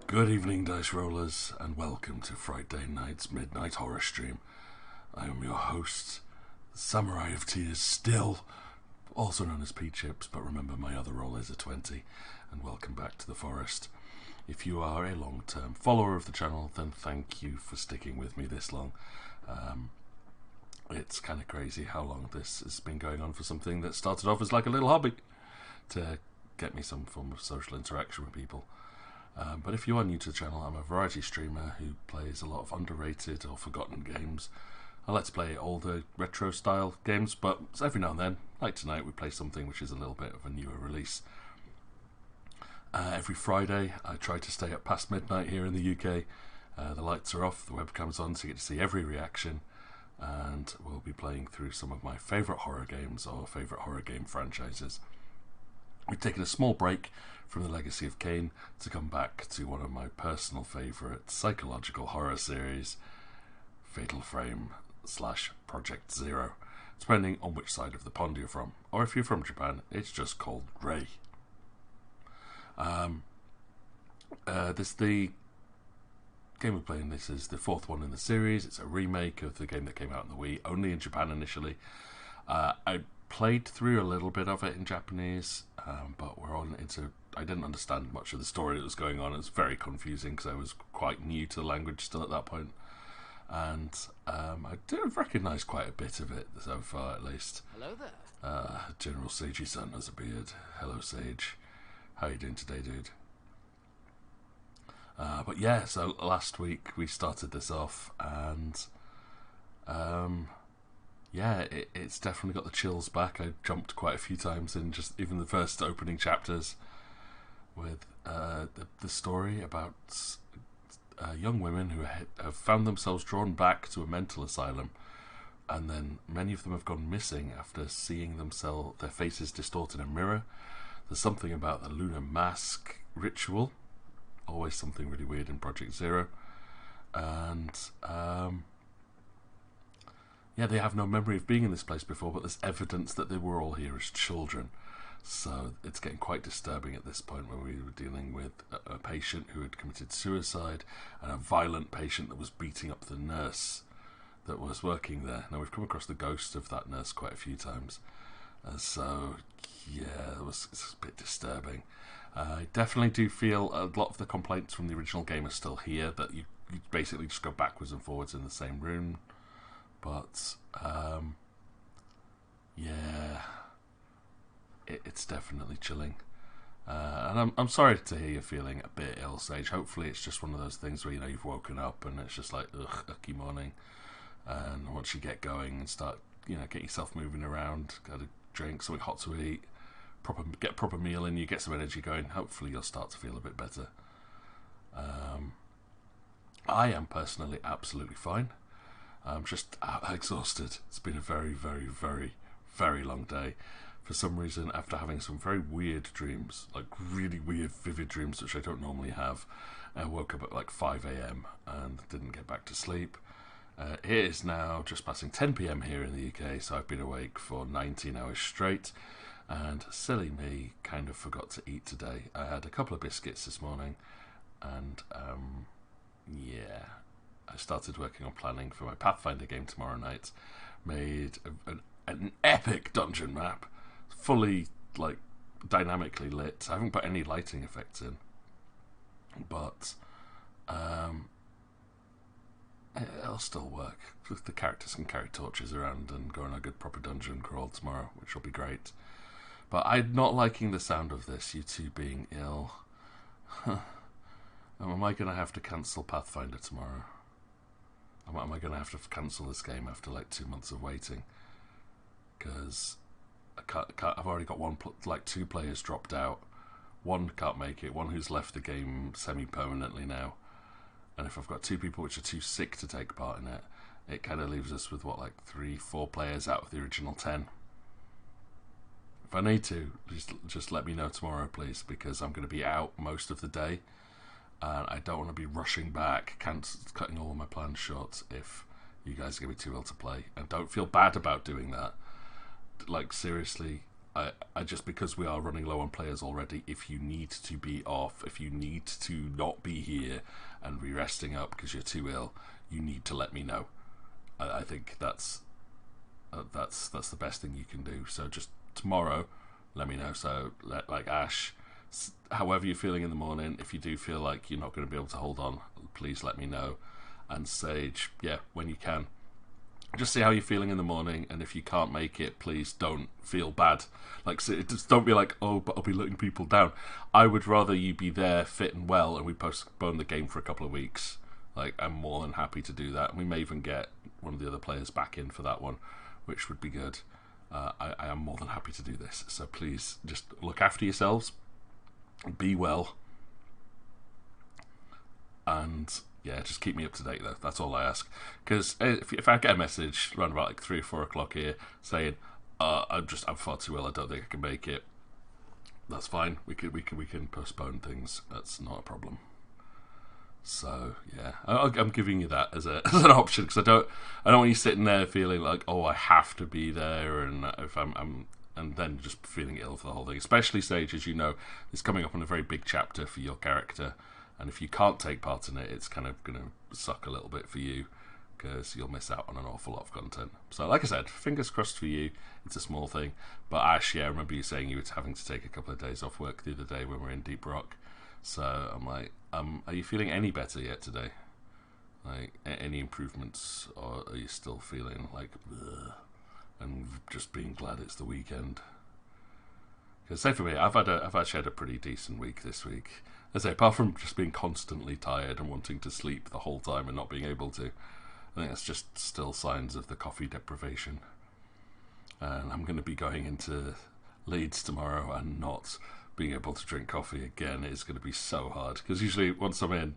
Good evening, Dice Rollers, and welcome to Friday night's Midnight Horror Stream. I am your host, the Samurai of Tears still, also known as P-Chips, but remember my other role is a 20, and welcome back to the forest. If you are a long-term follower of the channel, then thank you for sticking with me this long. It's kind of crazy how long this has been going on for something that started off as like a little hobby to get me some form of social interaction with people. But if you are new to the channel, I'm a variety streamer who plays a lot of underrated or forgotten games. I like to play older retro style games, but every now and then, like tonight, we play something which is a little bit of a newer release. Every Friday I try to stay up past midnight here in the UK. The lights are off, the webcam's on, so you get to see every reaction, and we'll be playing through some of my favourite horror games or favourite horror game franchises. We've taken a small break from the Legacy of Kain to come back to one of my personal favourite psychological horror series, Fatal Frame / Project Zero, depending on which side of the pond you're from, or if you're from Japan, it's just called Ray. The game we're playing, this is the fourth one in the series. It's a remake of the game that came out on the Wii, only in Japan initially. I played through a little bit of it in Japanese, but I didn't understand much of the story that was going on. It was very confusing because I was quite new to the language still at that point. And I did recognise quite a bit of it so far, at least. Hello there. General Seiji-san has a beard. Hello, Sage. How you doing today, dude? But yeah, so last week we started this off, and yeah, it's definitely got the chills back. I jumped quite a few times in just even the first opening chapters with the story about young women who have found themselves drawn back to a mental asylum, and then many of them have gone missing after seeing their faces distort in a mirror. There's something about the Lunar mask ritual, always something really weird in Project Zero, and yeah, they have no memory of being in this place before, but there's evidence that they were all here as children. So it's getting quite disturbing at this point, where we were dealing with a patient who had committed suicide and a violent patient that was beating up the nurse that was working there. Now, we've come across the ghost of that nurse quite a few times. So yeah, it's a bit disturbing. I definitely do feel a lot of the complaints from the original game are still here, that you basically just go backwards and forwards in the same room. But yeah, it's definitely chilling. And I'm sorry to hear you're feeling a bit ill, Sage. Hopefully it's just one of those things where, you know, you've woken up and it's just like, ugh, icky morning. And once you get going and start, you know, get yourself moving around, get a drink, something hot to eat, get a proper meal in, you get some energy going, hopefully you'll start to feel a bit better. I am personally absolutely fine. I'm just exhausted. It's been a very, very, very, very long day. For some reason, after having some very weird dreams, like really weird, vivid dreams, which I don't normally have, I woke up at like 5 AM and didn't get back to sleep. It is now just passing 10 PM here in the UK, so I've been awake for 19 hours straight, and silly me, kind of forgot to eat today. I had a couple of biscuits this morning, and yeah, I started working on planning for my Pathfinder game tomorrow night. Made an epic dungeon map, fully like dynamically lit. I haven't put any lighting effects in, but it'll still work. The characters can carry torches around and go on a good proper dungeon crawl tomorrow, which will be great. But I'm not liking the sound of this, you two being ill. Am I going to have to cancel Pathfinder tomorrow? Am I going to have to cancel this game after like 2 months of waiting? Because I've already got two players dropped out. One can't make it, one who's left the game semi-permanently now. And if I've got two people which are too sick to take part in it, it kind of leaves us with, what, like 3-4 players out of the original 10. If I need to, just let me know tomorrow, please, because I'm going to be out most of the day, and I don't want to be rushing back, cutting all of my plans short if you guys are going to be too ill to play. And don't feel bad about doing that. Like, seriously, I just, because we are running low on players already, if you need to be off, if you need to not be here and be resting up because you're too ill, you need to let me know. I think that's the best thing you can do. So just tomorrow, let me know. So like Ash, however you're feeling in the morning, if you do feel like you're not going to be able to hold on, please let me know. And Sage, yeah, when you can, just see how you're feeling in the morning, and if you can't make it, please don't feel bad. Like, just don't be like, oh, but I'll be letting people down. I would rather you be there fit and well, and we postpone the game for a couple of weeks. Like, I'm more than happy to do that. We may even get one of the other players back in for that one, which would be good. I am more than happy to do this. So please, just look after yourselves, be well, and yeah, just keep me up to date though. That's all I ask. Because if I get a message around about like 3 or 4 o'clock here saying I'm far too ill, I don't think I can make it, that's fine. We can postpone things. That's not a problem. So yeah, I'm giving you that as an option, because I don't want you sitting there feeling like, oh, I have to be there, and if I'm and then just feeling ill for the whole thing. Especially Sage, as you know, is coming up on a very big chapter for your character. And if you can't take part in it, it's kind of going to suck a little bit for you, because you'll miss out on an awful lot of content. So like I said, fingers crossed for you. It's a small thing. But Ash, yeah, I remember you saying you were having to take a couple of days off work the other day when we were in Deep Rock. So I'm like, are you feeling any better yet today? Like, any improvements? Or are you still feeling like, ugh, and just being glad it's the weekend? Because say for me, I've actually had a pretty decent week this week. As I say, apart from just being constantly tired and wanting to sleep the whole time and not being able to, I think that's just still signs of the coffee deprivation. And I'm going to be going into Leeds tomorrow and not being able to drink coffee again. It's going to be so hard, because usually once I'm in,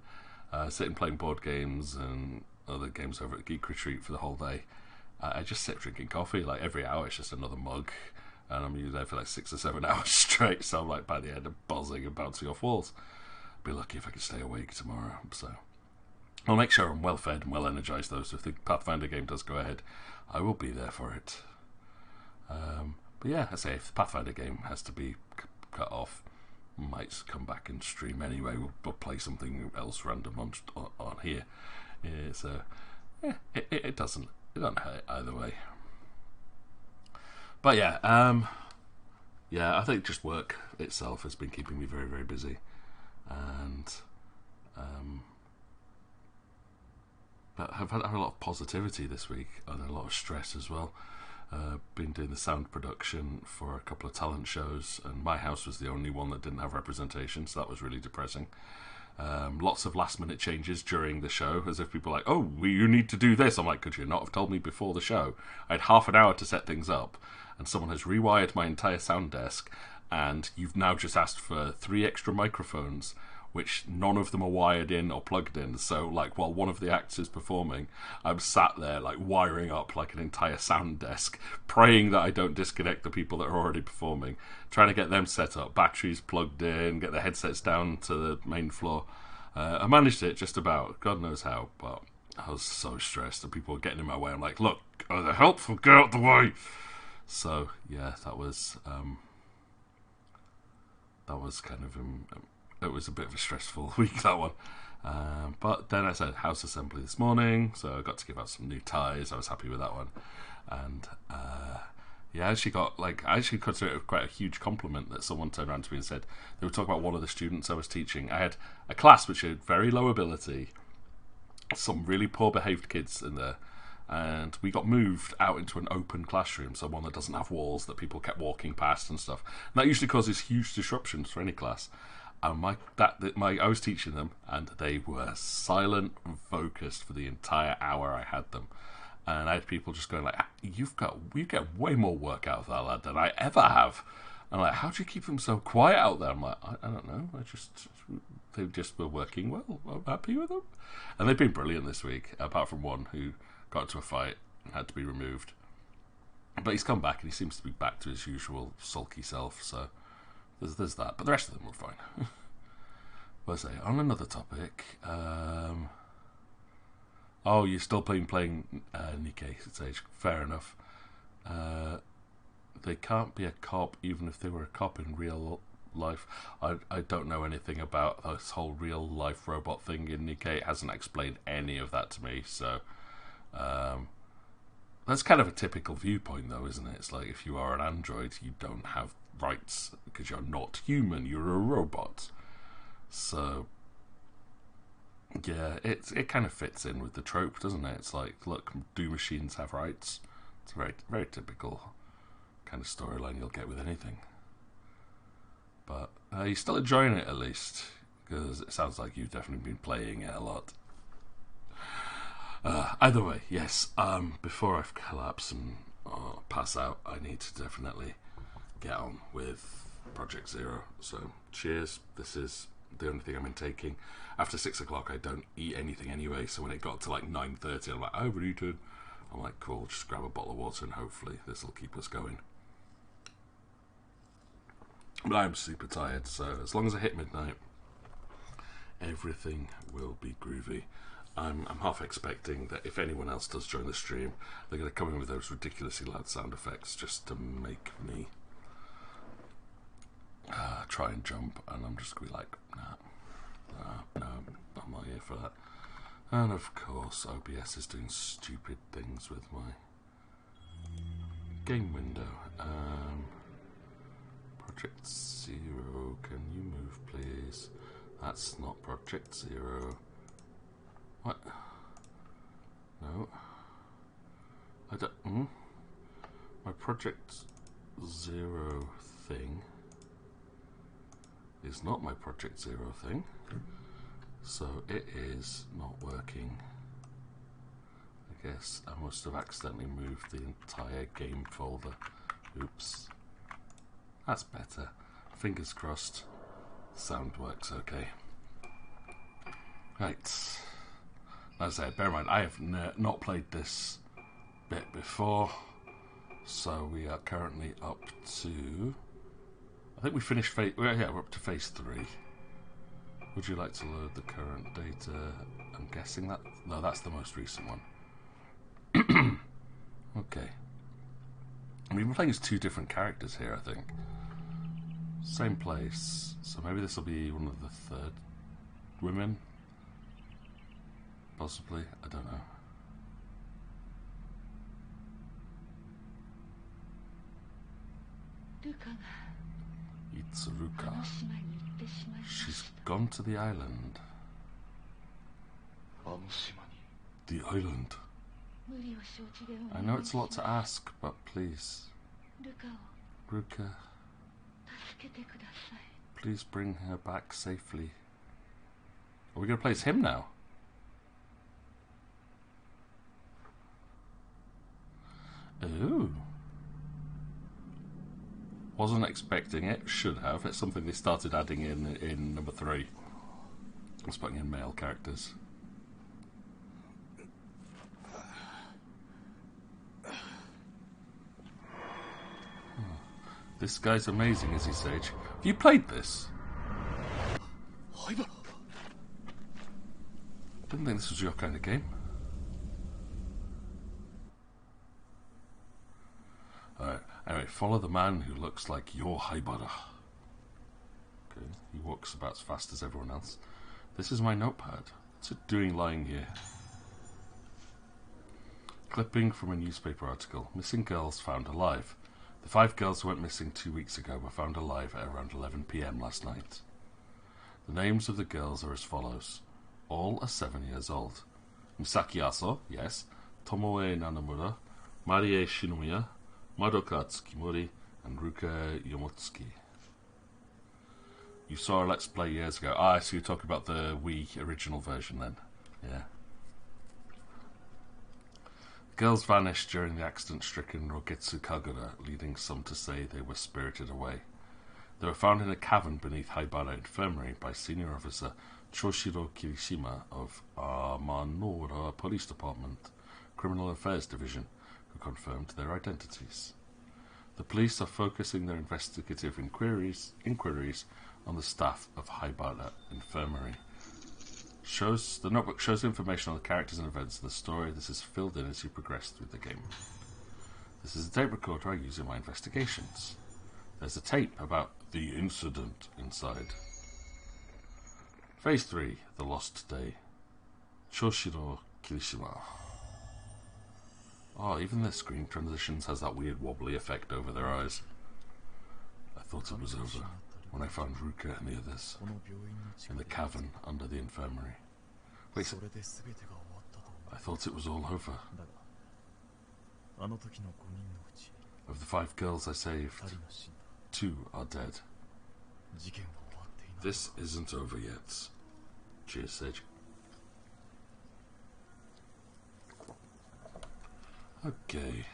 sitting playing board games and other games over at Geek Retreat for the whole day, I just sit drinking coffee. Like every hour it's just another mug, and I'm usually there for like 6 or 7 hours straight. So I'm like, by the end, I'm buzzing and bouncing off walls. Be lucky if I can stay awake tomorrow. So I'll make sure I'm well fed and well energized though, so if the Pathfinder game does go ahead, I will be there for it. But yeah, I say if the Pathfinder game has to be cut off, I might come back and stream anyway. We'll play something else random on here. Yeah, so yeah, it doesn't hurt either way. But yeah, I think just work itself has been keeping me very, very busy. And but I've had a lot of positivity this week and a lot of stress as well. Been doing the sound production for a couple of talent shows, and my house was the only one that didn't have representation, so that was really depressing. Lots of last minute changes during the show, as if people are like, oh, you need to do this. I'm like, could you not have told me before the show? I had half an hour to set things up, and someone has rewired my entire sound desk, and you've now just asked for 3 extra microphones, which none of them are wired in or plugged in. So, like, while one of the acts is performing, I'm sat there, like, wiring up, like, an entire sound desk, praying that I don't disconnect the people that are already performing, trying to get them set up, batteries plugged in, get the headsets down to the main floor. I managed it just about, God knows how, but I was so stressed and people were getting in my way. I'm like, look, the helpful, get out the way. So, yeah, that was kind of it was a bit of a stressful week, that one. But then I said house assembly this morning, so I got to give out some new ties. I was happy with that one. And I actually consider it quite a huge compliment that someone turned around to me and said they were talking about one of the students I was teaching. I had a class which had very low ability, some really poor behaved kids in there, and we got moved out into an open classroom, so one that doesn't have walls that people kept walking past and stuff. And that usually causes huge disruptions for any class. And I was teaching them, and they were silent and focused for the entire hour I had them. And I had people just going like, you get way more work out of that lad than I ever have. And I'm like, how do you keep them so quiet out there? I'm like, I don't know. They just were working well. I'm happy with them. And they've been brilliant this week, apart from one who got into a fight and had to be removed. But he's come back, and he seems to be back to his usual sulky self, so there's that. But the rest of them were fine. What was I say? On another topic, you're still playing Nikkei Sage. Fair enough. they can't be a cop even if they were a cop in real life. I don't know anything about this whole real life robot thing in Nikkei. It hasn't explained any of that to me, so that's kind of a typical viewpoint though, isn't it? It's like if you are an android, you don't have rights because you're not human, you're a robot. So yeah, it kind of fits in with the trope, doesn't it? It's like, look, do machines have rights? It's a very, very typical kind of storyline you'll get with anything. But you're still enjoying it at least, because it sounds like you've definitely been playing it a lot. Either way, yes, before I collapse and pass out, I need to definitely get on with Project Zero. So, cheers. This is the only thing I'm intaking. After 6 o'clock, I don't eat anything anyway, so when it got to like 9:30, I'm like, I haven't eaten. I'm like, cool, just grab a bottle of water and hopefully this will keep us going. But I'm super tired, so as long as I hit midnight, everything will be groovy. I'm half expecting that if anyone else does join the stream, they're going to come in with those ridiculously loud sound effects just to make me try and jump, and I'm just going to be like, no, I'm not here for that. And of course, OBS is doing stupid things with my game window. Project Zero, can you move please? That's not Project Zero. What? No. I don't... My Project Zero thing is not my Project Zero thing. So it is not working. I guess I must have accidentally moved the entire game folder. Oops. That's better. Fingers crossed. Sound works okay. Right. As I said, bear in mind, I have not played this bit before. So we are currently up to... I think we finished phase... Yeah, we're up to phase 3. Would you like to load the current data? I'm guessing that... No, that's the most recent one. Okay. I mean, we're playing as 2 different characters here, I think. Same place. So maybe this will be one of the third women? Possibly. I don't know. It's Ruka. She's gone to the island. The island. I know it's a lot to ask, but please. Ruka. Please bring her back safely. Are we going to play as him now? Ooh. Wasn't expecting it. Should have. It's something they started adding in number 3. I was putting in male characters. This guy's amazing, is he, Sage? Have you played this? Didn't think this was your kind of game. Alright, anyway, follow the man who looks like your Haibara. Okay, he walks about as fast as everyone else. This is my notepad. What's it doing lying here? Clipping from a newspaper article. Missing girls found alive. The 5 girls who went missing 2 weeks ago were found alive at around 11 PM last night. The names of the girls are as follows. All are 7 years old. Misaki Aso, yes. Tomoe Nanamura, Marie Shinomiya, Madoka Tsukimori, and Ruka Yomotsuki. You saw a Let's Play years ago. Ah, so you're talking about the Wii original version then. Yeah. The girls vanished during the accident-stricken Rogetsu Kagura, leading some to say they were spirited away. They were found in a cavern beneath Haibara Infirmary by Senior Officer Choshiro Kirishima of Amanora Police Department, Criminal Affairs Division, who confirmed their identities. The police are focusing their investigative inquiries on the staff of Haibara Infirmary. The notebook shows information on the characters and events of the story. This is filled in as you progress through the game. This is a tape recorder I use in my investigations. There's a tape about the incident inside. Phase 3, The Lost Day. Choshiro Kirishima. Oh, even their screen transitions has that weird wobbly effect over their eyes. I thought it was over when I found Ruka and the others in the cavern under the infirmary. Wait, I thought it was all over. Of the 5 girls I saved, 2 are dead. This isn't over yet. Cheers, Sage. Okay.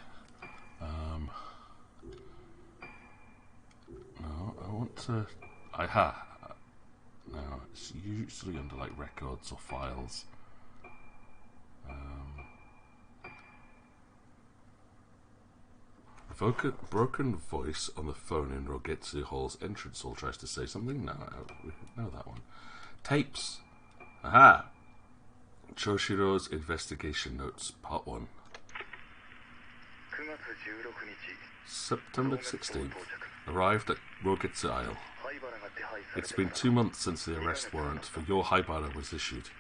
No, I want to... Aha! No, it's usually under like records or files. A broken voice on the phone in Rogetsu Hall's entrance hall tries to say something. No, we know that one. Tapes! Aha! Choshiro's investigation notes, part 1. September 16th. Arrived at Rogetsu Isle. It's been 2 months since the arrest warrant for your Haibara was issued.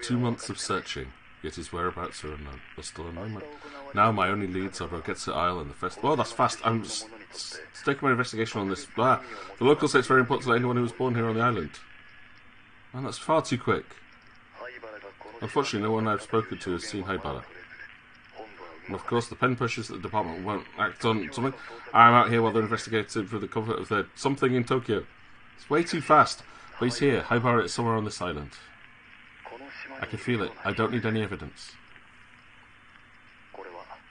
2 months of searching, yet his whereabouts are still unknown. Now my only leads are Rogetsu Isle and the festival. Oh, that's fast. I'm staking my investigation on this. The local say it's very important to anyone who was born here on the island. Man, that's far too quick. Unfortunately, no one I've spoken to has seen Haibara. And of course, the pen pushers at the department won't act on something. I'm out here while they're investigating for the comfort of their something in Tokyo. It's way too fast. But he's here. Haibara is somewhere on this island. I can feel it. I don't need any evidence.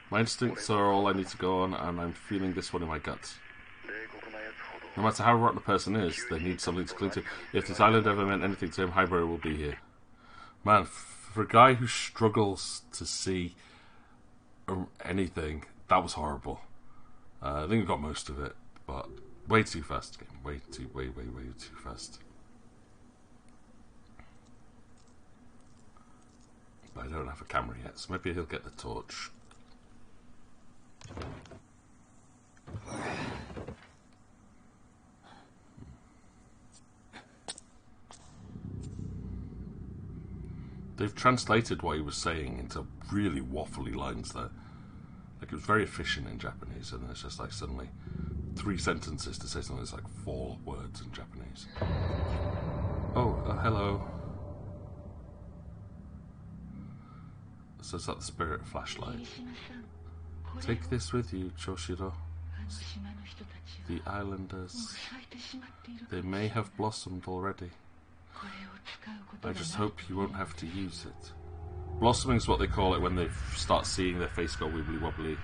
My instincts are all I need to go on, and I'm feeling this one in my guts. No matter how rotten a person is, they need something to cling to. If this island ever meant anything to him, Haibara will be here. Man, for a guy who struggles to see anything, that was horrible. I think we got most of it, but way too fast game. Way too fast. But I don't have a camera yet, so maybe he'll get the torch. They've translated what he was saying into really waffly lines there. Like, it was very efficient in Japanese, and then it's just like suddenly 3 sentences to say something that's like 4 words in Japanese. Oh, hello. So is that the spirit flashlight? Take this with you, Choshiro. The islanders, they may have blossomed already. I just hope you won't have to use it. Blossoming is what they call it when they start seeing their face go wibbly wobbly.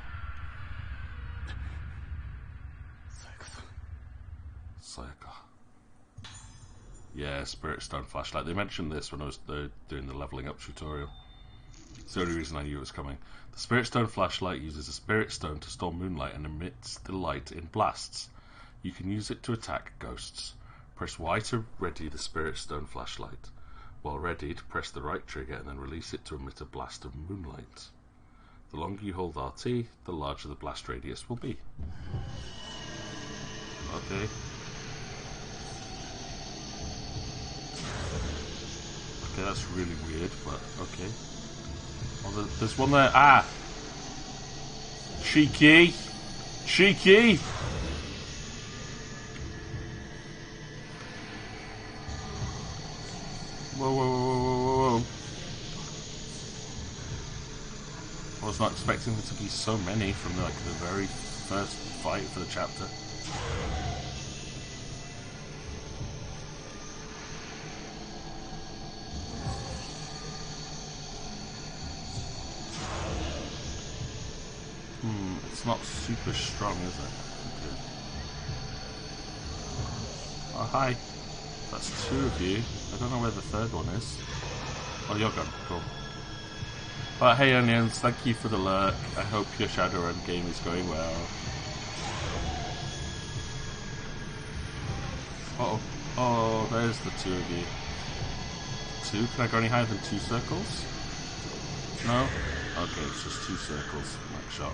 Sayaka. Yeah, Spirit Stone flashlight. They mentioned this when I was doing the leveling up tutorial. It's the only reason I knew it was coming. The Spirit Stone flashlight uses a Spirit Stone to store moonlight and emits the light in blasts. You can use it to attack ghosts. Press Y to ready the Spirit Stone flashlight. While readied, press the right trigger and then release it to emit a blast of moonlight. The longer you hold RT, the larger the blast radius will be. Okay. Okay, that's really weird, but okay. Oh, there's one there. Ah! Cheeky! Cheeky! Whoa. I was not expecting there to be so many from like the very first fight for the chapter. It's not super strong, is it? Okay. Oh, hi. That's 2 of you. I don't know where the 3rd one is. Oh, you're gone. Cool. But hey, Onions, thank you for the lurk. I hope your Shadowrun game is going well. Uh-oh. Oh, there's the 2 of you. 2? Can I go any higher than 2 circles? No? Okay, it's just 2 circles. Next shot.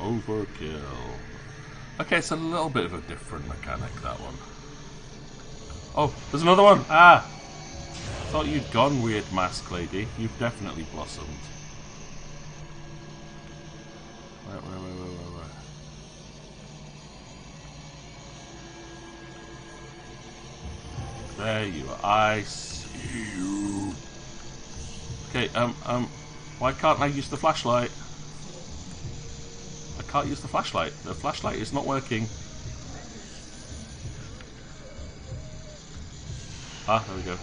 Overkill. Okay, it's a little bit of a different mechanic, that one. Oh, there's another one! Ah! Thought you'd gone, weird mask lady. You've definitely blossomed. Where? There you are. I see you. Okay, why can't I use the flashlight? I can't use the flashlight. The flashlight is not working. Ah, there we go.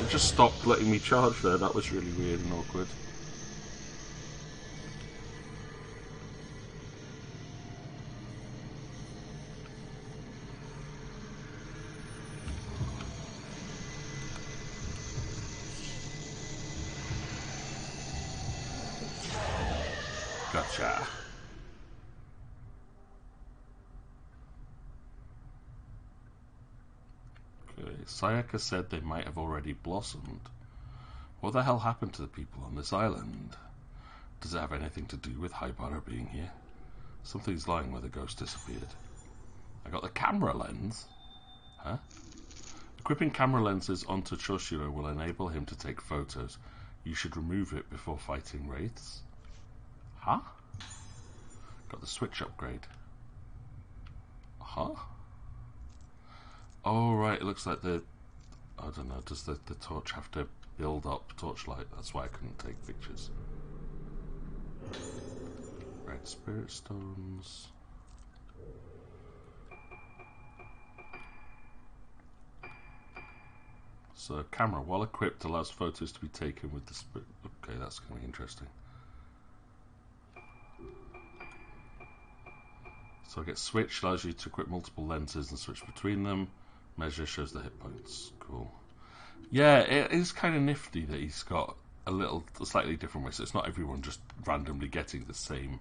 It just stopped letting me charge there. That was really weird and awkward. Gotcha. Okay, Sayaka said they might have already blossomed. What the hell happened to the people on this island? Does it have anything to do with Haibara being here? Something's lying where the ghost disappeared. I got the camera lens. Huh? Equipping camera lenses onto Choshiro will enable him to take photos. You should remove it before fighting wraiths. Huh? Got the switch upgrade. Huh? Oh, right, it looks like the... I don't know, does the torch have to build up torchlight? That's why I couldn't take pictures. Red spirit stones. So, camera, while equipped, allows photos to be taken with the spirit... Okay, that's going to be interesting. So I get switch, allows you to equip multiple lenses and switch between them. Measure shows the hit points. Cool. Yeah, it is kind of nifty that he's got a slightly different way. So it's not everyone just randomly getting the same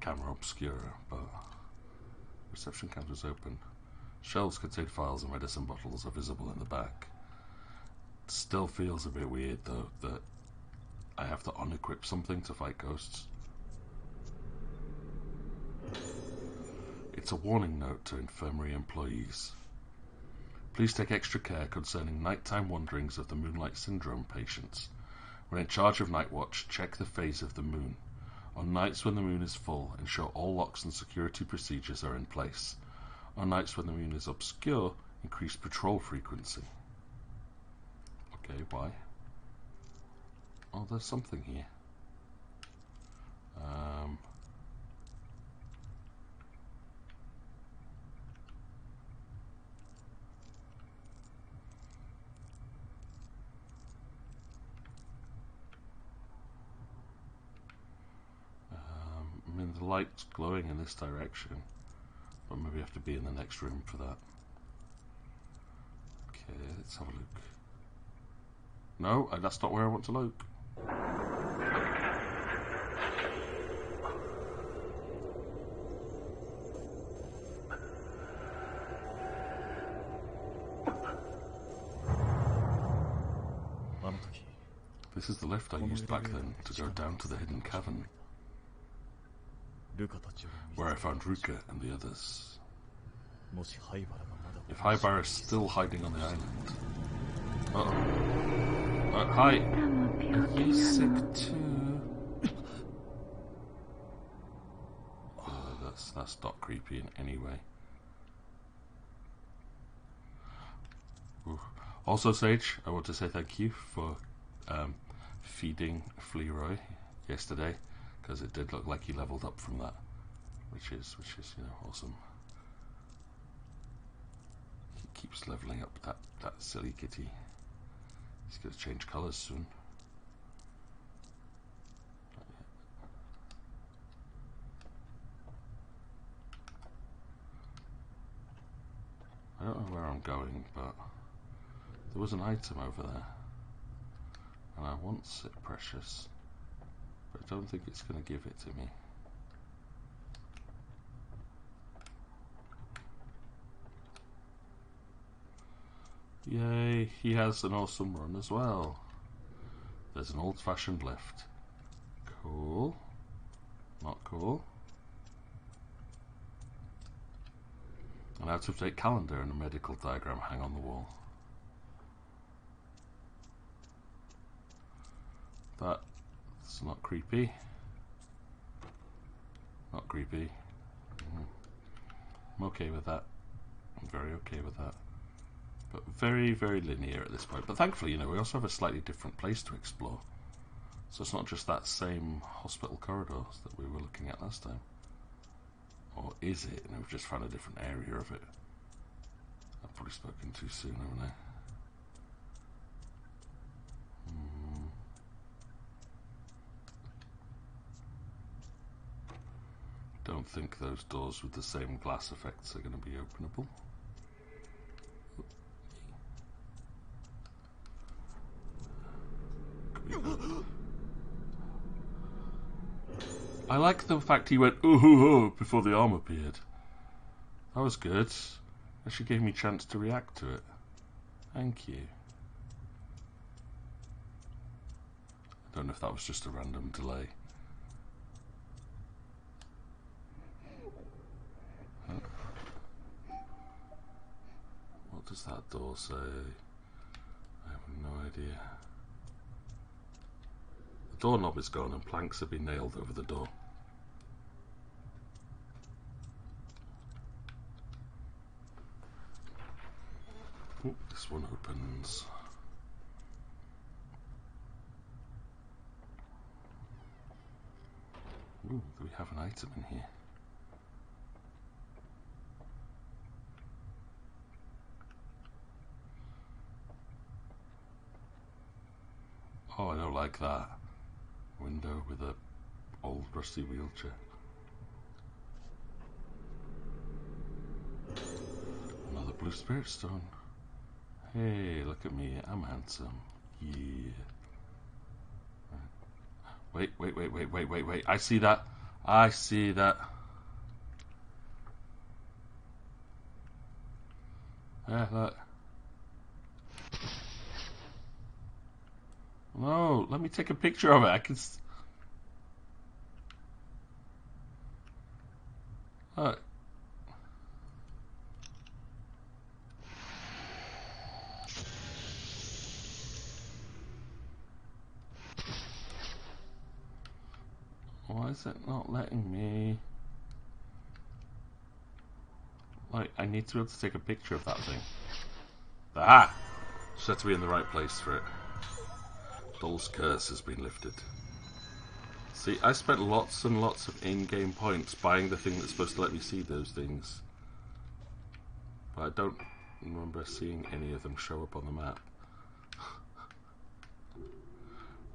camera obscura, but reception counters open. Shelves contain files and medicine bottles are visible in the back. It still feels a bit weird though that I have to unequip something to fight ghosts. It's a warning note to infirmary employees. Please take extra care concerning nighttime wanderings of the Moonlight Syndrome patients. When in charge of night watch, check the phase of the moon. On nights when the moon is full, ensure all locks and security procedures are in place. On nights when the moon is obscure, increase patrol frequency. Okay, why? Oh, there's something here. I mean, the light's glowing in this direction, but maybe I have to be in the next room for that. Okay, let's have a look. No, that's not where I want to look. This is the lift I used back then to go down to the hidden cavern, where I found Ruka and the others. If Haibara is still hiding on the island... Uh-oh. Hi. Are you sick too? Oh, that's not creepy in any way. Ooh. Also, Sage, I want to say thank you for feeding Flearoy yesterday, because it did look like he leveled up from that, which is awesome. He keeps leveling up that silly kitty. He's going to change colours soon. I don't know where I'm going, but there was an item over there, and I want it precious, but I don't think it's going to give it to me. Yay, he has an awesome run as well. There's an old-fashioned lift. Cool. Not cool. An out-of-date calendar and a medical diagram hang on the wall. That's not creepy. Not creepy. I'm okay with that. I'm very okay with that. But very, very linear at this point. But thankfully, you know, we also have a slightly different place to explore. So it's not just that same hospital corridors that we were looking at last time. Or is it? And we've just found a different area of it. I've probably spoken too soon, haven't I? Don't think those doors with the same glass effects are going to be openable. I like the fact he went ooh, ooh, ooh before the arm appeared. That was good. Actually gave me a chance to react to it. Thank you. I don't know if that was just a random delay. What does that door say? I have no idea. The doorknob is gone and planks have been nailed over the door. Ooh, this one opens. Ooh, do we have an item in here? Oh, I don't like that. Window with a old rusty wheelchair. Another blue spirit stone. Hey, look at me, I'm handsome. Yeah. Wait. I see that. I see that. Yeah, look. No, let me take a picture of it. I can. Look. Why is it not letting me? Like, I need to be able to take a picture of that thing. Ah! Just have to be in the right place for it. Doll's curse has been lifted. See, I spent lots and lots of in-game points buying the thing that's supposed to let me see those things. But I don't remember seeing any of them show up on the map.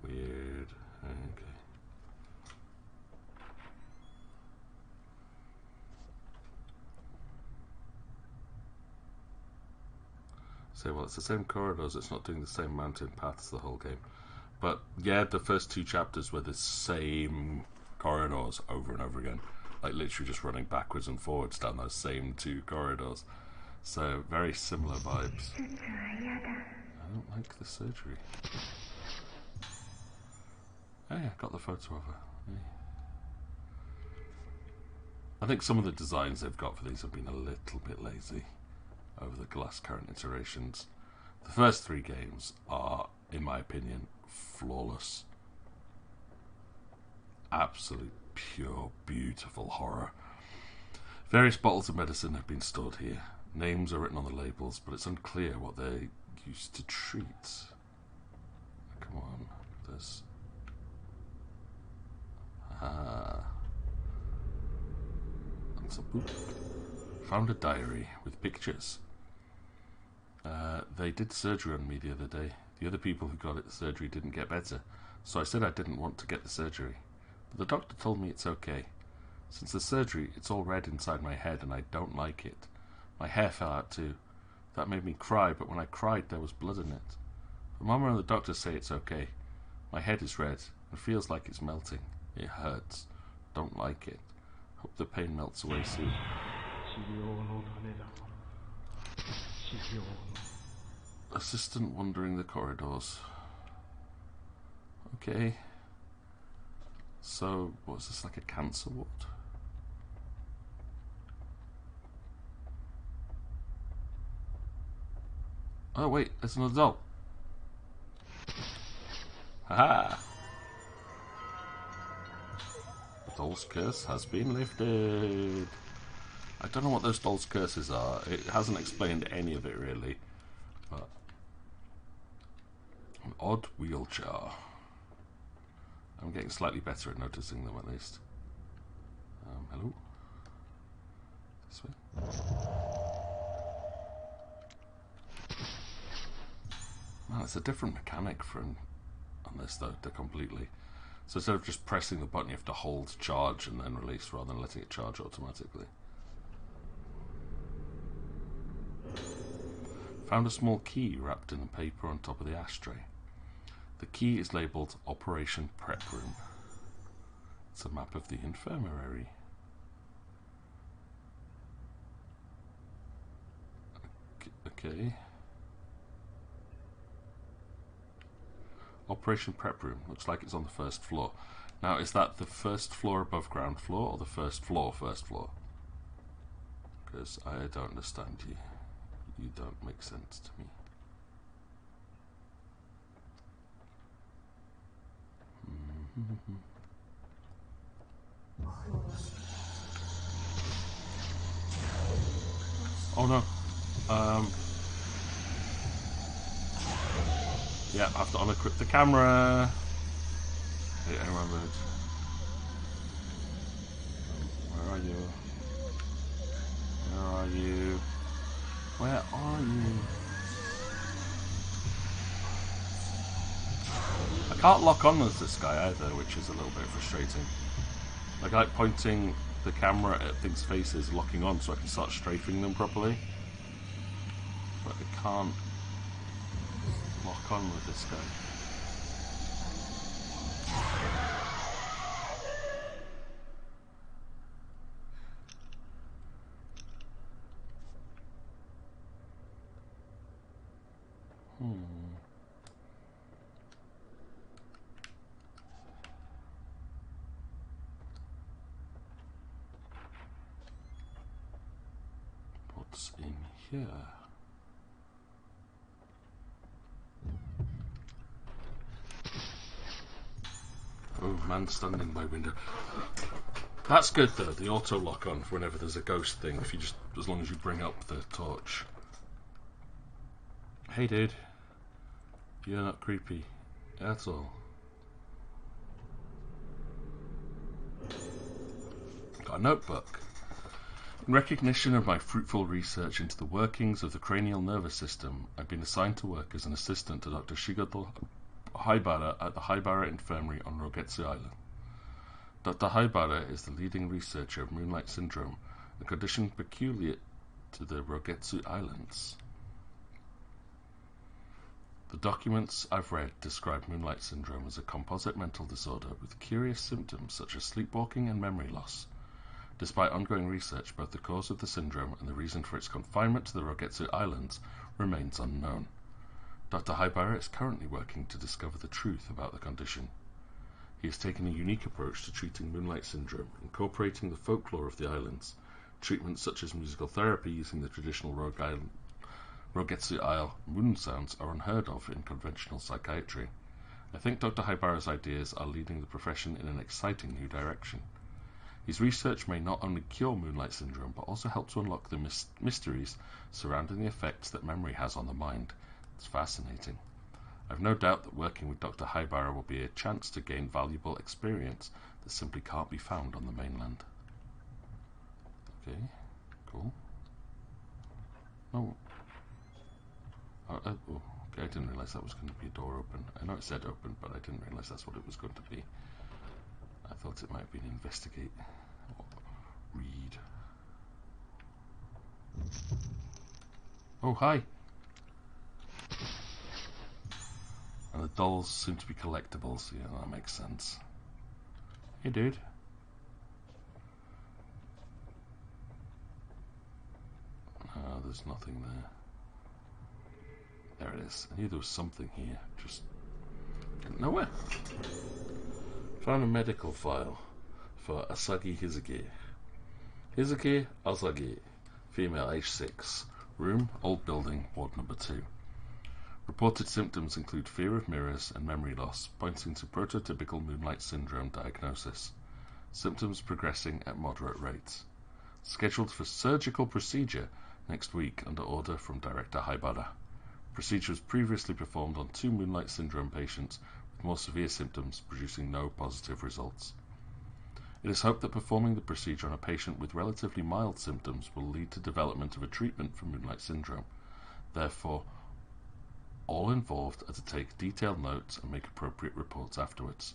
Weird. Okay. So, well, it's the same corridors, it's not doing the same mountain paths the whole game. But, yeah, the first two chapters were the same corridors over and over again. Like, literally just running backwards and forwards down those same two corridors. So, very similar vibes. I don't like the surgery. Hey, I got the photo of her. Hey. I think some of the designs they've got for these have been a little bit lazy over the last current iterations. The first three games are, in my opinion, flawless. Absolute, pure, beautiful horror. Various bottles of medicine have been stored here. Names are written on the labels, but it's unclear what they're used to treat. Come on, there's... That's a book. Found a diary with pictures. They did surgery on me the other day. The other people who got it the surgery didn't get better, so I said I didn't want to get the surgery. But the doctor told me it's okay. Since the surgery, it's all red inside my head and I don't like it. My hair fell out too. That made me cry, but when I cried there was blood in it. The mama and the doctor say it's okay. My head is red and feels like it's melting. It hurts. Don't like it. Hope the pain melts away soon. Assistant wandering the corridors. Okay. So, what's this, like a cancer ward? Oh wait, there's an adult. Haha! The doll's curse has been lifted. I don't know what those doll's curses are. It hasn't explained any of it really. But an odd wheelchair. I'm getting slightly better at noticing them at least. Hello? This way? Man, it's a different mechanic from on this though, completely. So instead of just pressing the button, you have to hold charge and then release rather than letting it charge automatically. Found a small key wrapped in the paper on top of the ashtray. The key is labelled Operation Prep Room. It's a map of the infirmary. Okay. Operation Prep Room. Looks like it's on the first floor. Now, is that the first floor above ground floor or the first floor? Because I don't understand you. You don't make sense to me. Oh no. Yeah, I have to unequip the camera. Hey, I remembered. Where are you? Where are you? Where are you? I can't lock on with this guy either, which is a little bit frustrating. Like, I like pointing the camera at things' faces, locking on so I can start strafing them properly. But I can't lock on with this guy. What's in here? Oh, man standing by window. That's good though, the auto lock on for whenever there's a ghost thing, if you just, as long as you bring up the torch. Hey dude, you're not creepy at all. Got a notebook. In recognition of my fruitful research into the workings of the cranial nervous system, I've been assigned to work as an assistant to Dr. Shigeru Haibara at the Haibara Infirmary on Rogetsu Island. Dr. Haibara is the leading researcher of Moonlight Syndrome, a condition peculiar to the Rogetsu Islands. The documents I've read describe Moonlight Syndrome as a composite mental disorder with curious symptoms such as sleepwalking and memory loss. Despite ongoing research, both the cause of the syndrome and the reason for its confinement to the Rogetsu Islands remains unknown. Dr. Haibara is currently working to discover the truth about the condition. He has taken a unique approach to treating Moonlight Syndrome, incorporating the folklore of the islands. Treatments such as musical therapy using the traditional Rogetsu Isle moon sounds are unheard of in conventional psychiatry. I think Dr. Haibara's ideas are leading the profession in an exciting new direction. His research may not only cure Moonlight Syndrome, but also help to unlock the mysteries surrounding the effects that memory has on the mind. It's fascinating. I've no doubt that working with Dr. Haibara will be a chance to gain valuable experience that simply can't be found on the mainland. Okay, cool. Oh. Okay, I didn't realise that was going to be a door open. I know it said open, but I didn't realise that's what it was going to be. I thought it might have been investigate or read. Oh, hi! And the dolls seem to be collectibles. Yeah, that makes sense. Hey, dude. Oh, there's nothing there. There it is. I knew there was something here. Just nowhere. Found a medical file for Asagi Hizuki. Hizuki Asagi, female, age 6, room, old building, ward number 2. Reported symptoms include fear of mirrors and memory loss, pointing to prototypical Moonlight Syndrome diagnosis. Symptoms progressing at moderate rates. Scheduled for surgical procedure next week under order from Director Haibara. Procedure was previously performed on 2 Moonlight Syndrome patients with more severe symptoms, producing no positive results. It is hoped that performing the procedure on a patient with relatively mild symptoms will lead to development of a treatment for Moonlight Syndrome. Therefore, all involved are to take detailed notes and make appropriate reports afterwards.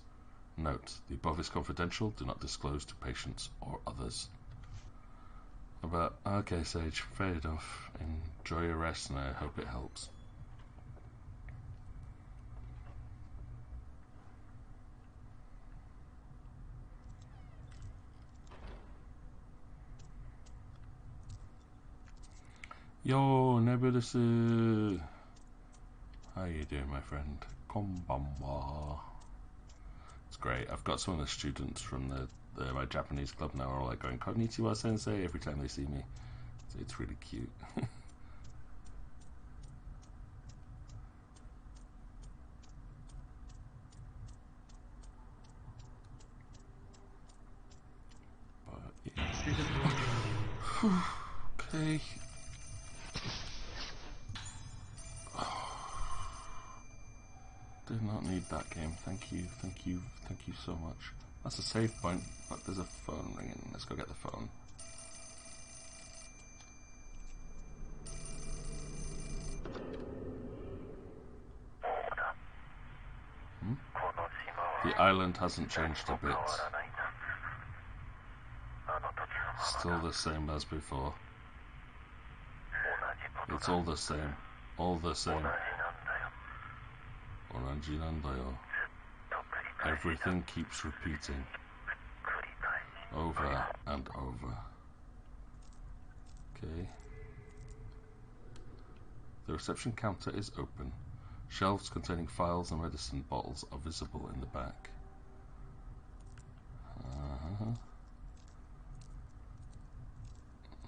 Note, the above is confidential, do not disclose to patients or others. But, okay Sage, fair enough. Enjoy your rest and I hope it helps. Yo, Nebulosu! How you doing, my friend? Konbanwa. It's great. I've got some of the students from my Japanese club now are all like going "Konnichiwa sensei" every time they see me. So it's really cute. But yeah. Okay. Did not need that game. Thank you, thank you, thank you so much. That's a save point, but there's a phone ringing. Let's go get the phone. The island hasn't changed a bit. Still the same as before. It's all the same. All the same. Oranji nandayo. Everything keeps repeating. Over and over. Okay. The reception counter is open. Shelves containing files and medicine bottles are visible in the back.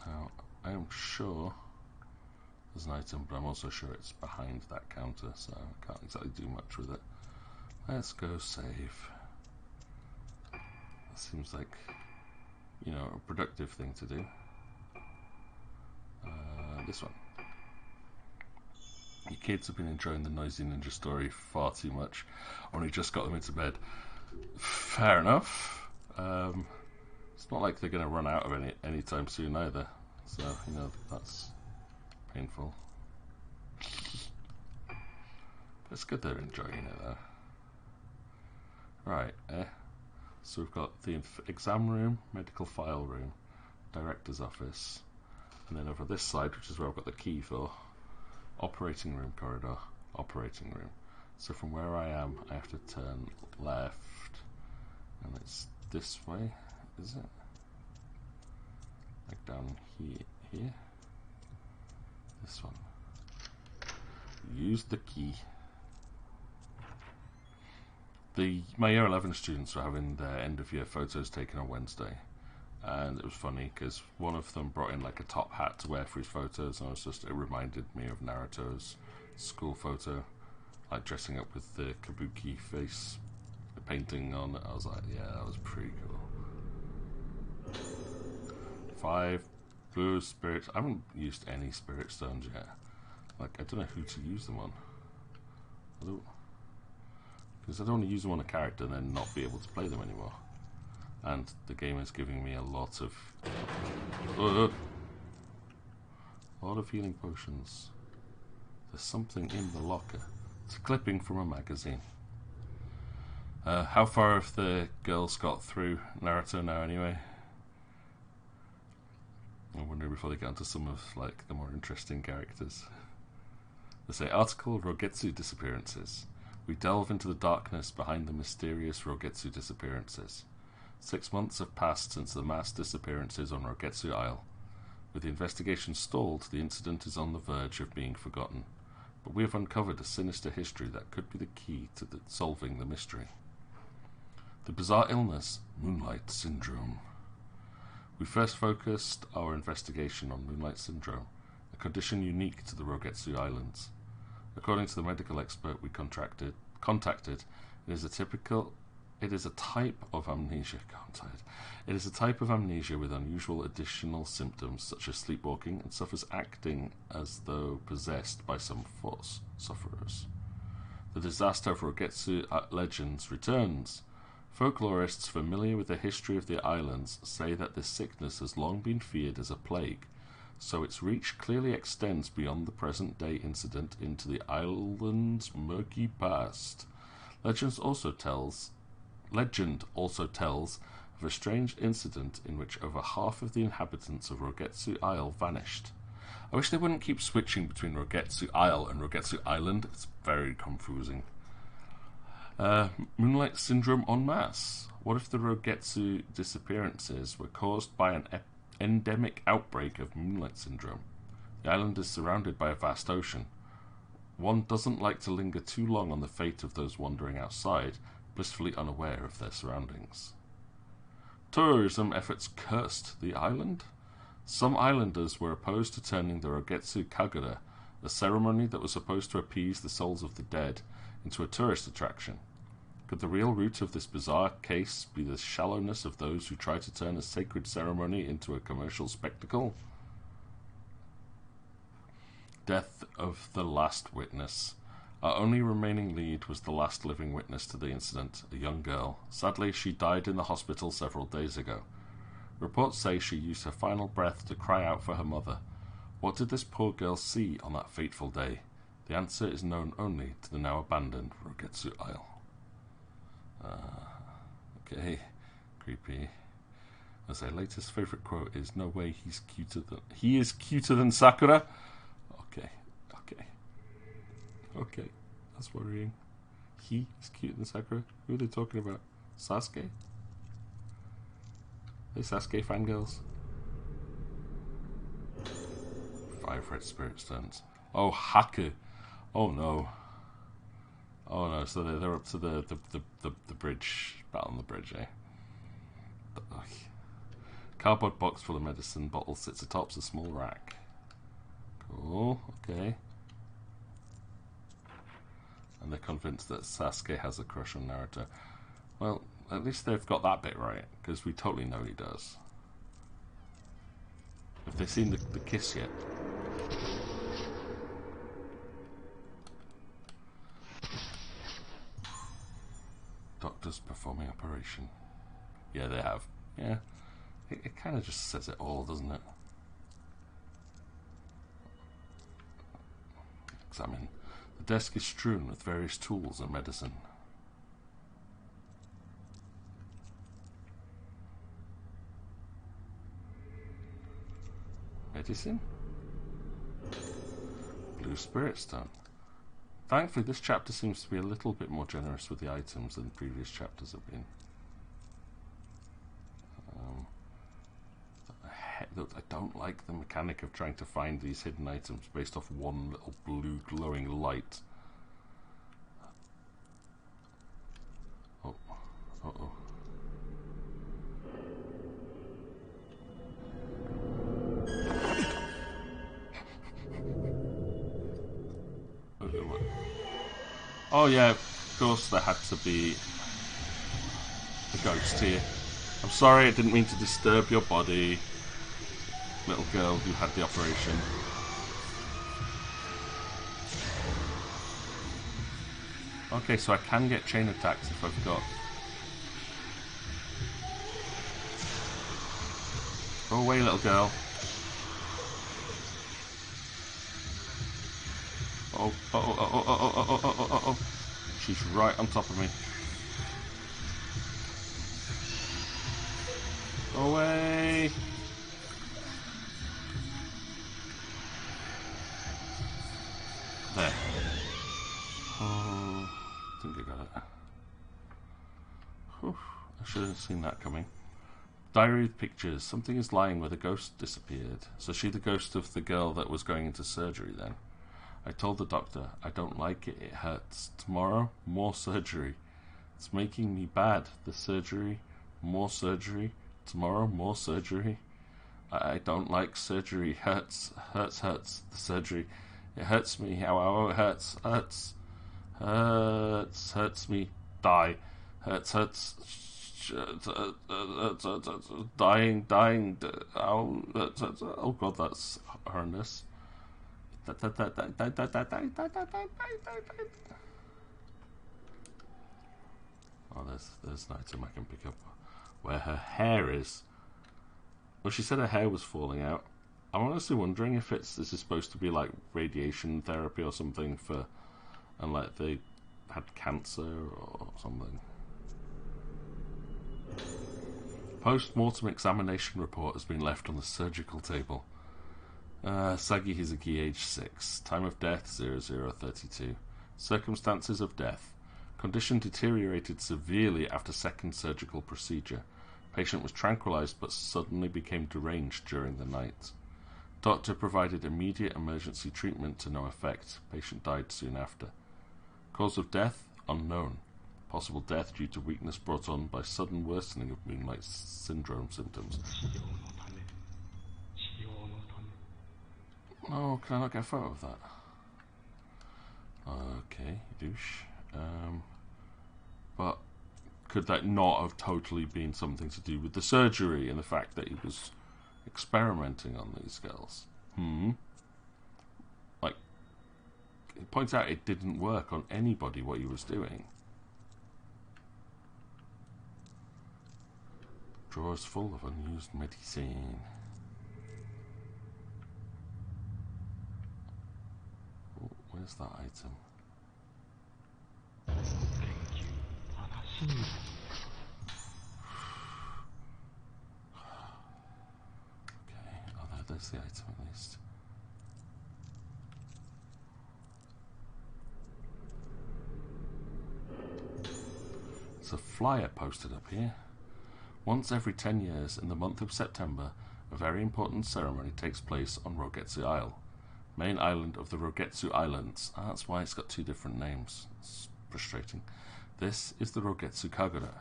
Now, I am sure there's an item, but I'm also sure it's behind that counter, so I can't exactly do much with it. Let's go save. That seems like, you know, a productive thing to do. This one. Your kids have been enjoying the Noisy Ninja story far too much. Only just got them into bed. Fair enough. It's not like they're going to run out of any time soon either. So, you know, that's painful. But it's good they're enjoying it though. Right, so we've got the exam room, medical file room, director's office, and then over this side, which is where I've got the key for, operating room corridor, operating room. So from where I am, I have to turn left, and it's this way, is it? Like down here? This one. Use the key. My year 11 students were having their end of year photos taken on Wednesday, and it was funny because one of them brought in like a top hat to wear for his photos, and it reminded me of Naruto's school photo, like dressing up with the kabuki face painting on it. I was like, yeah, that was pretty cool. 5 blue spirits. I haven't used any spirit stones yet. Like, I don't know who to use them on. Because I don't want to use them on a character and then not be able to play them anymore. And the game is giving me a lot of healing potions. There's something in the locker. It's a clipping from a magazine. How far have the girls got through Naruto now anyway? I wonder before they get onto some of like the more interesting characters. They say article Rogetsu disappearances. We delve into the darkness behind the mysterious Rogetsu disappearances. 6 months have passed since the mass disappearances on Rogetsu Isle. With the investigation stalled, the incident is on the verge of being forgotten. But we have uncovered a sinister history that could be the key to solving the mystery. The bizarre illness, Moonlight Syndrome. We first focused our investigation on Moonlight Syndrome, a condition unique to the Rogetsu Islands. According to the medical expert we contacted, it is a type of amnesia. It is a type of amnesia with unusual additional symptoms such as sleepwalking and suffers acting as though possessed by some force sufferers. The disaster of Rogetsu legends returns. Folklorists familiar with the history of the islands say that this sickness has long been feared as a plague, so its reach clearly extends beyond the present-day incident into the island's murky past. Legend also tells of a strange incident in which over half of the inhabitants of Rogetsu Isle vanished. I wish they wouldn't keep switching between Rogetsu Isle and Rogetsu Island. It's very confusing. Moonlight Syndrome en masse. What if the Rogetsu disappearances were caused by an endemic outbreak of Moonlight Syndrome? The island is surrounded by a vast ocean. One doesn't like to linger too long on the fate of those wandering outside, blissfully unaware of their surroundings. Tourism efforts cursed the island? Some islanders were opposed to turning the Rogetsu Kagura, a ceremony that was supposed to appease the souls of the dead, into a tourist attraction. Could the real root of this bizarre case be the shallowness of those who try to turn a sacred ceremony into a commercial spectacle? Death of the last witness. Our only remaining lead was the last living witness to the incident, a young girl. Sadly, she died in the hospital several days ago. Reports say she used her final breath to cry out for her mother. What did this poor girl see on that fateful day? The answer is known only to the now abandoned Rogetsu Isle. Okay, creepy. As their latest favourite quote is, "No way, he is cuter than Sakura." Okay, that's worrying. He is cuter than Sakura. Who are they talking about? Sasuke? Are they Sasuke fangirls? 5 red spirit stones. Oh, Haku. Oh no. Oh no, so they're up to the bridge, battle on the bridge, eh? Ugh. Cardboard box full of medicine bottles sits atop a small rack. Cool, okay. And they're convinced that Sasuke has a crush on Naruto. Well, at least they've got that bit right, because we totally know he does. Have they seen the kiss yet? Doctors performing operation. Yeah, they have. Yeah. It kind of just says it all, doesn't it? Examine. The desk is strewn with various tools and medicine. Medicine? Blue spirit stone. Thankfully, this chapter seems to be a little bit more generous with the items than previous chapters have been. I don't like the mechanic of trying to find these hidden items based off one little blue glowing light. Oh. Uh-oh. Oh yeah, of course there had to be a ghost here. I'm sorry, I didn't mean to disturb your body. Little girl who had the operation. Okay, so I can get chain attacks if I've got... Go away, little girl. Oh. She's right on top of me. Go away. There. Oh, I think I got it. Whew, I should have seen that coming. Diary with pictures. Something is lying where the ghost disappeared. So she the ghost of the girl that was going into surgery then? I told the doctor, I don't like it, it hurts. Tomorrow, more surgery. It's making me bad. The surgery, more surgery. Tomorrow, more surgery. I don't like surgery. Hurts. The surgery. It hurts me. Ow, it hurts. Hurts me. Die. Hurts. Dying. Ow. Oh god, that's horrendous. Oh, there's an item I can pick up where her hair is. Well, she said her hair was falling out. I'm honestly wondering if this is supposed to be like radiation therapy or something for, and like they had cancer or something. Post-mortem examination report has been left on the surgical table. Sagi Hizaki, age 6. Time of death 0032. Circumstances of death. Condition deteriorated severely after second surgical procedure. Patient was tranquilized but suddenly became deranged during the night. Doctor provided immediate emergency treatment to no effect. Patient died soon after. Cause of death unknown. Possible death due to weakness brought on by sudden worsening of Moonlight Syndrome symptoms. Oh, can I not get a photo of that? Okay, douche. But could that not have totally been something to do with the surgery and the fact that he was experimenting on these girls? Like, it points out it didn't work on anybody what he was doing. Drawers full of unused medicine. Oh, where's that item? Okay, oh, there's the item at least. There's a flyer posted up here. Once every 10 years, in the month of September, a very important ceremony takes place on Rogetsu Isle, main island of the Rogetsu Islands. That's why it's got two different names. It's frustrating. This is the Rogetsu Kagura.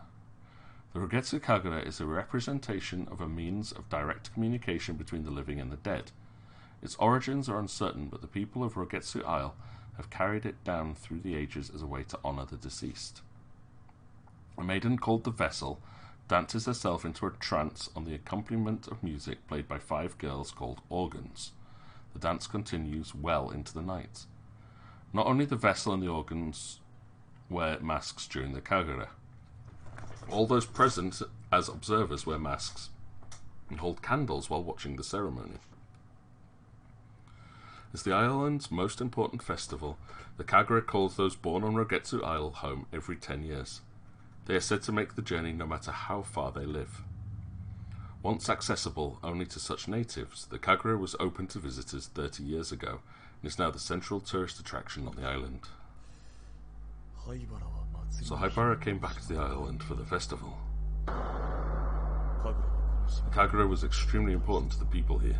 The Rogetsu Kagura is a representation of a means of direct communication between the living and the dead. Its origins are uncertain, but the people of Rogetsu Isle have carried it down through the ages as a way to honor the deceased. A maiden called the Vessel dances herself into a trance on the accompaniment of music played by 5 girls called organs. The dance continues well into the night. Not only the Vessel and the organs wear masks during the Kagura. All those present as observers wear masks and hold candles while watching the ceremony. As the island's most important festival, the Kagura calls those born on Rogetsu Isle home every 10 years. They are said to make the journey no matter how far they live. Once accessible only to such natives, the Kagura was open to visitors 30 years ago and is now the central tourist attraction on the island. So Haibara came back to the island for the festival. The Kagura was extremely important to the people here.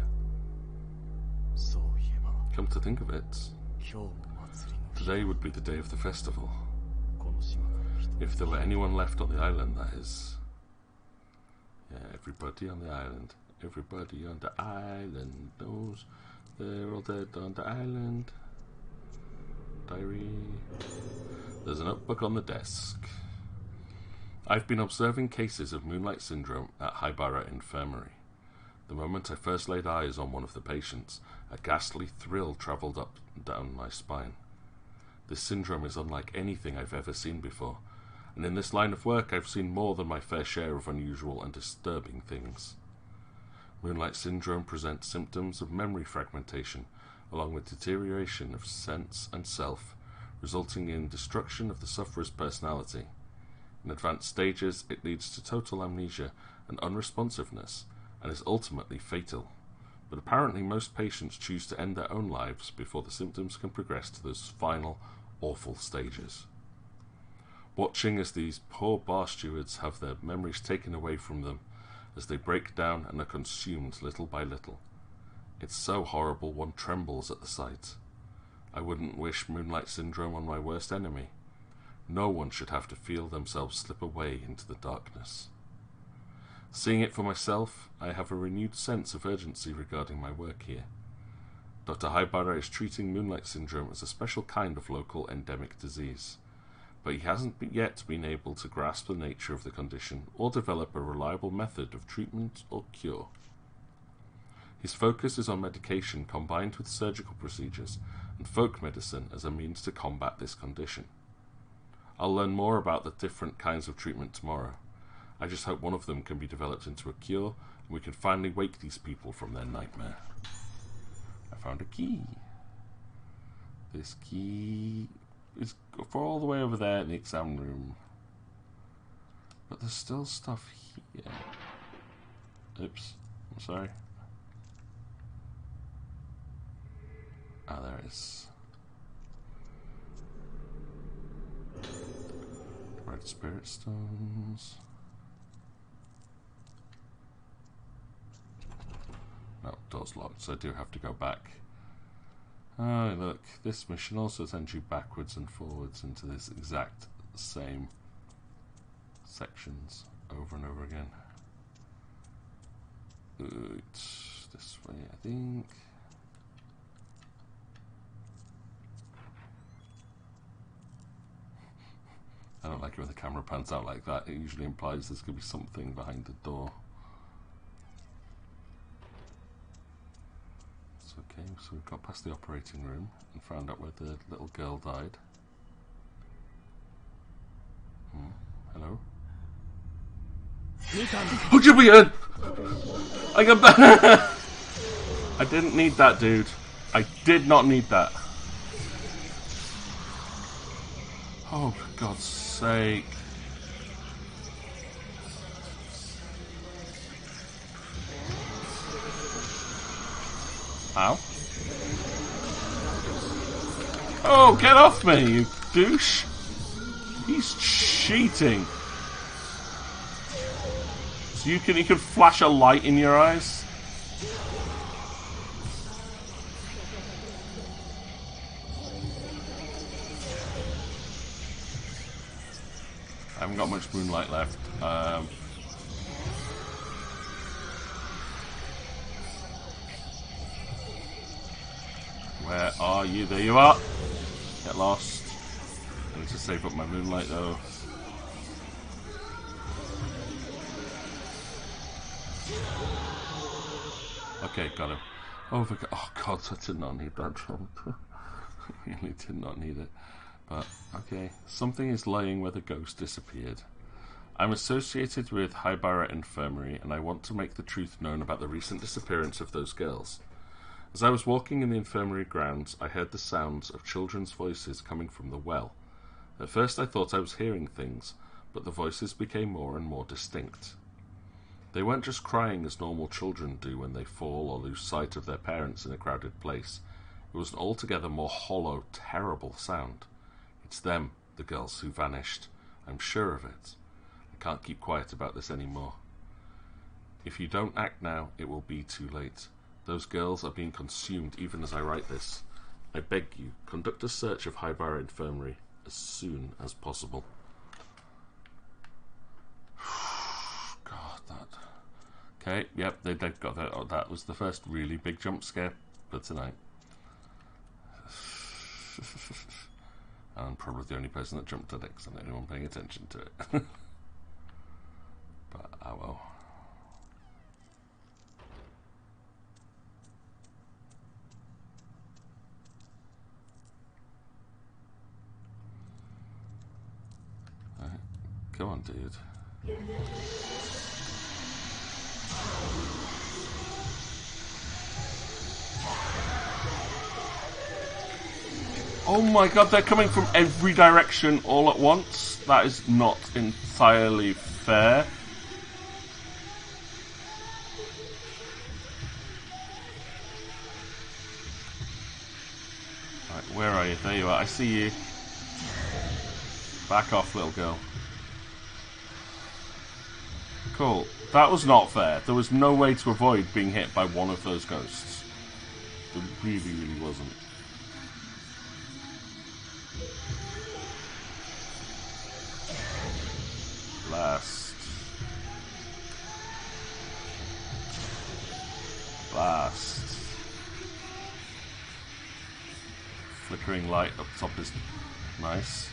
Come to think of it, today would be the day of the festival. If there were anyone left on the island, that is. Yeah, everybody on the island. Everybody on the island knows they're all dead on the island. Diary. There's a notebook on the desk. I've been observing cases of Moonlight Syndrome at Haibara Infirmary. The moment I first laid eyes on one of the patients, a ghastly thrill travelled up and down my spine. This syndrome is unlike anything I've ever seen before, and in this line of work I've seen more than my fair share of unusual and disturbing things. Moonlight Syndrome presents symptoms of memory fragmentation, along with deterioration of sense and self, resulting in destruction of the sufferer's personality. In advanced stages, it leads to total amnesia and unresponsiveness, and is ultimately fatal. But apparently most patients choose to end their own lives before the symptoms can progress to those final, awful stages. Watching as these poor bar stewards have their memories taken away from them as they break down and are consumed little by little. It's so horrible one trembles at the sight. I wouldn't wish Moonlight Syndrome on my worst enemy. No one should have to feel themselves slip away into the darkness. Seeing it for myself, I have a renewed sense of urgency regarding my work here. Dr. Haibara is treating Moonlight Syndrome as a special kind of local endemic disease, but he hasn't yet been able to grasp the nature of the condition or develop a reliable method of treatment or cure. His focus is on medication combined with surgical procedures and folk medicine as a means to combat this condition. I'll learn more about the different kinds of treatment tomorrow. I just hope one of them can be developed into a cure and we can finally wake these people from their nightmare. I found a key. This key is for all the way over there in the exam room. But there's still stuff here. Oops, I'm sorry. Ah, there it is. Red spirit stones. No, door's locked, so I do have to go back. Oh, look, this mission also sends you backwards and forwards into this exact same sections over and over again. It's this way, I think. I don't like it when the camera pans out like that. It usually implies there's going to be something behind the door. It's okay, so we've got past the operating room and found out where the little girl died. Hello? Oh, Julian! I got back! I didn't need that, dude. I did not need that. Oh, for God's sake. Ow. Oh, get off me, you douche. He's cheating. So you can flash a light in your eyes? I haven't got much moonlight left. Where are you? There you are! Get lost. I need to save up my moonlight though. Okay, got him. Oh God, I did not need that jump. I really did not need it. But, okay. Something is lying where the ghost disappeared. I'm associated with Haibara Infirmary, and I want to make the truth known about the recent disappearance of those girls. As I was walking in the infirmary grounds, I heard the sounds of children's voices coming from the well. At first I thought I was hearing things, but the voices became more and more distinct. They weren't just crying as normal children do when they fall or lose sight of their parents in a crowded place. It was an altogether more hollow, terrible sound. It's them, the girls who vanished. I'm sure of it. I can't keep quiet about this anymore. If you don't act now, it will be too late. Those girls are being consumed even as I write this. I beg you, conduct a search of Haibara Infirmary as soon as possible. God, that... Okay, yep, they've got that. Oh, that was the first really big jump scare for tonight. I'm probably the only person that jumped at it because I'm the only one paying attention to it. But, oh well. Alright, come on, dude. Oh my God, they're coming from every direction all at once. That is not entirely fair. Right, where are you? There you are. I see you. Back off, little girl. Cool. That was not fair. There was no way to avoid being hit by one of those ghosts. There really, really wasn't. flickering light up top is nice.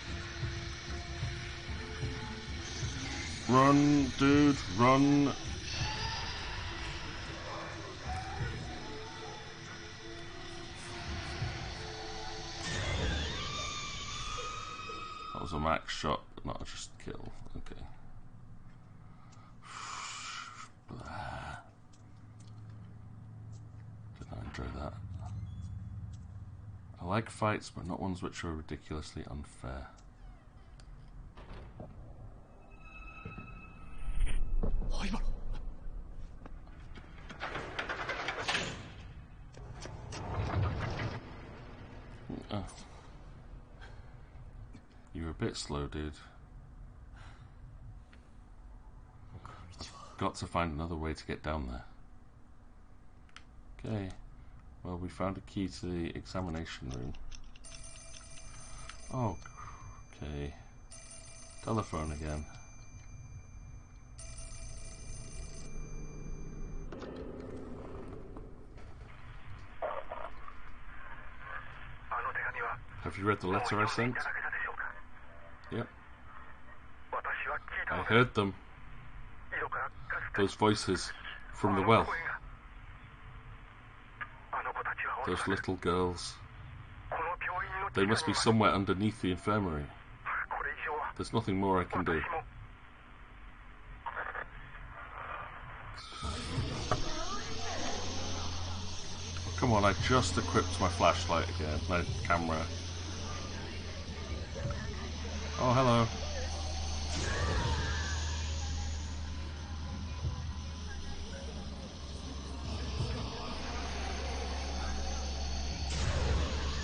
Run, dude, run. That was a max shot, but not just kill. Okay. Did not enjoy that. I like fights, but not ones which are ridiculously unfair. Oh. You're a bit slow, dude. Got to find another way to get down there. Okay. Well, we found a key to the examination room. Oh, okay. Telephone again. Have you read the letter I sent? Yep. I heard them. Those voices from the well. Those little girls. They must be somewhere underneath the infirmary. There's nothing more I can do. Oh, come on, I just equipped my flashlight again, my camera. Oh, hello.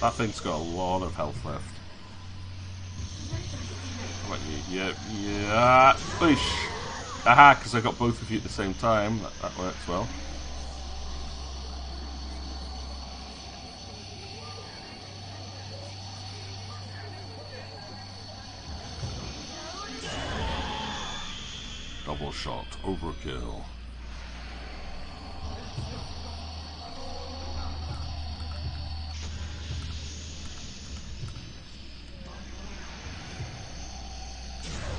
That thing's got a lot of health left. How about you? Yep, yeah. Boosh! Aha, because I got both of you at the same time. That works well. Double shot, overkill.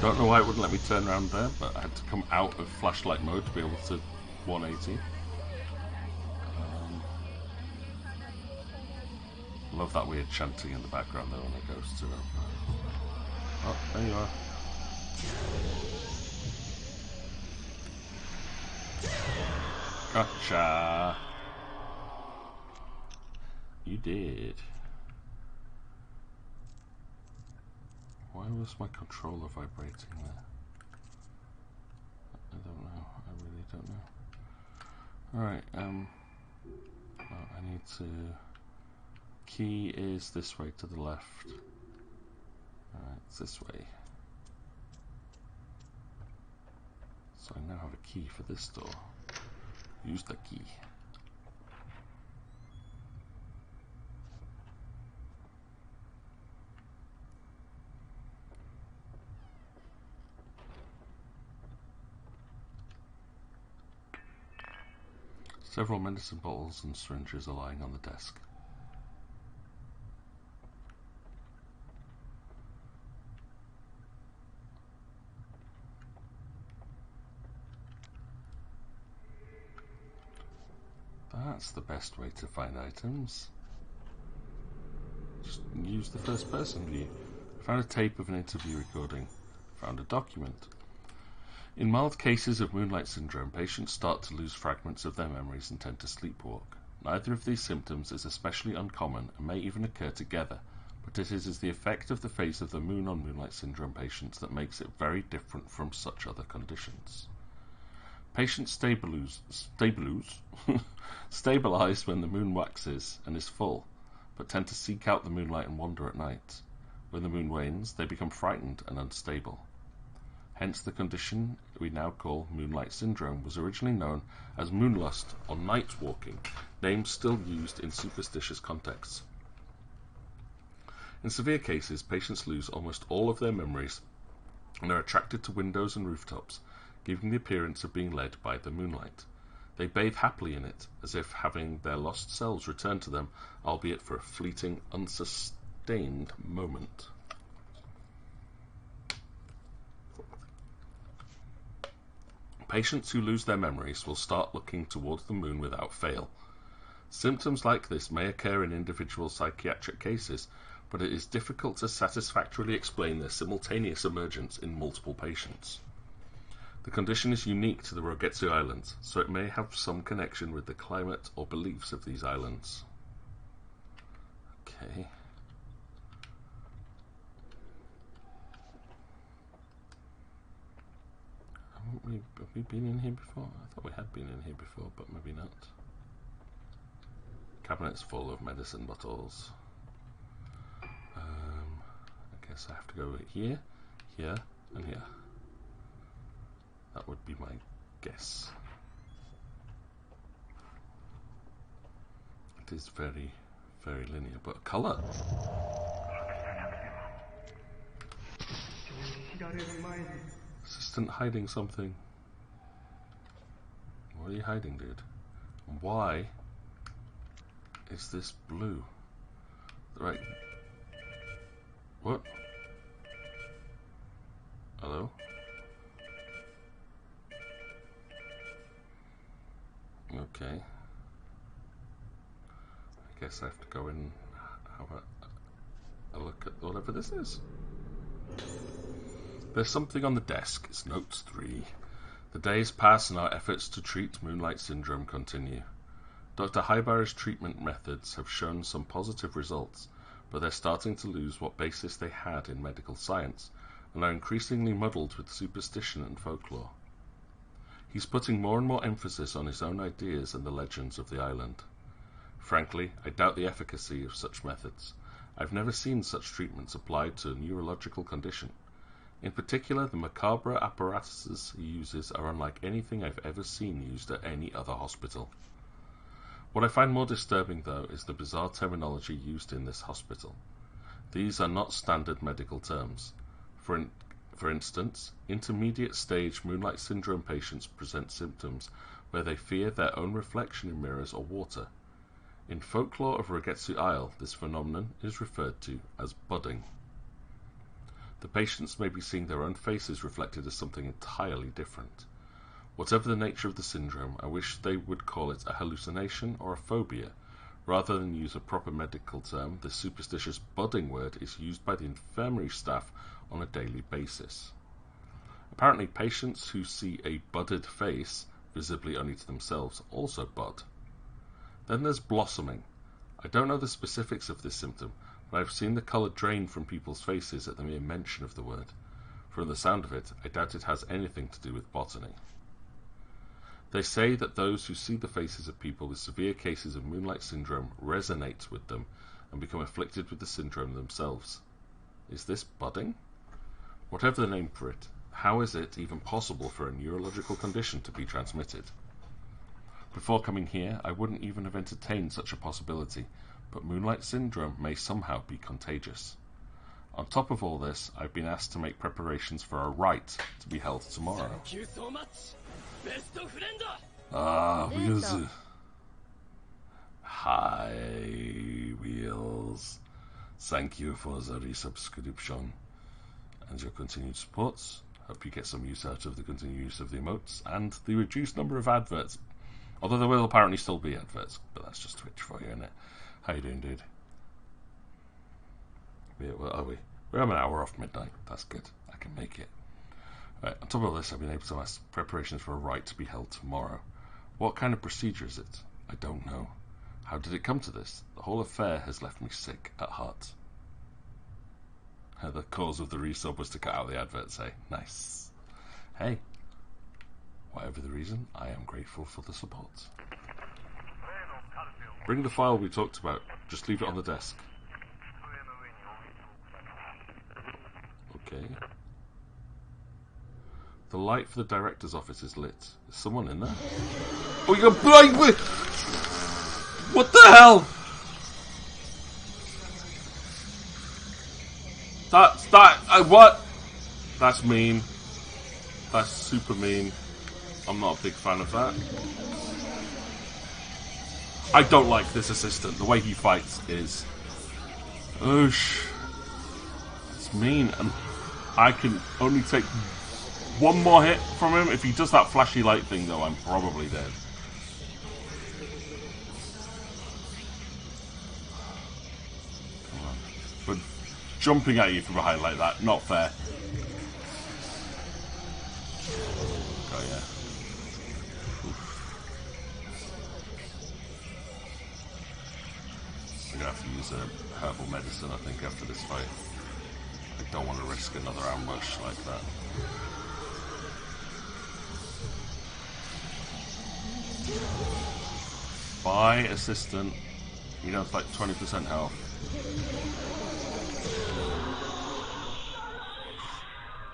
Don't know why it wouldn't let me turn around there, but I had to come out of flashlight mode to be able to 180. Love that weird chanting in the background though when it goes to oh, there you are. Gotcha. You did. Why was my controller vibrating there? I don't know. I really don't know. Alright, I need to... Key is this way to the left. Alright, it's this way. So I now have a key for this door. Use the key. Several medicine bottles and syringes are lying on the desk. That's the best way to find items. Just use the first person view. Found a tape of an interview recording. Found a document. In mild cases of moonlight syndrome, patients start to lose fragments of their memories and tend to sleepwalk. Neither of these symptoms is especially uncommon and may even occur together, but it is the effect of the phase of the moon on moonlight syndrome patients that makes it very different from such other conditions. Patients stabilize when the moon waxes and is full, but tend to seek out the moonlight and wander at night. When the moon wanes, they become frightened and unstable. Hence the condition we now call moonlight syndrome was originally known as moonlust or night walking, names still used in superstitious contexts. In severe cases, patients lose almost all of their memories and are attracted to windows and rooftops, giving the appearance of being led by the moonlight. They bathe happily in it, as if having their lost selves return to them, albeit for a fleeting, ordained moment. Patients who lose their memories will start looking towards the moon without fail. Symptoms like this may occur in individual psychiatric cases, but it is difficult to satisfactorily explain their simultaneous emergence in multiple patients. The condition is unique to the Rogetsu Islands, so it may have some connection with the climate or beliefs of these islands. Okay. Have we been in here before? I thought we had been in here before, but maybe not. Cabinet's full of medicine bottles. I guess I have to go here, here, and here. That would be my guess. It is very, very linear, but colour. Assistant hiding something. What are you hiding, dude? Why is this blue? Right. What? Hello? Okay. I guess I have to go and have a look at whatever this is. There's something on the desk. It's notes 3. The days pass and our efforts to treat Moonlight Syndrome continue. Dr. Highbar's treatment methods have shown some positive results, but they're starting to lose what basis they had in medical science and are increasingly muddled with superstition and folklore. He's putting more and more emphasis on his own ideas and the legends of the island. Frankly, I doubt the efficacy of such methods. I've never seen such treatments applied to a neurological condition. In particular, the macabre apparatuses he uses are unlike anything I've ever seen used at any other hospital. What I find more disturbing, though, is the bizarre terminology used in this hospital. These are not standard medical terms. For instance, intermediate stage Moonlight Syndrome patients present symptoms where they fear their own reflection in mirrors or water. In folklore of Rogetsu Isle, this phenomenon is referred to as budding. The patients may be seeing their own faces reflected as something entirely different. Whatever the nature of the syndrome, I wish they would call it a hallucination or a phobia. Rather than use a proper medical term, the superstitious budding word is used by the infirmary staff on a daily basis. Apparently, patients who see a budded face, visibly only to themselves, also bud. Then there's blossoming. I don't know the specifics of this symptom, but I've seen the colour drain from people's faces at the mere mention of the word. From the sound of it, I doubt it has anything to do with botany. They say that those who see the faces of people with severe cases of Moonlight Syndrome resonate with them and become afflicted with the syndrome themselves. Is this budding? Whatever the name for it, how is it even possible for a neurological condition to be transmitted? Before coming here, I wouldn't even have entertained such a possibility, but Moonlight Syndrome may somehow be contagious. On top of all this, I've been asked to make preparations for a rite to be held tomorrow. Thank you so much, best friend. Wheels. Hi, Wheels. Thank you for the resubscription and your continued support. Hope you get some use out of the continued use of the emotes and the reduced number of adverts. Although there will apparently still be adverts, but that's just Twitch for you, isn't it? How you doing, dude? Where are we? We're an hour off midnight. That's good. I can make it. Right, on top of this, I've been able to ask preparations for a rite to be held tomorrow. What kind of procedure is it? I don't know. How did it come to this? The whole affair has left me sick at heart. The cause of the resub was to cut out the adverts, eh? Nice. Hey, whatever the reason, I am grateful for the support. Bring the file we talked about. Just leave it on the desk. Okay. The light for the director's office is lit. Is someone in there? Oh, you're blind with... What the hell? What? That's mean. That's super mean. I'm not a big fan of that. I don't like this assistant. The way he fights is Oosh. It's mean, and I can only take one more hit from him. If he does that flashy light thing, though, I'm probably dead. Come on. But jumping at you from behind like that, not fair. Oh, yeah. I'm gonna have to use a herbal medicine, I think, after this fight. I don't want to risk another ambush like that. Bye, assistant. You know, it's like 20% health.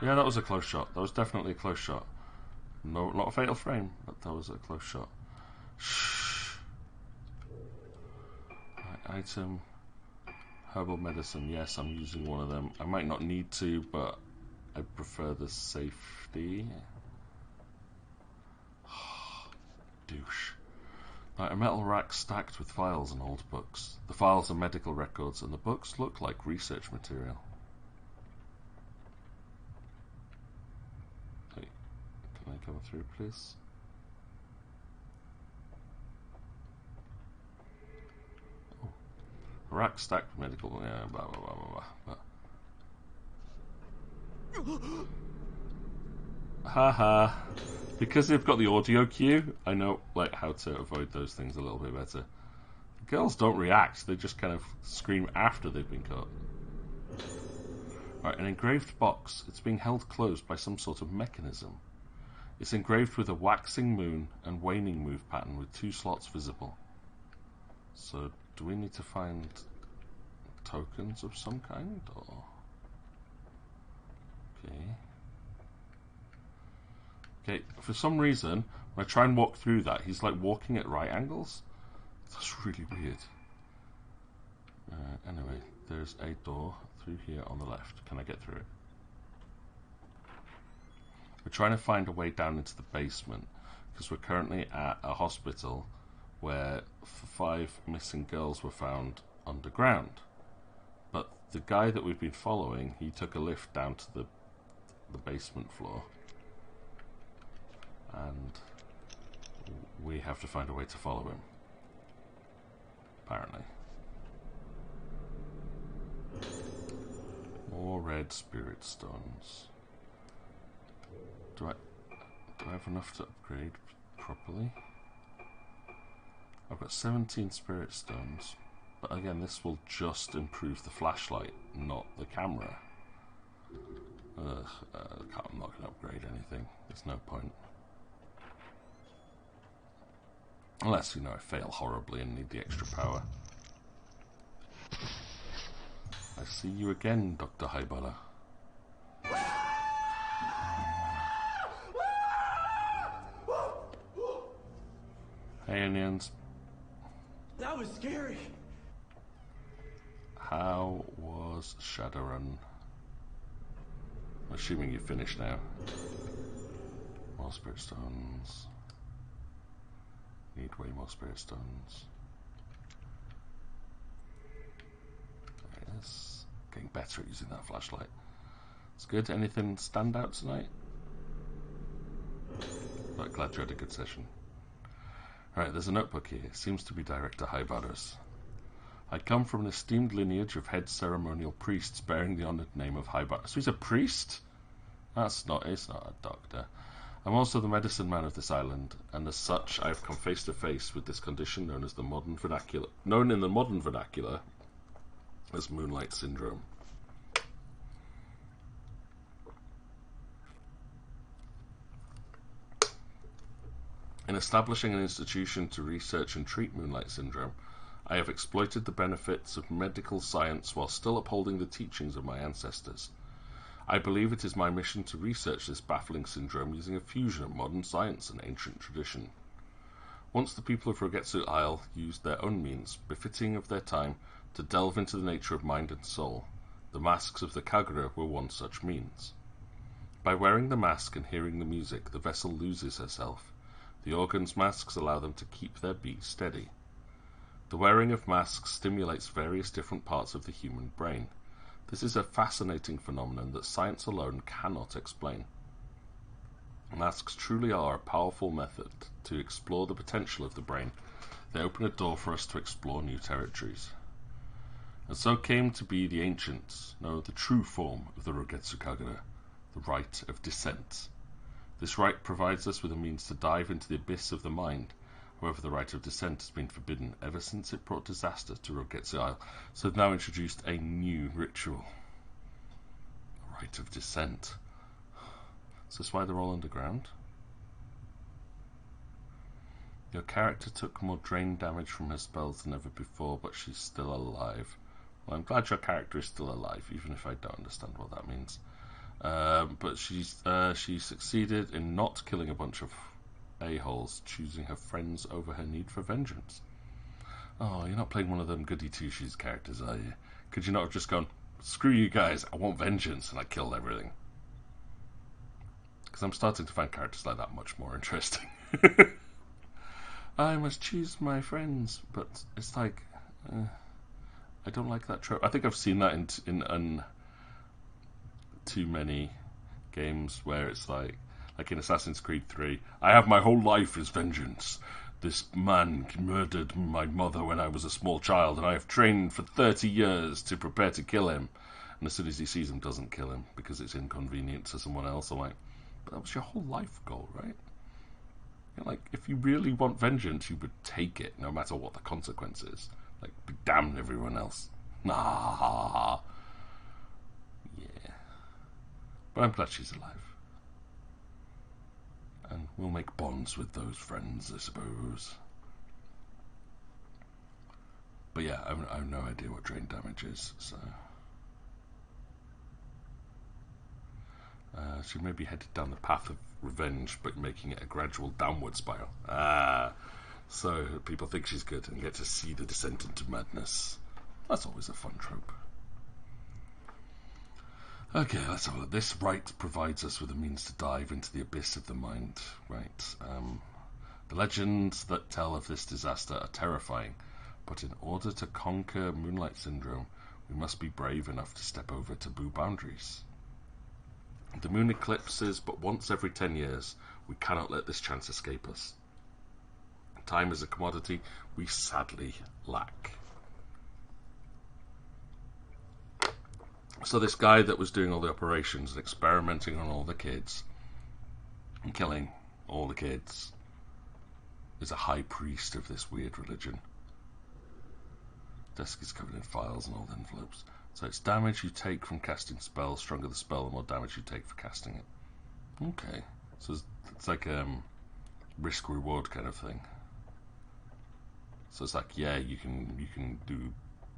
Yeah, that was a close shot. That was definitely a close shot. No, not a fatal frame, but that was a close shot. Shh. Right, item. Herbal medicine. Yes, I'm using one of them. I might not need to, but I prefer the safety. Douche. Right, a metal rack stacked with files and old books. The files are medical records, and the books look like research material. Hey, can I come through, please? Oh. A rack stacked with medical... Yeah, blah, blah, blah, blah, blah. Haha. Because they've got the audio cue, I know like how to avoid those things a little bit better. Girls don't react, they just kind of scream after they've been caught. Right, an engraved box. It's being held closed by some sort of mechanism. It's engraved with a waxing moon and waning move pattern with 2 slots visible. So, do we need to find tokens of some kind, or...? Okay. Okay, for some reason, when I try and walk through that, he's like walking at right angles. That's really weird. Anyway, there's a door through here on the left. Can I get through it? We're trying to find a way down into the basement, because we're currently at a hospital where 5 missing girls were found underground. But the guy that we've been following, he took a lift down to the basement floor. And we have to find a way to follow him. Apparently. More red spirit stones. Do I have enough to upgrade properly? I've got 17 spirit stones. But again, this will just improve the flashlight, not the camera. I'm not going to upgrade anything. There's no point. Unless, you know, I fail horribly and need the extra power. I see you again, Dr. Haibara. Hey, Indians. That was scary. How was Shadowrun? I'm assuming you've finished now. More spirit stones. Need way more spirit stones. There it is. Getting better at using that flashlight. It's good. Anything stand out tonight? But glad you had a good session. Right, there's a notebook here. It seems to be Director Haibara's. I come from an esteemed lineage of head ceremonial priests bearing the honoured name of Haibara. So he's a priest? It's not a doctor. I'm also the medicine man of this island, and as such, I have come face to face with this condition known in the modern vernacular as moonlight syndrome. In establishing an institution to research and treat moonlight syndrome, I have exploited the benefits of medical science while still upholding the teachings of my ancestors. I believe it is my mission to research this baffling syndrome using a fusion of modern science and ancient tradition. Once the people of Rogetsu Isle used their own means, befitting of their time, to delve into the nature of mind and soul, the masks of the Kagura were one such means. By wearing the mask and hearing the music, the vessel loses herself. The organ's masks allow them to keep their beat steady. The wearing of masks stimulates various different parts of the human brain. This is a fascinating phenomenon that science alone cannot explain. Masks truly are a powerful method to explore the potential of the brain. They open a door for us to explore new territories. And so came to be the ancients, the true form of the Rogetsu Kagura, the rite of descent. This rite provides us with a means to dive into the abyss of the mind. However, the rite of descent has been forbidden ever since it brought disaster to Rogetsu Isle. So they've now introduced a new ritual. A rite of descent. Is this why they're all underground? Your character took more drain damage from her spells than ever before, but she's still alive. Well, I'm glad your character is still alive, even if I don't understand what that means. But she succeeded in not killing a bunch of a-holes, choosing her friends over her need for vengeance. Oh, you're not playing one of them goody two-shoes characters, are you? Could you not have just gone, screw you guys, I want vengeance, and I killed everything? Because I'm starting to find characters like that much more interesting. I must choose my friends, but it's like, I don't like that trope. I think I've seen that in too many games where it's like in Assassin's Creed 3, I have my whole life as vengeance. This man murdered my mother when I was a small child, and I have trained for 30 years to prepare to kill him. And as soon as he sees him, doesn't kill him because it's inconvenient to someone else. I'm like, but that was your whole life goal, right? You know, like, if you really want vengeance, you would take it, no matter what the consequence is. Like, be damned everyone else. Nah. Yeah. But I'm glad she's alive. And we'll make bonds with those friends, I suppose. But yeah, I have no idea what drain damage is, so... she may be headed down the path of revenge, but making it a gradual downward spiral. So people think she's good and get to see the descent into madness. That's always a fun trope. Okay, let's have a look. This rite provides us with a means to dive into the abyss of the mind. Right. The legends that tell of this disaster are terrifying, but in order to conquer Moonlight Syndrome, we must be brave enough to step over taboo boundaries. The moon eclipses but once every 10 years. We cannot let this chance escape us. Time is a commodity we sadly lack. So this guy that was doing all the operations and experimenting on all the kids and killing all the kids is a high priest of this weird religion. Desk is covered in files and old envelopes. So it's damage you take from casting spells. Stronger the spell, the more damage you take for casting it. Okay. So it's like risk-reward kind of thing. So it's like, yeah, you can do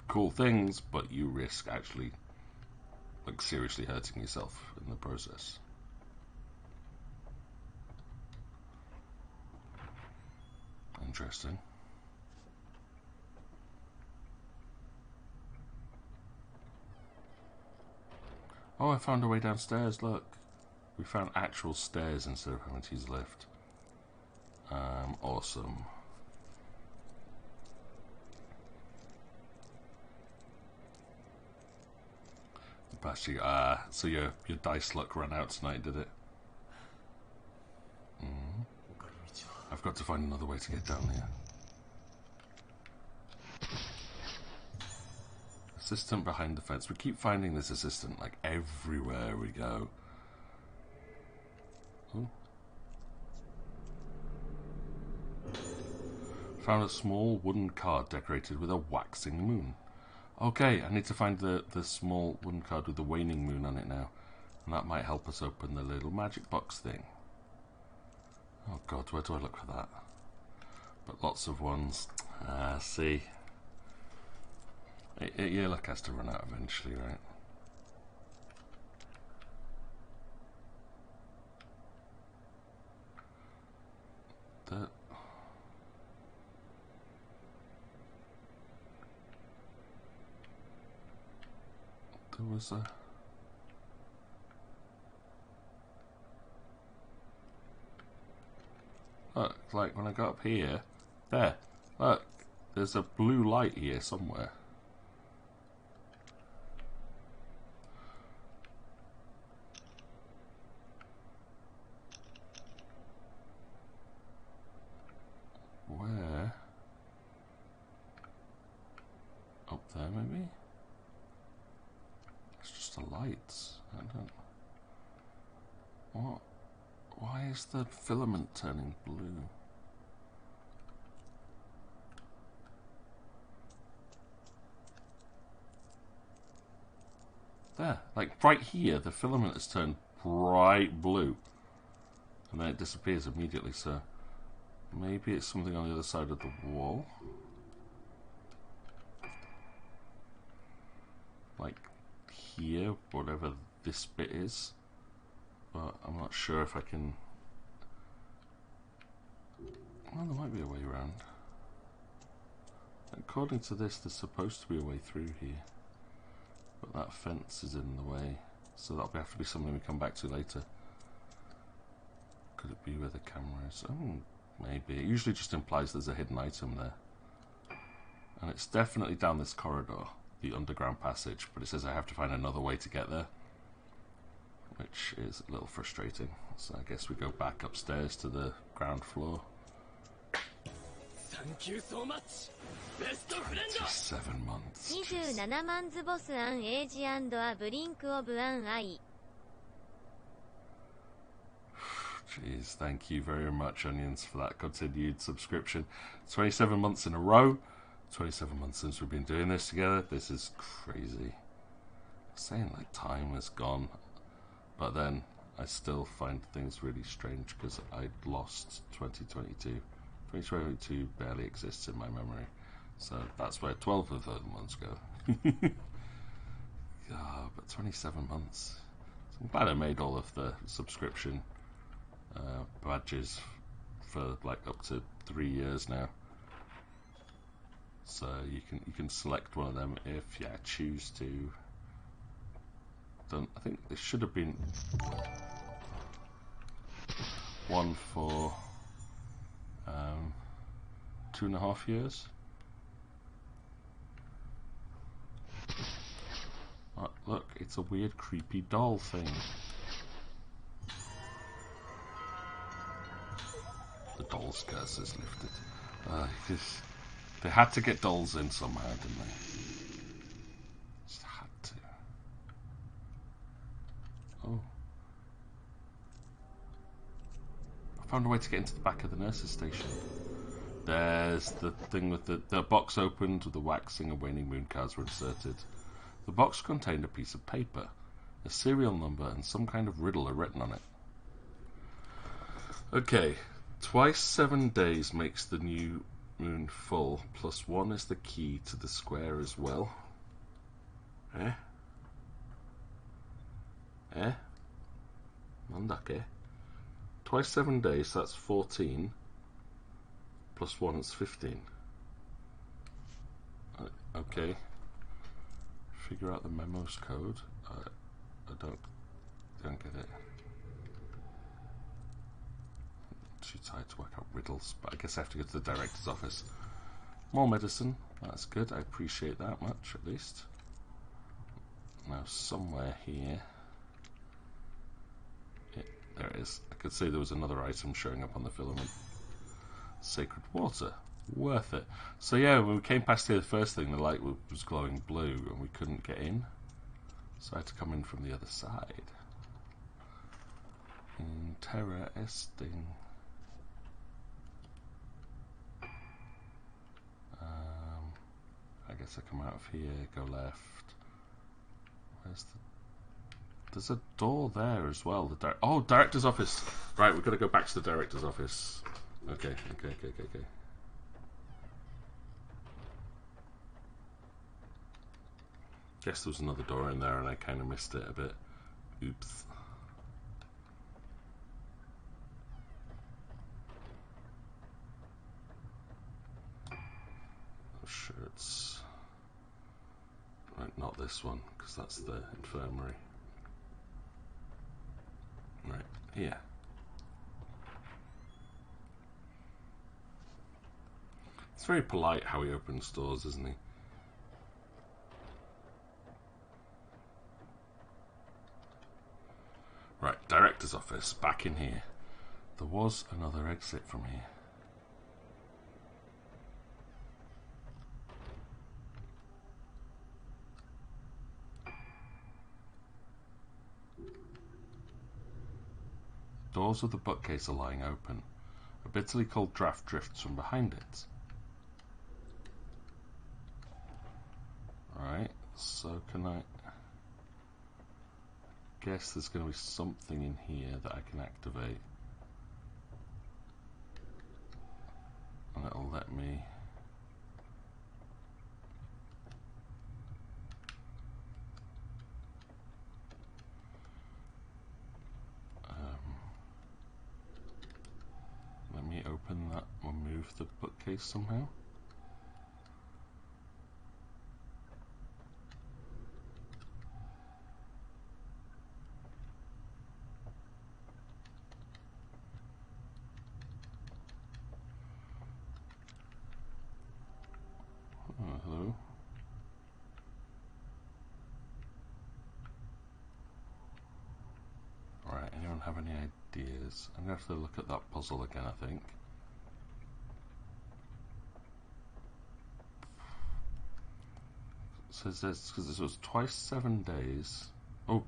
cool things, but you risk actually like seriously hurting yourself in the process. Interesting. Oh, I found a way downstairs, look. We found actual stairs instead of having to use the lift. Awesome. Actually, so your dice luck ran out tonight, did it? I've got to find another way to get down here. Assistant behind the fence. We keep finding this assistant, like, everywhere we go. Ooh. Found a small wooden card decorated with a waxing moon. Okay, I need to find the small wooden card with the waning moon on it now. And that might help us open the little magic box thing. Oh god, where do I look for that? But lots of ones. See. Your luck has to run out eventually, right? There was a... Look, like when I got up here, there, look, There's a blue light here somewhere. Where? Up there, maybe? It's just the lights. I don't... What? Why is the filament turning blue? There, like right here, the filament has turned bright blue. And then it disappears immediately, so maybe it's something on the other side of the wall. Like here, whatever this bit is. But I'm not sure if I can... Well, there might be a way around. According to this, there's supposed to be a way through here. But that fence is in the way. So that'll have to be something we come back to later. Could it be where the camera is? Oh, maybe. It usually just implies there's a hidden item there. And it's definitely down this corridor, the underground passage. But it says I have to find another way to get there. Which is a little frustrating. So I guess we go back upstairs to the ground floor. Thank you so much. Best of friend. 27 months. 27万ズボスアンエイジアブリンクオブアンアイ Jeez, thank you very much, Onions, for that continued subscription. 27 months in a row. 27 months since we've been doing this together. This is crazy. Saying like time has gone. But then I still find things really strange because I'd lost 2022. 2022 barely exists in my memory. So that's where 12 of those months go. Yeah, but 27 months. So I'm glad I made all of the subscription badges for like up to 3 years now. So you can select one of them if you choose to. I think there should have been one for 2.5 years. Oh, look, it's a weird creepy doll thing. The doll's curse is lifted. They had to get dolls in somehow, didn't they? Just had to. Oh. I found a way to get into the back of the nurse's station. There's the thing with the box opened, with the waxing and waning moon cards were inserted. The box contained a piece of paper. A serial number and some kind of riddle are written on it. Okay. Twice 7 days makes the new moon full. +1 is the key to the square as well. Eh? Mandake. Twice 7 days, so that's 14. +1 is 15. Okay. Figure out the memos code. I don't get it. Too tired to work out riddles, but I guess I have to go to the director's office. More medicine. That's good. I appreciate that much, at least. Now, somewhere here. There it is. I could see there was another item showing up on the filament. Sacred water. Worth it. So yeah, when we came past here, the first thing, the light was glowing blue and we couldn't get in. So I had to come in from the other side. Interesting. I guess I come out of here, go left. Where's the... There's a door there as well. Oh, director's office. Right, we've got to go back to the director's office. Okay. Guess there was another door in there and I kind of missed it a bit. Oops. Shirts. Right, not this one, because that's the infirmary. Right, here. It's very polite how he opens doors, isn't he? Right, director's office, back in here. There was another exit from here. Doors of the bookcase are lying open. A bitterly cold draft drifts from behind it. Right, so can I... guess there's going to be something in here that I can activate. And it'll let me... let me open that or move the bookcase somehow. Oh, hello. Alright, anyone have any ideas? I'm going to have to look at that puzzle again, I think. It says this, because this was twice 7 days. Oh,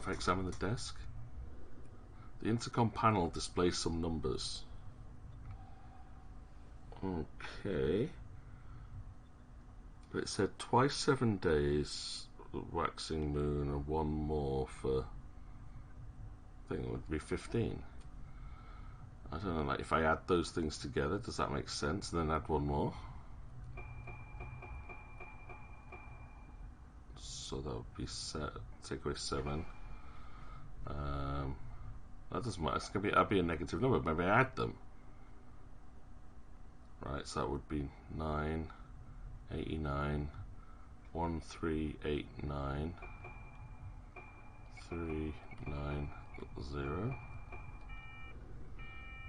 if I examine the desk, the intercom panel displays some numbers. Okay. But it said twice 7 days, waxing moon, and one more for... I think it would be 15. I don't know, like if I add those things together, does that make sense? And then add one more? So that would be take away 7. That doesn't matter. It's gonna be, that'd be a negative number. Maybe I add them. Right, so that would be 9, 89, 1389, 390.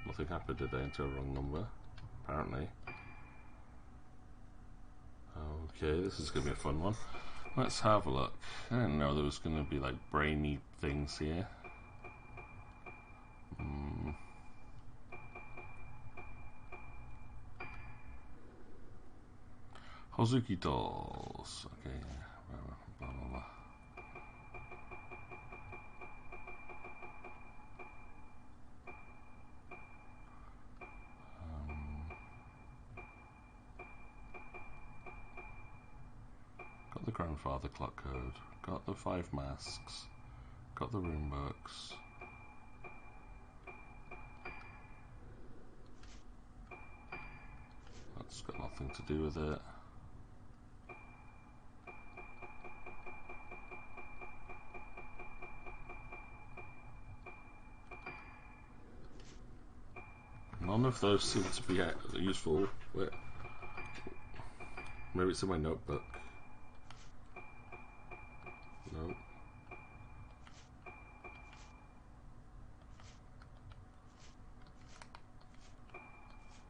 Nothing happened, did they? Enter a wrong number, apparently. Okay, this is going to be a fun one. Let's have a look. I didn't know there was going to be like brainy things here. Hozuki dolls. Okay, blah, blah, blah. Got the grandfather clock code. Got the 5 masks. Got the room books. That's got nothing to do with it. None of those seem to be useful. Wait. Maybe it's in my notebook. Nope.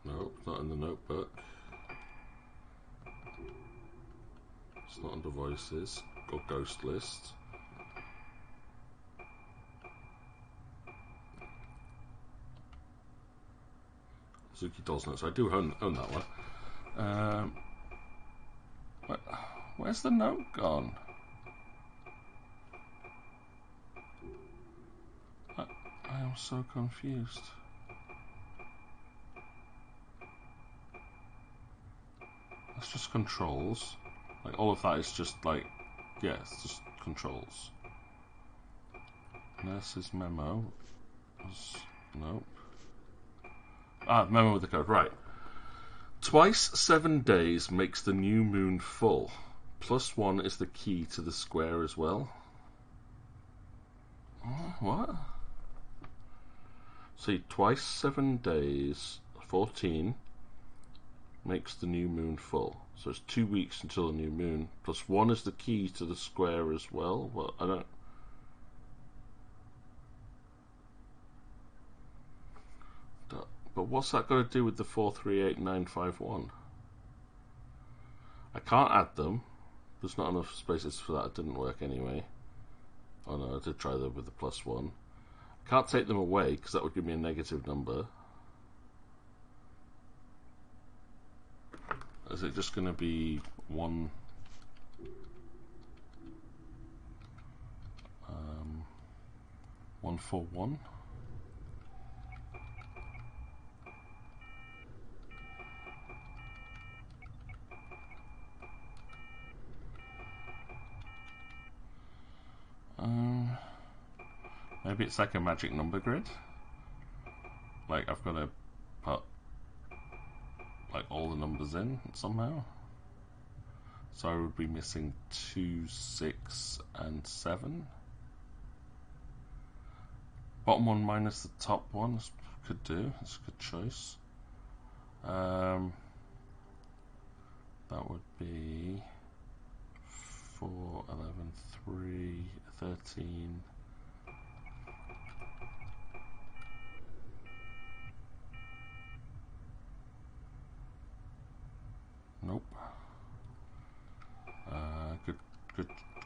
Nope, not in the notebook. It's not under voices or ghost list. Suzuki Dolls Notes. I do own that one. Where's the note gone? I am so confused. That's just controls. Like all of that is just like, yeah, it's just controls. Nurse's memo. Nope. Ah, memo with the code, right. Twice 7 days makes the new moon full. +1 is the key to the square as well. What? See, twice 7 days, 14, makes the new moon full. So it's 2 weeks until the new moon. +1 is the key to the square as well. Well, I don't... But what's that got to do with the 438951? I can't add them. There's not enough spaces for that. It didn't work anyway. Oh no, I did try them with the +1. I can't take them away because that would give me a negative number. Is it just going to be 1? 1 4 1? Maybe it's like a magic number grid. Like I've got to put like all the numbers in somehow. So I would be missing 2, 6, and 7. Bottom one minus the top one could do. It's a good choice. That would be 4, 11, 3, 13. Nope.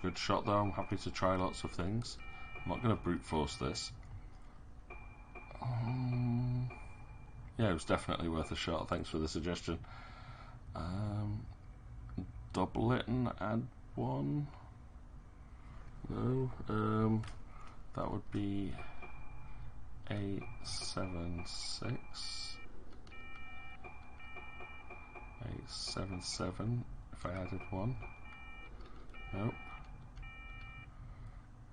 Good shot though. I'm happy to try lots of things. I'm not going to brute force this. Yeah, it was definitely worth a shot. Thanks for the suggestion. Double it and add 1. No. That would be 8, 7, 6. 8, 7, 7. If I added 1. Nope.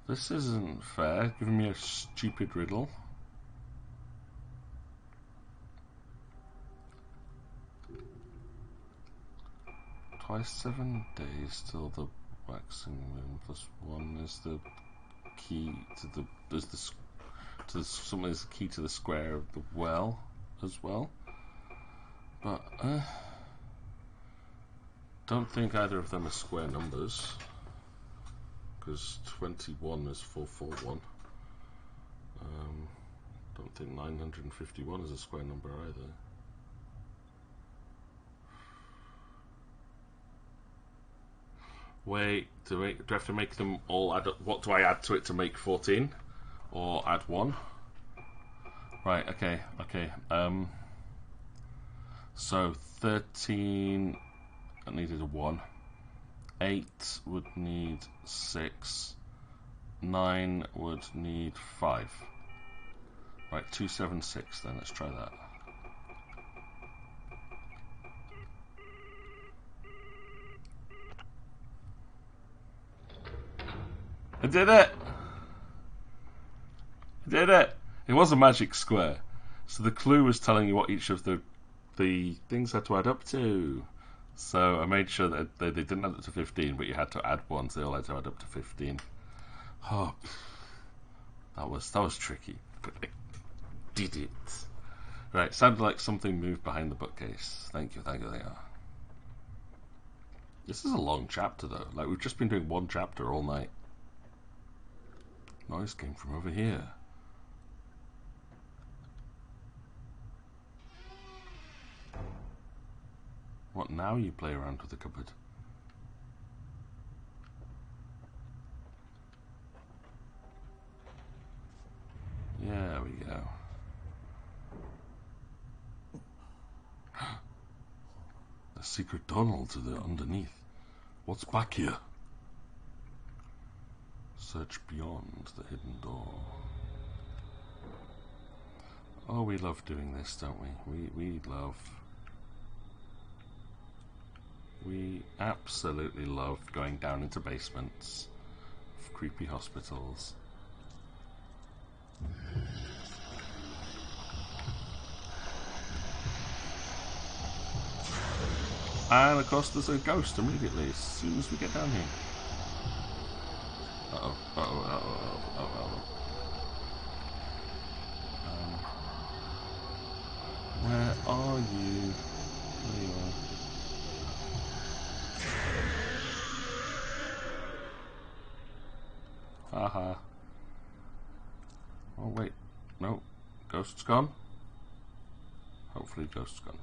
This isn't fair, giving me a stupid riddle. Twice 7 days till the waxing moon, +1 is the key to the something is the key to the square of the well as well. But don't think either of them are square numbers. Because 21 is 441. Don't think 951 is a square number either. Wait, do I have to make them all add up? What do I add to it to make 14? Or add 1? Right, okay. So 13, I needed a 1. 8 would need 6. 9 would need 5. Right, 276 then, let's try that. I did it! I did it! It was a magic square. So the clue was telling you what each of the things had to add up to. So I made sure that they didn't add up to 15, but you had to add 1, so they all had to add up to 15. Oh, that was tricky, but I did it. Right, sounded like something moved behind the bookcase. Thank you. This is a long chapter though. Like we've just been doing one chapter all night. Noise came from over here. What, now you play around with the cupboard? Yeah, there we go. A secret tunnel to the underneath. What's back here? Search beyond the hidden door. Oh, we love doing this, don't we? We absolutely love going down into basements of creepy hospitals. And of course there's a ghost immediately as soon as we get down here. Where are you? There you are. Haha. Oh wait, no. Ghost's gone? Hopefully ghost's gone.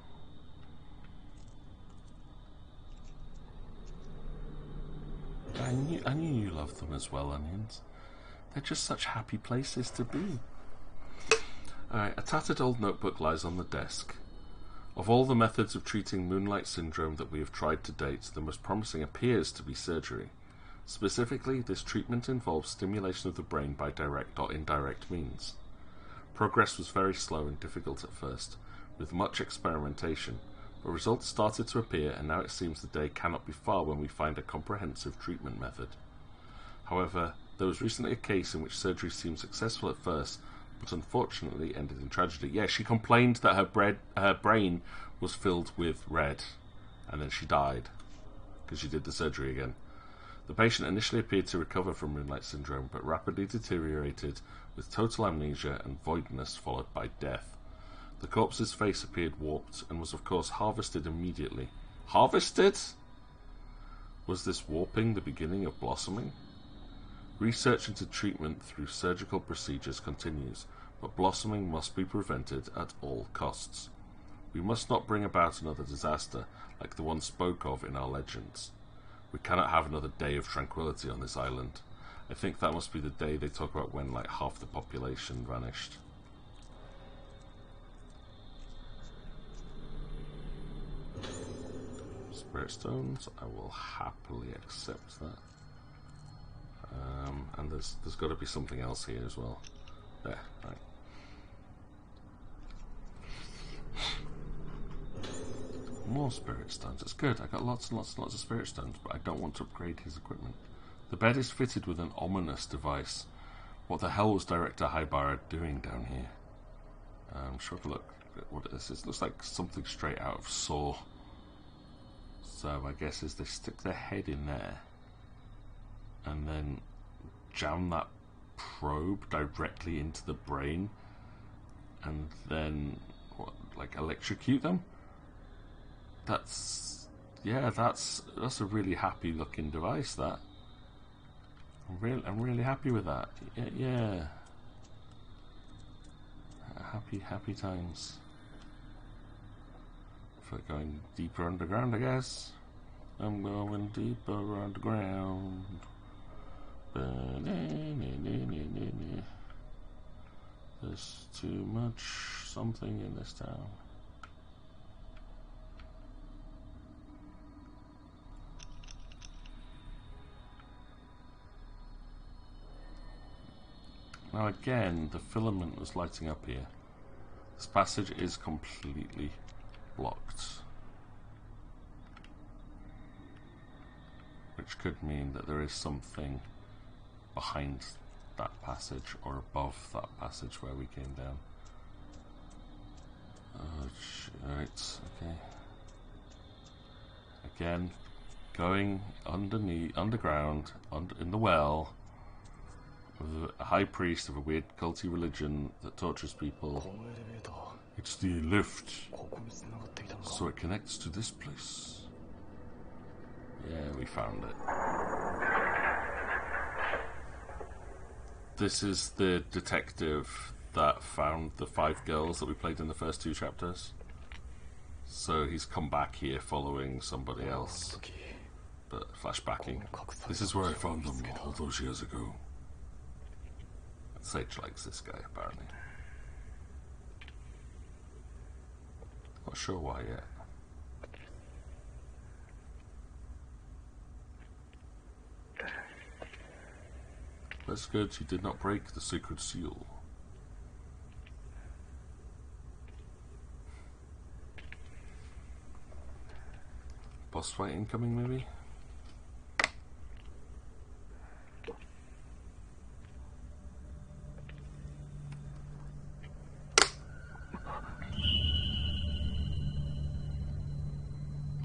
I knew you loved them as well, onions. They're just such happy places to be. Alright, a tattered old notebook lies on the desk. Of all the methods of treating Moonlight Syndrome that we have tried to date, the most promising appears to be surgery. Specifically, this treatment involves stimulation of the brain by direct or indirect means. Progress was very slow and difficult at first, with much experimentation, but results started to appear, and now it seems the day cannot be far when we find a comprehensive treatment method. However, there was recently a case in which surgery seemed successful at first, but unfortunately ended in tragedy. Yeah, she complained that her brain was filled with red, and then she died because she did the surgery again. The patient initially appeared to recover from Moonlight Syndrome, but rapidly deteriorated with total amnesia and voidness followed by death. The corpse's face appeared warped and was of course harvested immediately. Harvested? Was this warping the beginning of blossoming? Research into treatment through surgical procedures continues, but blossoming must be prevented at all costs. We must not bring about another disaster like the one spoke of in our legends. We cannot have another day of tranquility on this island. I think that must be the day they talk about when like half the population vanished. Spirit stones, I will happily accept that. And there's got to be something else here as well. There, right. More spirit stones. It's good. I got lots and lots and lots of spirit stones, but I don't want to upgrade his equipment. The bed is fitted with an ominous device. What the hell was Director Haibara doing down here? Sure, look at what this is. It looks like something straight out of Saw. So my guess is they stick their head in there and then jam that probe directly into the brain and then what, like electrocute them? That's a really happy looking device, that. I'm really happy with that. Yeah. Happy times. For going deeper underground, I guess. I'm going deeper underground. There's too much something in this town. Now again, the filament was lighting up here. This passage is completely blocked. Which could mean that there is something behind that passage or above that passage where we came down. Right, okay. Again, going underground, in the well, with a high priest of a weird culty religion that tortures people. It's the lift, so it connects to this place. Yeah, we found it. This is the detective that found the 5 girls that we played in the first 2 chapters. So he's come back here following somebody else, but flashbacking. This is where I found them all those years ago. Sage likes this guy, apparently. Not sure why yet. That's good, you did not break the sacred seal. Boss fight incoming, maybe?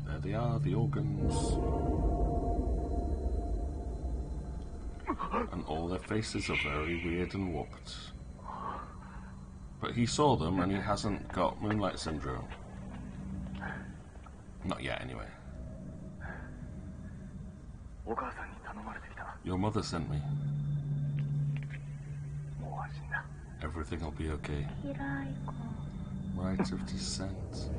There they are, the organs. And all their faces are very weird and warped. But he saw them and he hasn't got Moonlight Syndrome. Not yet, anyway. Your mother sent me. Everything will be okay. Right of descent.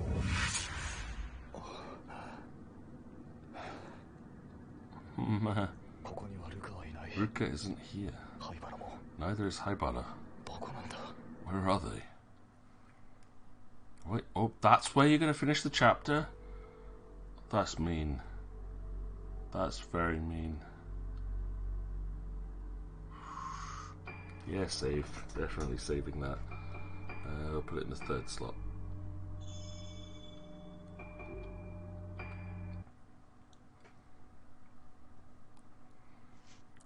Ruka isn't here. Neither is Haibara. Where are they? Wait, oh, that's where you're going to finish the chapter? That's mean. That's very mean. Yeah, save. Definitely saving that. I'll put it in the third slot.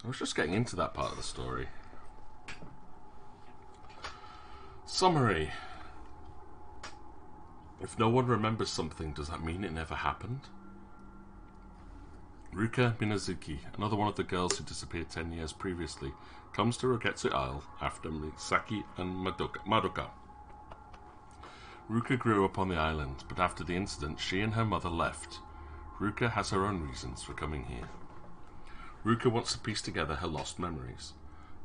I was just getting into that part of the story. Summary. If no one remembers something, does that mean it never happened? Ruka Minazuki, another one of the girls who disappeared 10 years previously, comes to Rogetsu Isle after Misaki and Madoka. Ruka grew up on the island, but after the incident, she and her mother left. Ruka has her own reasons for coming here. Ruka wants to piece together her lost memories.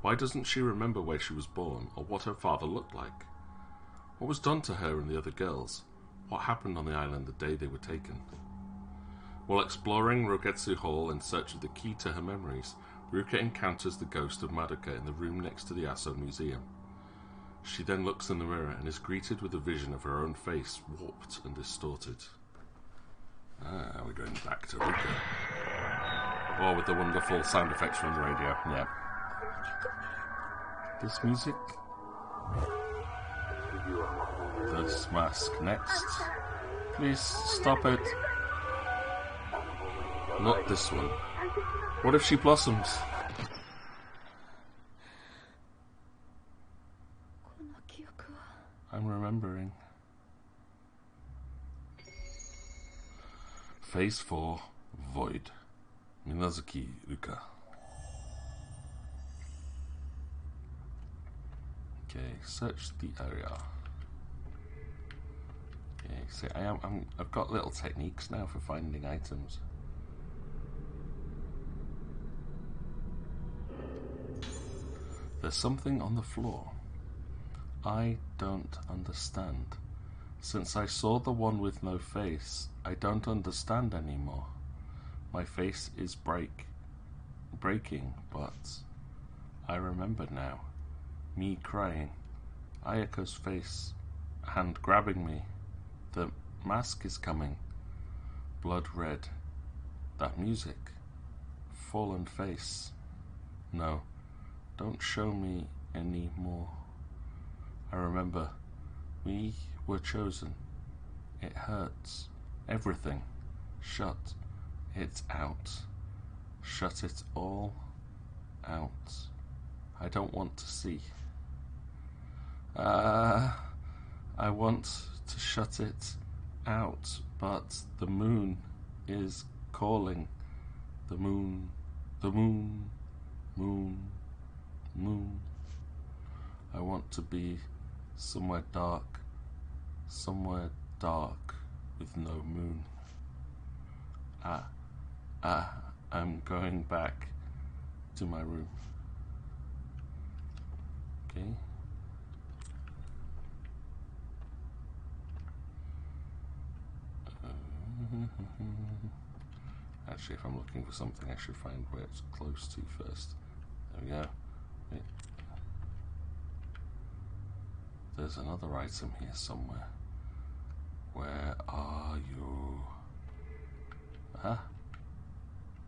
Why doesn't she remember where she was born, or what her father looked like? What was done to her and the other girls? What happened on the island the day they were taken? While exploring Rogetsu Hall in search of the key to her memories, Ruka encounters the ghost of Madoka in the room next to the Aso Museum. She then looks in the mirror and is greeted with a vision of her own face, warped and distorted. Ah, we're going back to Ruka. Oh, with the wonderful sound effects from the radio. Yeah. This music. This mask next. Please stop it. Not this one. What if she blossoms? I'm remembering. Phase 4, Void. Minazuki Ruka. Okay, search the area. Okay, see, I've got little techniques now for finding items. There's something on the floor. I don't understand. Since I saw the one with no face, I don't understand anymore. My face is breaking, but I remember now. Me crying. Ayako's face, hand grabbing me. The mask is coming. Blood red. That music. Fallen face. No, don't show me any more. I remember. We were chosen. It hurts. Everything. Shut it out. Shut it all out. I don't want to see. I want to shut it out, but the moon is calling. The moon, moon, moon. I want to be somewhere dark with no moon. I'm going back to my room. Okay. Actually, if I'm looking for something, I should find where it's close to first. There we go. Wait. There's another item here somewhere. Where are you? Ah,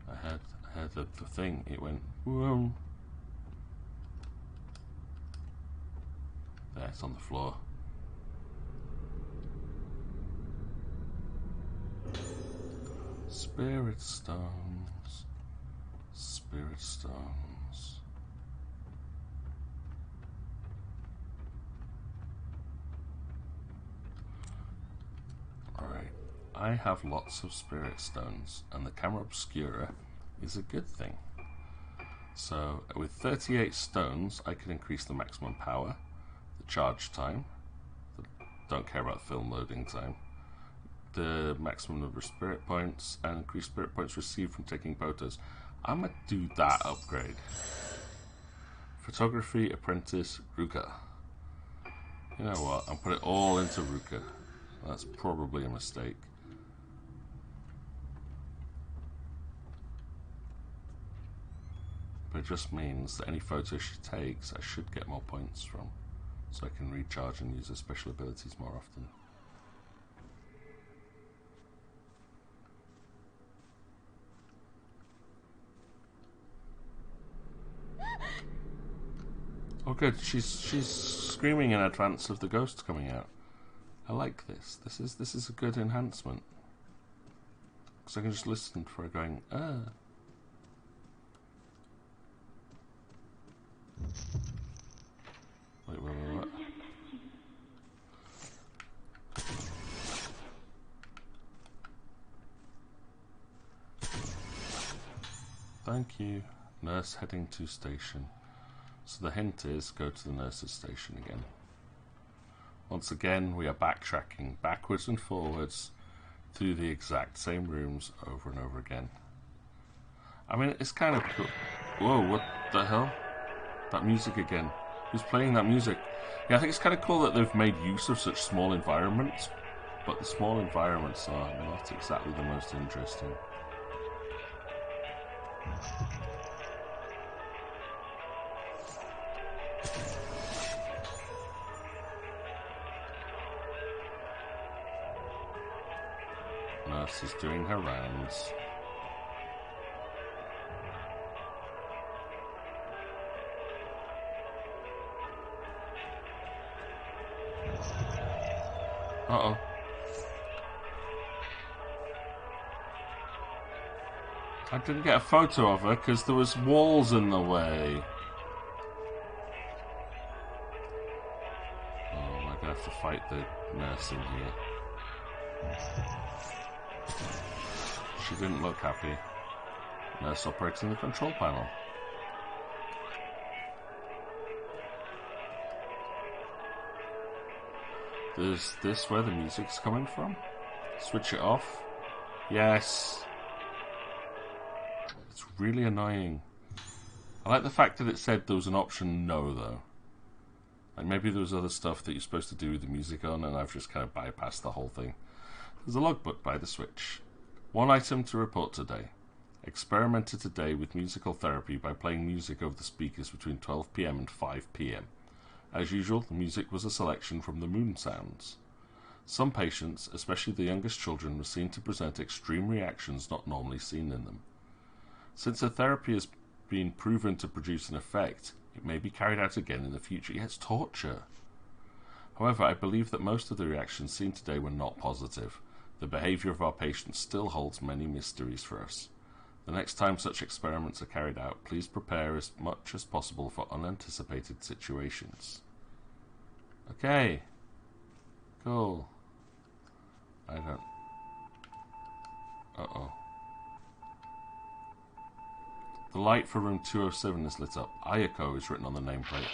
I had the thing. It went boom. There, it's on the floor. Spirit stones. Spirit stones. Alright, I have lots of spirit stones, and the camera obscura is a good thing. So, with 38 stones, I can increase the maximum power, the charge time, don't care about film loading time, the maximum number of spirit points, and increase spirit points received from taking photos. I'm gonna do that upgrade. Photography Apprentice Ruka. You know what? I'll put it all into Ruka. That's probably a mistake. Put it just means that any photo she takes, I should get more points from, so I can recharge and use her special abilities more often. Oh good, she's screaming in advance of the ghost coming out. I like this. This is a good enhancement. Because I can just listen for her going, ah. Wait. Thank you. Nurse heading to station. So the hint is go to the nurse's station again. Once again, we are backtracking backwards and forwards through the exact same rooms over and over again. I mean, it's kind of cool. Whoa, what the hell? That music again. Who's playing that music? Yeah, I think it's kind of cool that they've made use of such small environments, but the small environments are not exactly the most interesting. Nurse is doing her rounds. Uh-oh. I didn't get a photo of her because there was walls in the way. Oh, I'm gonna have to fight the nurse in here. She didn't look happy. Nurse operating the control panel. Is this where the music's coming from? Switch it off. Yes. It's really annoying. I like the fact that it said there was an option no, though. Like maybe there was other stuff that you're supposed to do with the music on, and I've just kind of bypassed the whole thing. There's a logbook by the switch. One item to report today. Experimented today with musical therapy by playing music over the speakers between 12 PM and 5 PM. As usual, the music was a selection from the moon sounds. Some patients, especially the youngest children, were seen to present extreme reactions not normally seen in them. Since the therapy has been proven to produce an effect, it may be carried out again in the future. Yeah, it's torture. However, I believe that most of the reactions seen today were not positive. The behaviour of our patients still holds many mysteries for us. The next time such experiments are carried out, please prepare as much as possible for unanticipated situations. Okay. Cool. I don't... Uh-oh. The light for room 207 is lit up. Ayako is written on the nameplate.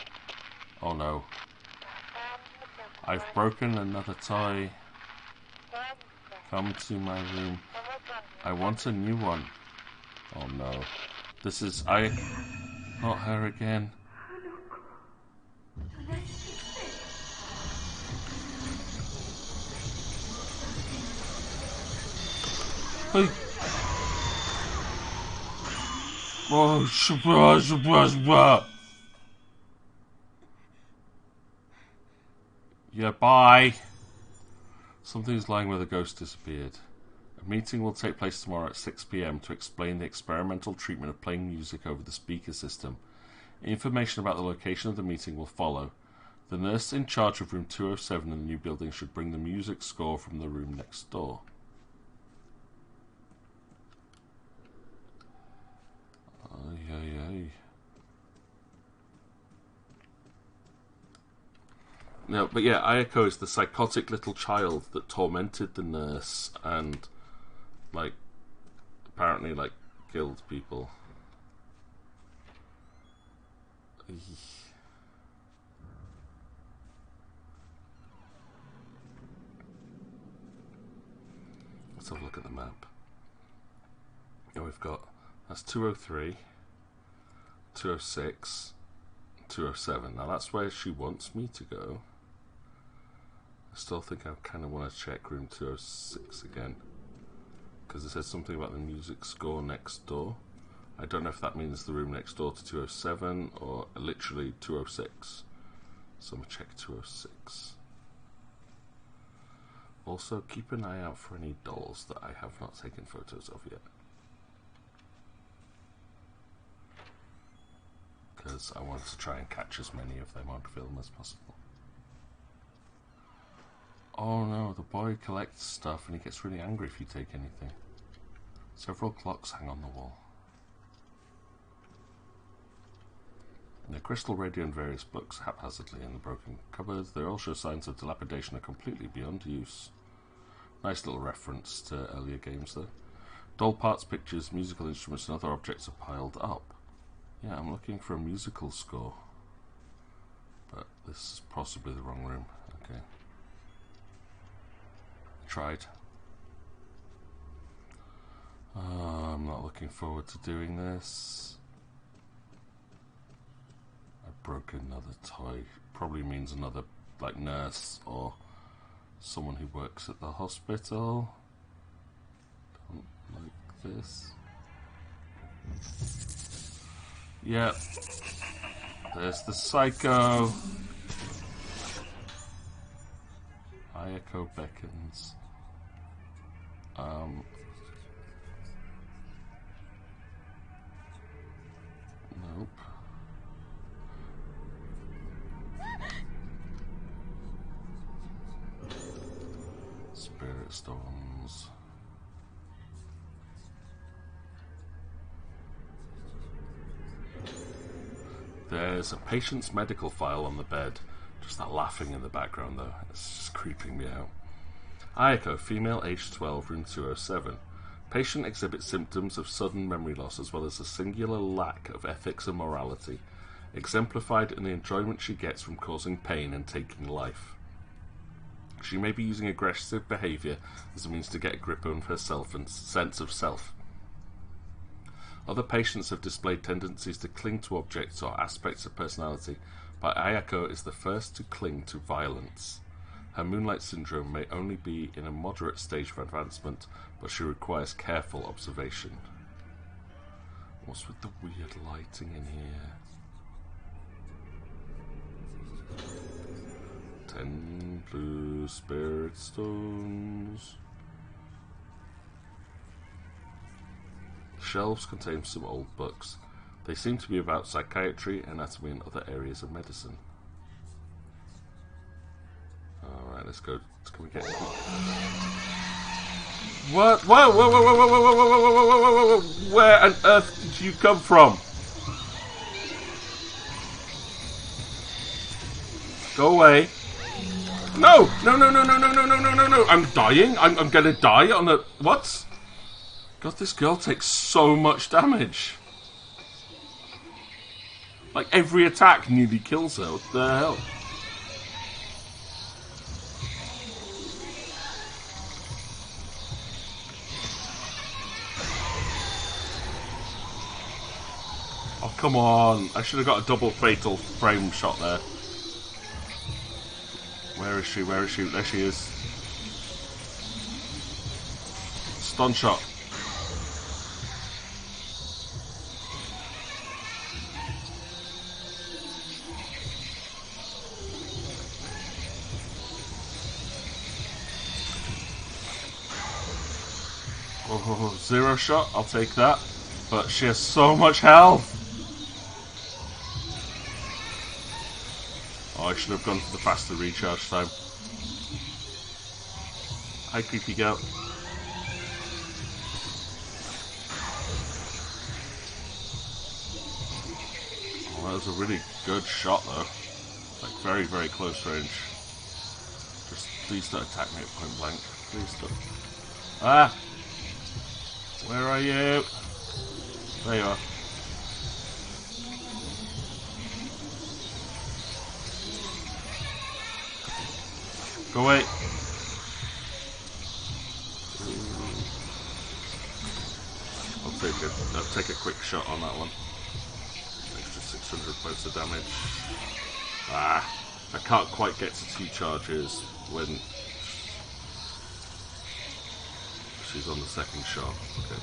Oh no. I've broken another toy. Come to my room. I want a new one. Oh no. This is not her again. Hey. Oh, shubba. Yeah, bye. Something's lying where the ghost disappeared. A meeting will take place tomorrow at 6 PM to explain the experimental treatment of playing music over the speaker system. Information about the location of the meeting will follow. The nurse in charge of room 207 in the new building should bring the music score from the room next door. Ay. No, but yeah, Ayako is the psychotic little child that tormented the nurse and, like, apparently, like, killed people. Let's have a look at the map. Yeah, we've got, that's 203, 206, 207. Now that's where she wants me to go. I still think I kind of want to check room 206 again, because it says something about the music score next door. I don't know if that means the room next door to 207 or literally 206. So I'm going to check 206. Also, keep an eye out for any dolls that I have not taken photos of yet. Because I want to try and catch as many of them on film as possible. Oh no, the boy collects stuff and he gets really angry if you take anything. Several clocks hang on the wall. The crystal radio and various books haphazardly in the broken cupboards. They all show signs of dilapidation are completely beyond use. Nice little reference to earlier games though. Doll parts, pictures, musical instruments and other objects are piled up. Yeah, I'm looking for a musical score. But this is possibly the wrong room. Okay. Tried. I'm not looking forward to doing this. I broke another toy. Probably means another, like, nurse or someone who works at the hospital. Don't like this. Yep. There's the psycho. Ayako beckons. Nope. Spirit stones. There's a patient's medical file on the bed. Just that laughing in the background though. It's just creeping me out. Ayako, female, aged 12, room 207. Patient exhibits symptoms of sudden memory loss as well as a singular lack of ethics and morality, exemplified in the enjoyment she gets from causing pain and taking life. She may be using aggressive behaviour as a means to get a grip on herself and sense of self. Other patients have displayed tendencies to cling to objects or aspects of personality, but Ayako is the first to cling to violence. Her Moonlight Syndrome may only be in a moderate stage of advancement, but she requires careful observation. What's with the weird lighting in here? 10 blue spirit stones. Shelves contain some old books. They seem to be about psychiatry, anatomy, and other areas of medicine. Alright, let's go. Can we get... What? Whoa, whoa, whoa, whoa, whoa, whoa, whoa, whoa, whoa, whoa, whoa, whoa, where on earth did you come from? Go away. No! No, no, no, no, no, no, no, no, no, no. I'm dying. I'm gonna die on a... What? God, this girl takes so much damage. Like, every attack nearly kills her. What the hell? Oh, come on. I should have got a double fatal frame shot there. Where is she? Where is she? There she is. Stun shot. Oh, zero shot. I'll take that. But she has so much health. Oh, I should have gone for the faster recharge time. Hi, creepy girl. Oh, that was a really good shot, though. Like, very, very close range. Just please don't attack me at point blank. Please don't. Ah! Where are you? There you are. Go away. I'll take a quick shot on that one. Extra 600 points of damage. Ah, I can't quite get to 2 charges when she's on the second shot. Okay.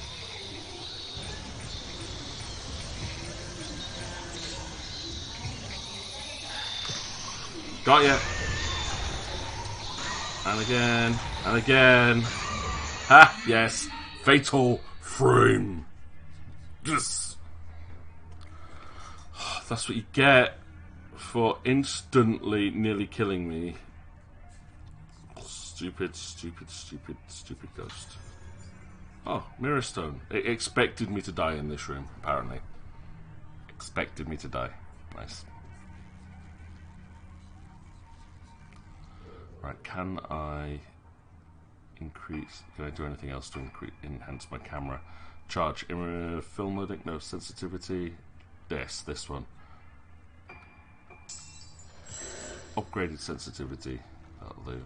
Got ya. And again. And again. Ha! Yes. Fatal frame. Yes. That's what you get for instantly nearly killing me. Stupid, stupid, stupid, stupid ghost. Oh, mirror stone. It expected me to die in this room, apparently. Expected me to die. Nice. Right, can I increase... Can I do anything else to enhance my camera? Charge. Film loading? No. Sensitivity? Yes, this one. Upgraded sensitivity. That'll do.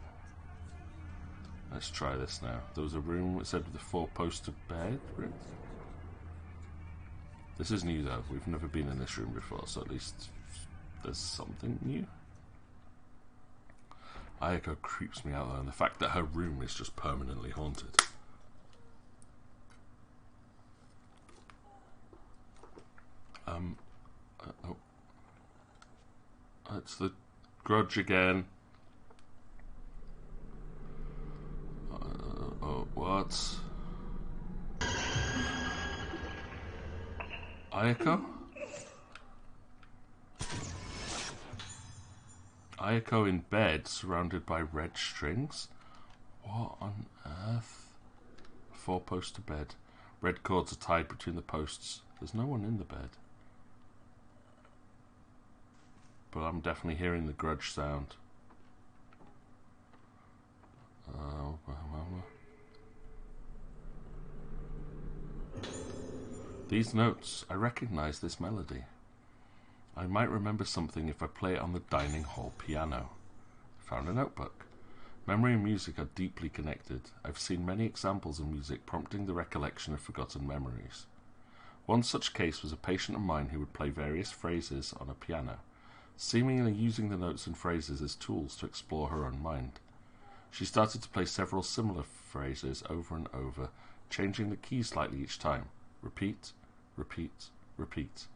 Let's try this now. There was a room that said with a 4-poster bed. This is new though. We've never been in this room before, so at least there's something new. Ayako creeps me out though, and the fact that her room is just permanently haunted. Oh. It's the Grudge again. What? Ayako? Ayako in bed, surrounded by red strings? What on earth? 4-poster bed. Red cords are tied between the posts. There's no one in the bed. But I'm definitely hearing the Grudge sound. These notes, I recognize this melody. I might remember something if I play it on the dining hall piano. Found a notebook. Memory and music are deeply connected. I've seen many examples in music prompting the recollection of forgotten memories. One such case was a patient of mine who would play various phrases on a piano, seemingly using the notes and phrases as tools to explore her own mind. She started to play several similar phrases over and over, changing the key slightly each time. Repeat, repeat, repeat.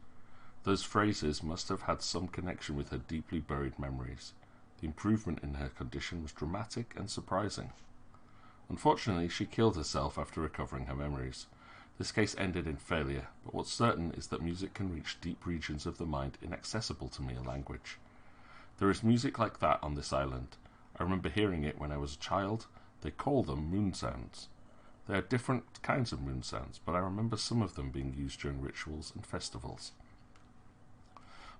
Those phrases must have had some connection with her deeply buried memories. The improvement in her condition was dramatic and surprising. Unfortunately, she killed herself after recovering her memories. This case ended in failure, but what's certain is that music can reach deep regions of the mind inaccessible to mere language. There is music like that on this island. I remember hearing it when I was a child. They call them moon sounds. There are different kinds of moon sounds, but I remember some of them being used during rituals and festivals.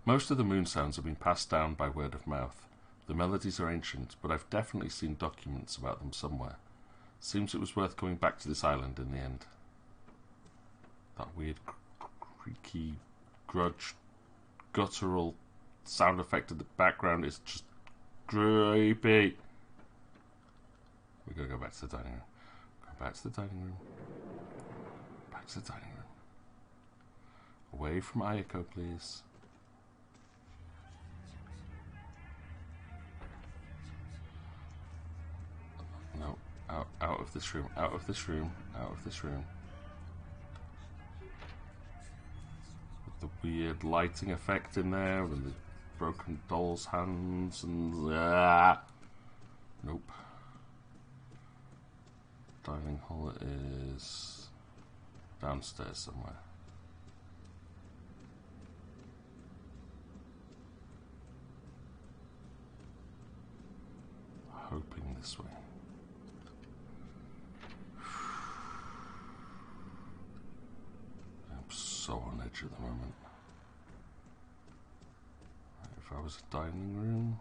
Most of the moon sounds have been passed down by word of mouth. The melodies are ancient, but I've definitely seen documents about them somewhere. Seems it was worth coming back to this island in the end. That weird, creaky, Grudge, guttural sound effect in the background is just creepy. We're going to go back to the dining room. Go back to the dining room. Back to the dining room. Away from Ayako, please. No, out of this room, out of this room, out of this room. With the weird lighting effect in there, and the broken doll's hands, and nope. Dining hall is downstairs somewhere. Hoping this way. I'm so on edge at the moment. If I was a dining room,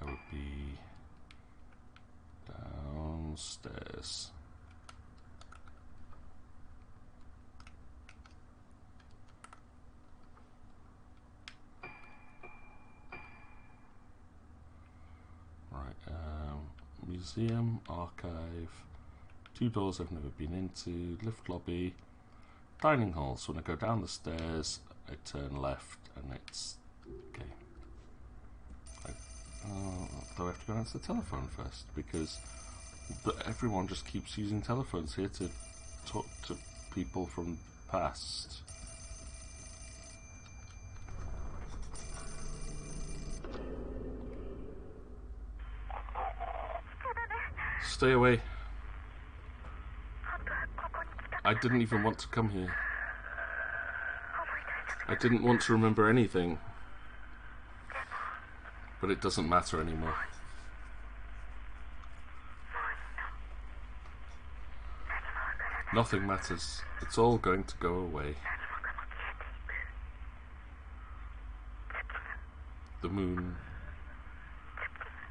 I would be downstairs. Right, museum, archive, 2 doors I've never been into, lift lobby, dining hall. So when I go down the stairs, I turn left and it's okay. Do I have to go answer the telephone first? Because everyone just keeps using telephones here to talk to people from the past. stay away. I didn't even want to come here. I didn't want to remember anything. But it doesn't matter anymore. Nothing matters. It's all going to go away. The moon.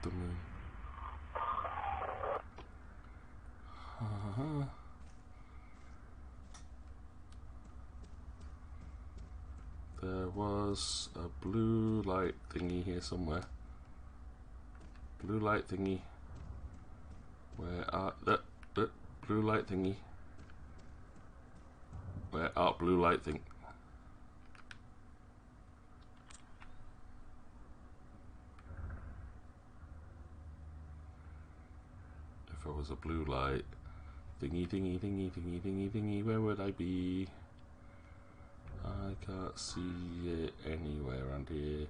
The moon. There was a blue light thingy here somewhere. Blue light thingy. Where are that blue light thingy? Where are blue light thing? If I was a blue light thingy, thingy, thingy, thingy, thingy, thingy, where would I be? I can't see it anywhere around here,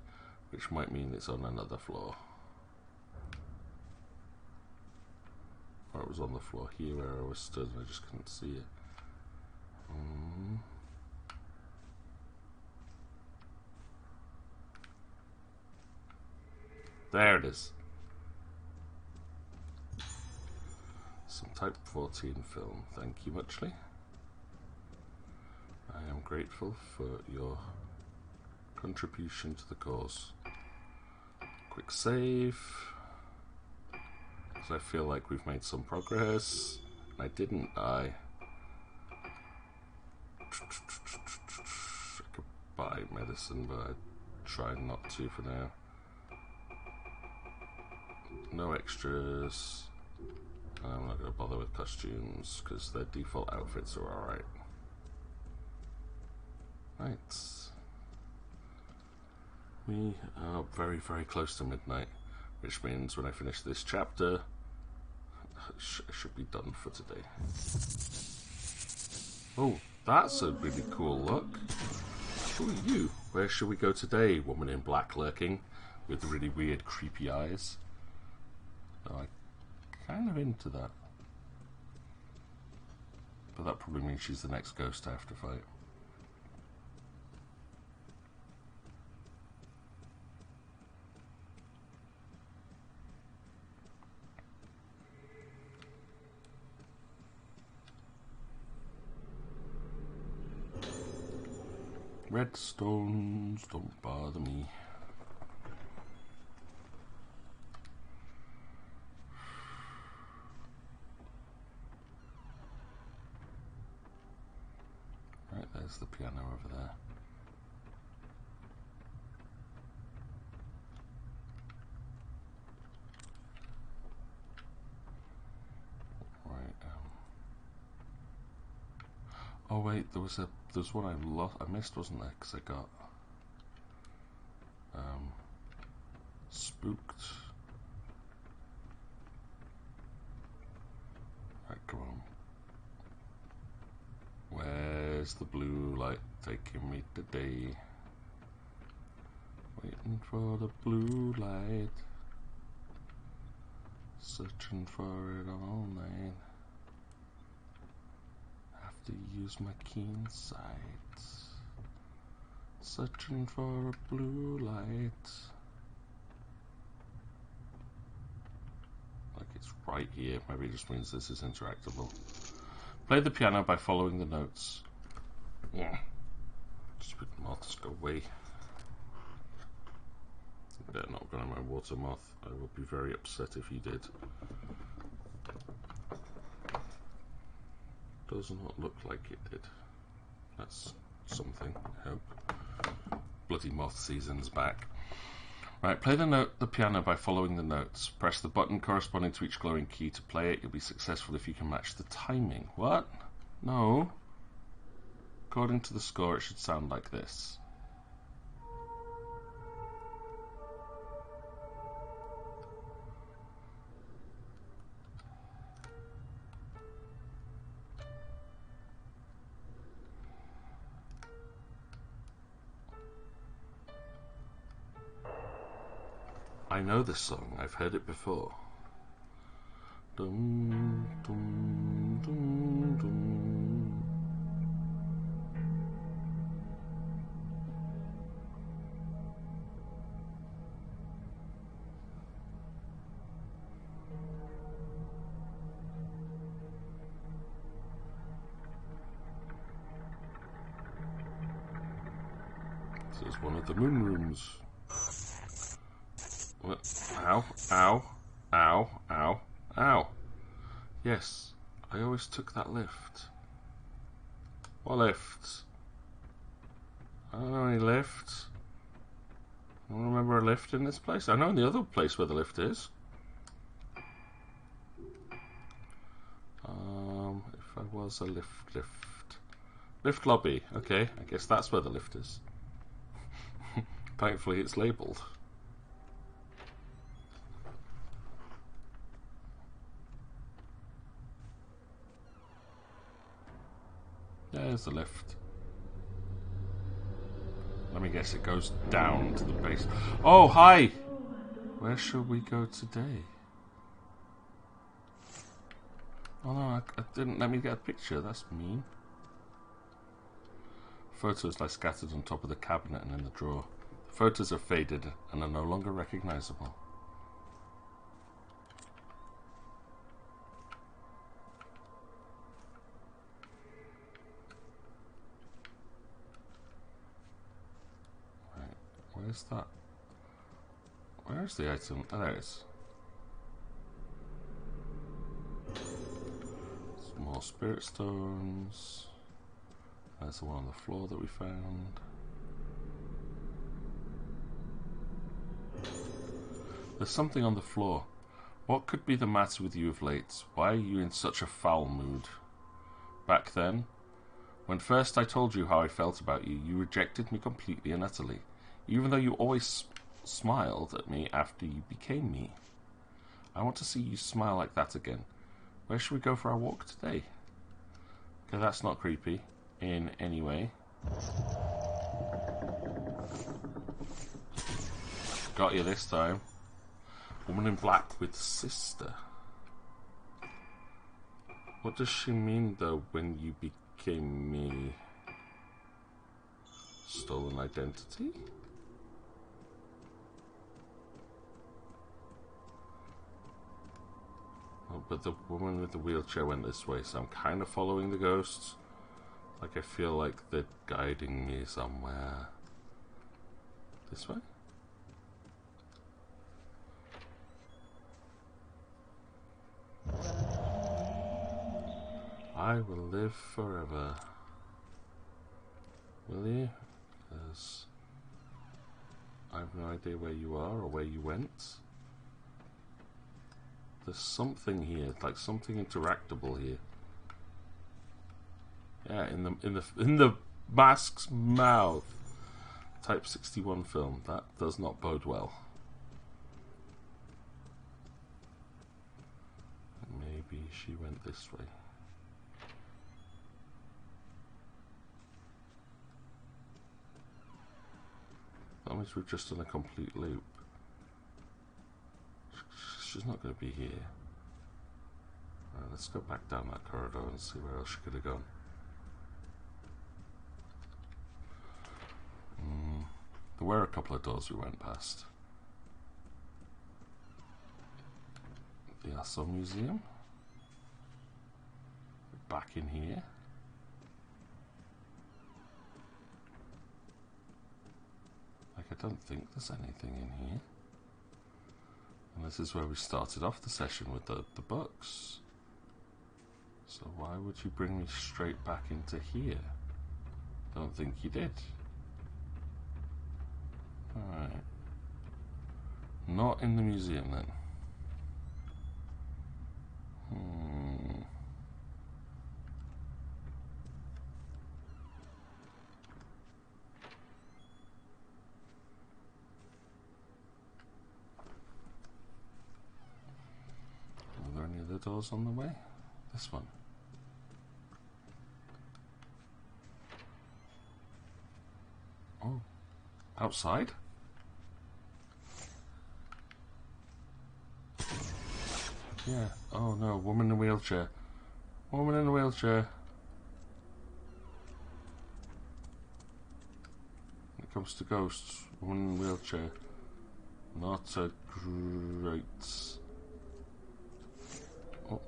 which might mean it's on another floor. Or it was on the floor here where I was stood and I just couldn't see it. There it is. Some Type 14 film. Thank you muchly. I am grateful for your contribution to the cause. Quick save. Because I feel like we've made some progress. I didn't die. I could buy medicine, but I try not to for now. No extras. I'm not going to bother with costumes because their default outfits are alright. Right. We are very, very close to midnight, which means when I finish this chapter, I should be done for today. Oh, that's a really cool look. Who are you? Where shall we go today, woman in black lurking with really weird, creepy eyes? Oh, I'm kind of into that. But that probably means she's the next ghost I have to fight. Red stones don't bother me. Right, there's the piano over there. Right. Oh wait, there was one I missed, wasn't there? Because I got spooked. Right, come on. Where's the blue light taking me today? Waiting for the blue light. Searching for it all night. Have to use my keen sight. Searching for a blue light. Like it's right here. Maybe it just means this is interactable. Play the piano by following the notes. Yeah. Stupid moths, go away. Better not go on my water moth. I will be very upset if you did. Does not look like it did. That's something, I hope. Bloody moth season's back. Right, play the piano by following the notes. Press the button corresponding to each glowing key to play it. You'll be successful if you can match the timing. What? No. According to the score, it should sound like this. I know this song. I've heard it before. Dum, dum, dum, dum. This is one of the moon rooms. What? Ow, ow, ow, ow, ow. Yes, I always took that lift. What lift? I don't know any lifts. I don't remember a lift in this place. I know in the other place where the lift is. If I was a lift lobby. Okay, I guess that's where the lift is. Thankfully it's labelled. There's the lift. Let me guess, it goes down to the base. Oh, hi! Where should we go today? Oh no, I didn't let me get a picture. That's mean. Photos lie scattered on top of the cabinet and in the drawer. The photos are faded and are no longer recognizable. Right, where's that? Where's the item? Oh, there it is. Some more spirit stones. There's the one on the floor that we found. There's something on the floor. What could be the matter with you of late? Why are you in such a foul mood? Back then, when first I told you how I felt about you, you rejected me completely and utterly, even though you always smiled at me after you became me. I want to see you smile like that again. Where should we go for our walk today? Okay, that's not creepy in any way. Got you this time. Woman in black with sister. What does she mean though when you became me? Stolen identity? Oh, but the woman with the wheelchair went this way, so I'm kind of following the ghosts. Like I feel like they're guiding me somewhere. This way? I will live forever. Will you? Because I have no idea where you are or where you went. There's something here, like something interactable here. Yeah, in the mask's mouth. Type 61 film. That does not bode well. Maybe she went this way. That means we're just in a complete loop. She's not going to be here. Alright, let's go back down that corridor and see where else she could have gone. There were a couple of doors we went past. The Asso Museum. Back in here. Like, I don't think there's anything in here. And this is where we started off the session with the books. So why would you bring me straight back into here? Don't think you did. Alright. Not in the museum then. Are there any other doors on the way? This one. Oh. Outside? Yeah. Oh no, woman in a wheelchair. Woman in a wheelchair. When it comes to ghosts, woman in a wheelchair. Not a great... Oh.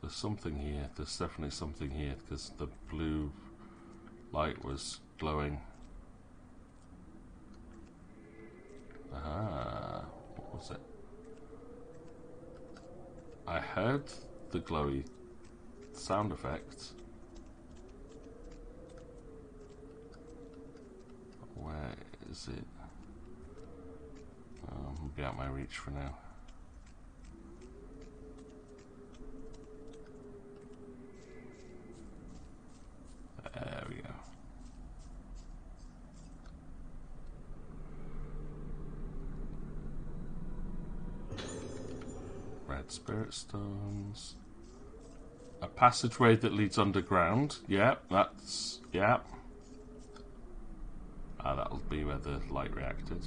There's something here. There's definitely something here because the blue light was glowing. Ah, what was it? I heard the glowy sound effect. Where is it? Be out my reach for now. There we go. Red spirit stones. A passageway that leads underground. Yep, that's... Yep. Ah, that'll be where the light reacted.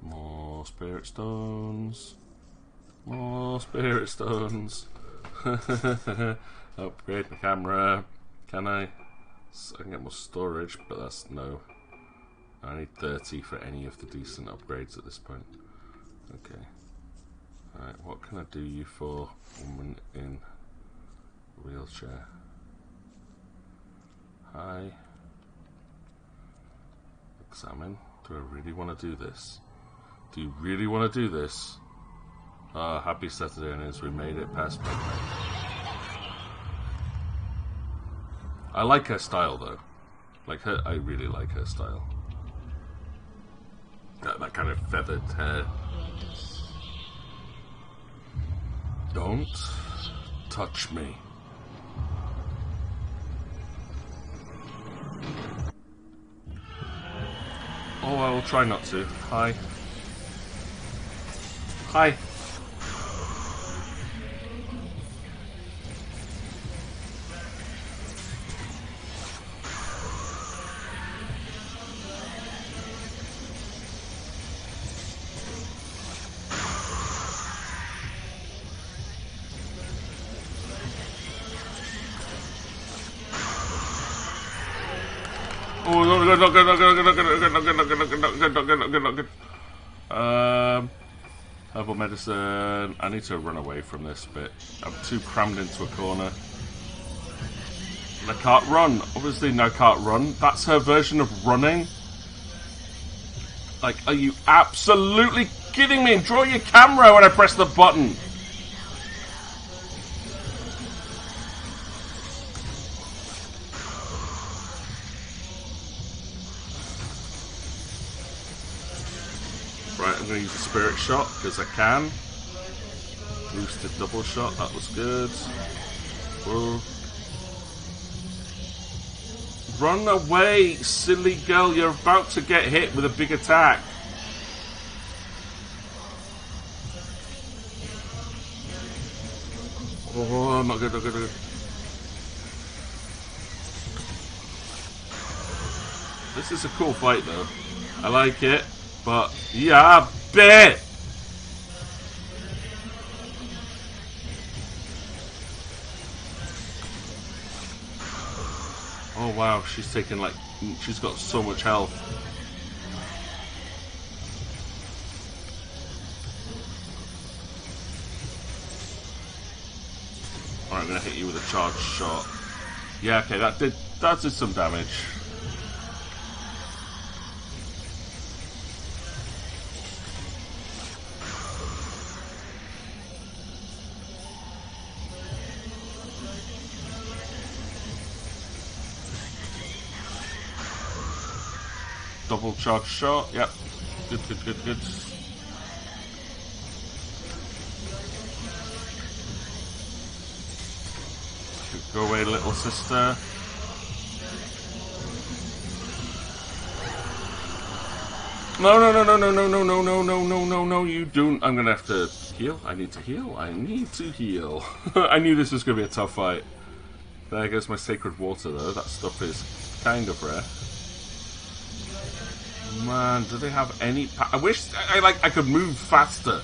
More spirit stones. More spirit stones. Upgrade the camera. Can I? I can get more storage, but that's no. I need 30 for any of the decent upgrades at this point. Okay. Alright, what can I do you for, woman in wheelchair? Hi. Examine. Do I really want to do this? Do you really want to do this? Ah, happy Saturday innings, we made it past midnight. I like her style though. Like her, I really like her style. That kind of feathered hair. Don't touch me. Oh, I will try not to. Hi. Hi. Oh, not good. Herbal medicine. I need to run away from this bit. I'm too crammed into a corner. And I can't run. Obviously, I can't run. That's her version of running. Like, are you absolutely kidding me? Draw your camera when I press the button. Right, I'm going to use a spirit shot because I can. Boosted double shot, that was good. Whoa. Run away, silly girl, you're about to get hit with a big attack. Oh, not good, not good, not good. This is a cool fight though. I like it. But, yeah, bet! Oh wow, she's taken like, she's got so much health. Alright, I'm gonna hit you with a charged shot. Yeah, okay, that did some damage. Double charge shot, yep. Good, good, good, good. Go away, little sister. No, no, no, no, no, no, no, no, no, no, no, no, no, you don't. I'm gonna have to heal. I need to heal. I need to heal. I knew this was gonna be a tough fight. There goes my sacred water, though. That stuff is kind of rare. Man, do they have any... I wish I could move faster.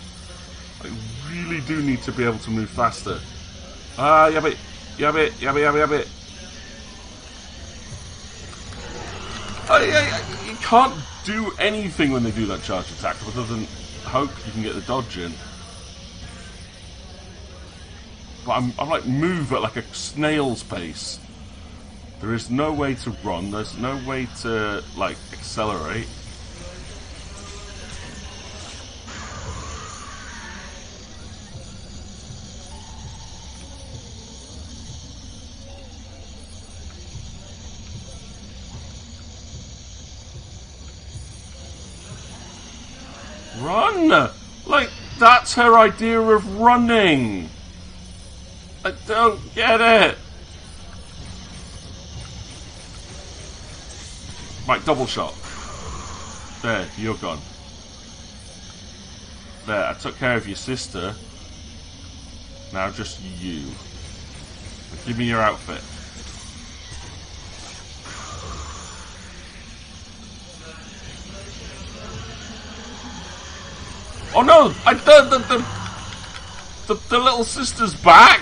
I really do need to be able to move faster. Ah, yabbit. Yabbit, yabbit, yabbit, yabbit. You can't do anything when they do that charge attack other than hope you can get the dodge in. But I'm like move at like a snail's pace. There is no way to run. There's no way to like accelerate. Run! Like, that's her idea of running! I don't get it! Right, double shot. There, you're gone. There, I took care of your sister. Now just you. Give me your outfit. Oh no! The little sister's back!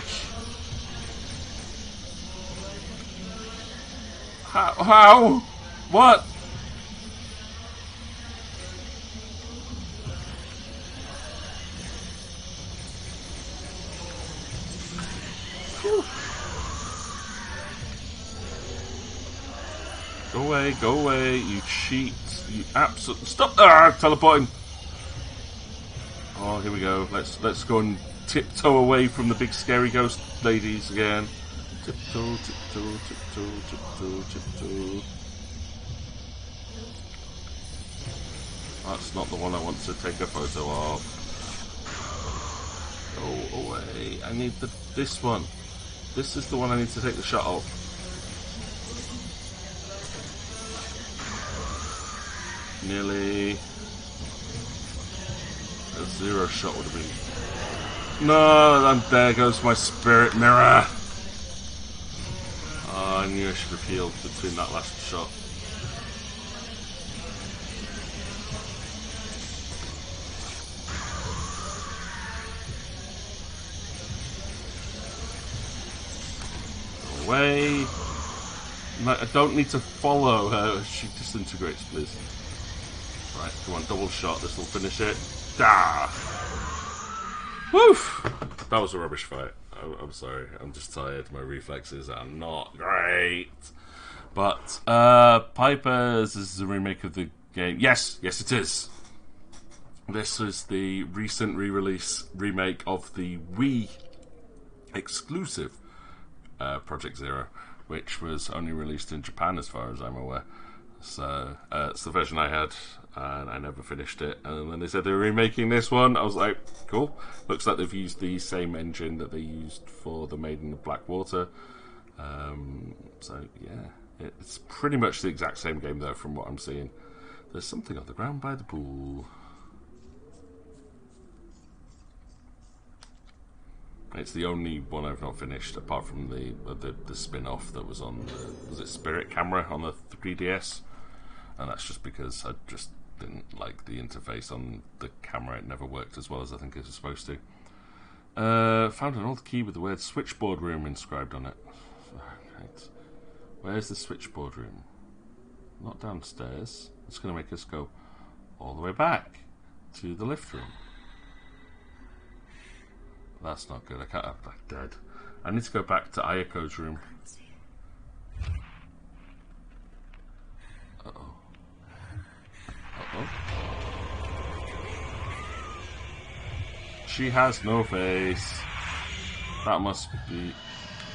How? What? Whew. Go away, you cheat. You absolute... Stop! Teleporting! Oh, here we go. Let's go and tiptoe away from the big scary ghost ladies again. Tiptoe, tiptoe, tiptoe, tiptoe, tiptoe. That's not the one I want to take a photo of. Go away. I need this one. This is the one I need to take the shot of. Nearly. A zero shot would have been. No, and there goes my spirit mirror. Oh, I knew I should have healed between that last shot. Away. I don't need to follow her. She disintegrates, please. Right, come on, double shot. This will finish it. Ah! Woof! That was a rubbish fight. I'm sorry. I'm just tired. My reflexes are not great. But, Piper's is a remake of the game. Yes, it is. This is the recent re-release remake of the Wii exclusive Project Zero, which was only released in Japan as far as I'm aware. So, it's the version I had, and I never finished it. And when they said they were remaking this one, I was like, cool. Looks like they've used the same engine that they used for the Maiden of Blackwater. So, yeah. It's pretty much the exact same game, though, from what I'm seeing. There's something on the ground by the pool. It's the only one I've not finished, apart from the spin-off that was on was it Spirit Camera on the 3DS? And that's just because I just didn't like the interface on the camera. It never worked as well as I think it was supposed to. Found an old key with the word switchboard room inscribed on it. Right. Where's the switchboard room? Not downstairs. It's going to make us go all the way back to the lift room. That's not good. I can't have that dead. I need to go back to Ayako's room. Uh-oh. Uh-oh. She has no face. That must be...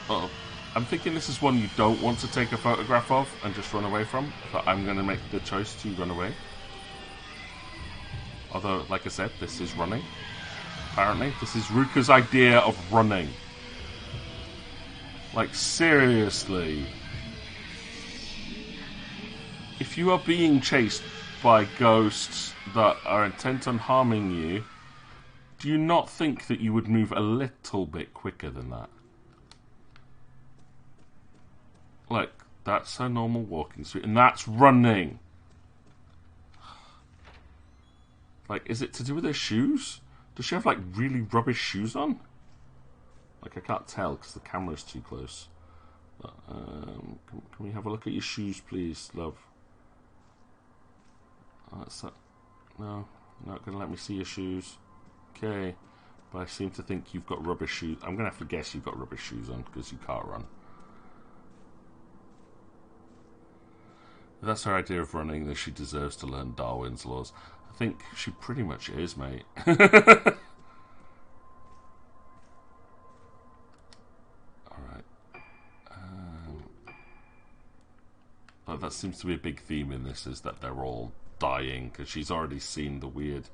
Uh-oh. I'm thinking this is one you don't want to take a photograph of and just run away from. But I'm going to make the choice to run away. Although, like I said, this is running. Apparently, this is Ruka's idea of running. Like, seriously. If you are being chased by ghosts that are intent on harming you, do you not think that you would move a little bit quicker than that? Like, that's her normal walking speed, and that's running. Like, is it to do with her shoes? Does she have, like, really rubbish shoes on? Like, I can't tell because the camera's too close. But, can we have a look at your shoes, please, love? Oh, that's that. No, not going to let me see your shoes. Okay. But I seem to think you've got rubbish shoes. I'm going to have to guess you've got rubbish shoes on because you can't run. If that's her idea of running, then she deserves to learn Darwin's laws. I think she pretty much is, mate. Alright. But that seems to be a big theme in this, is that they're all dying because she's already seen the weird...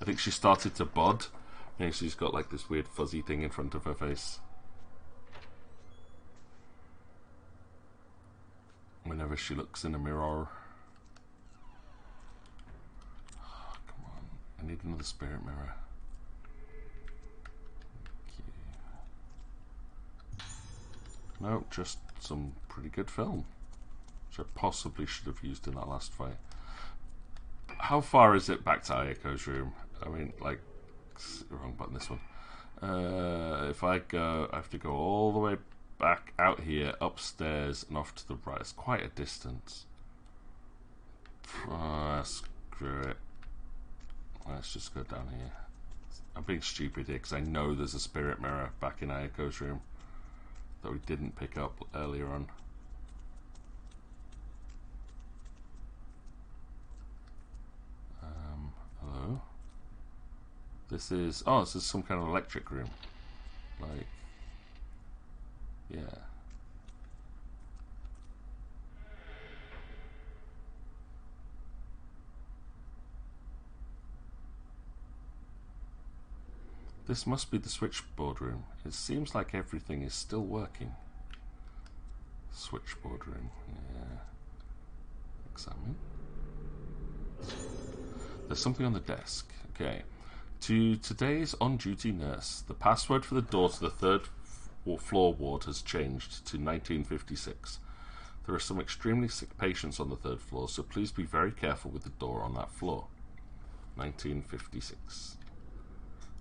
I think she started to bud. Maybe she's got like this weird fuzzy thing in front of her face. Whenever she looks in a mirror. Oh, come on. I need another spirit mirror. No, just some pretty good film. Which I possibly should have used in that last fight. How far is it back to Ayoko's room? I mean, like, wrong button, this one. If I go, I have to go all the way back out here, upstairs, and off to the right. It's quite a distance. Screw it. Let's just go down here. I'm being stupid here because I know there's a spirit mirror back in Ayoko's room that we didn't pick up earlier on. Hello? This is... oh, this is some kind of electric room. Like... yeah. This must be the switchboard room. It seems like everything is still working. Switchboard room, yeah. Examine. There's something on the desk. Okay. To today's on-duty nurse, the password for the door to the third floor ward has changed to 1956. There are some extremely sick patients on the third floor, so please be very careful with the door on that floor. 1956.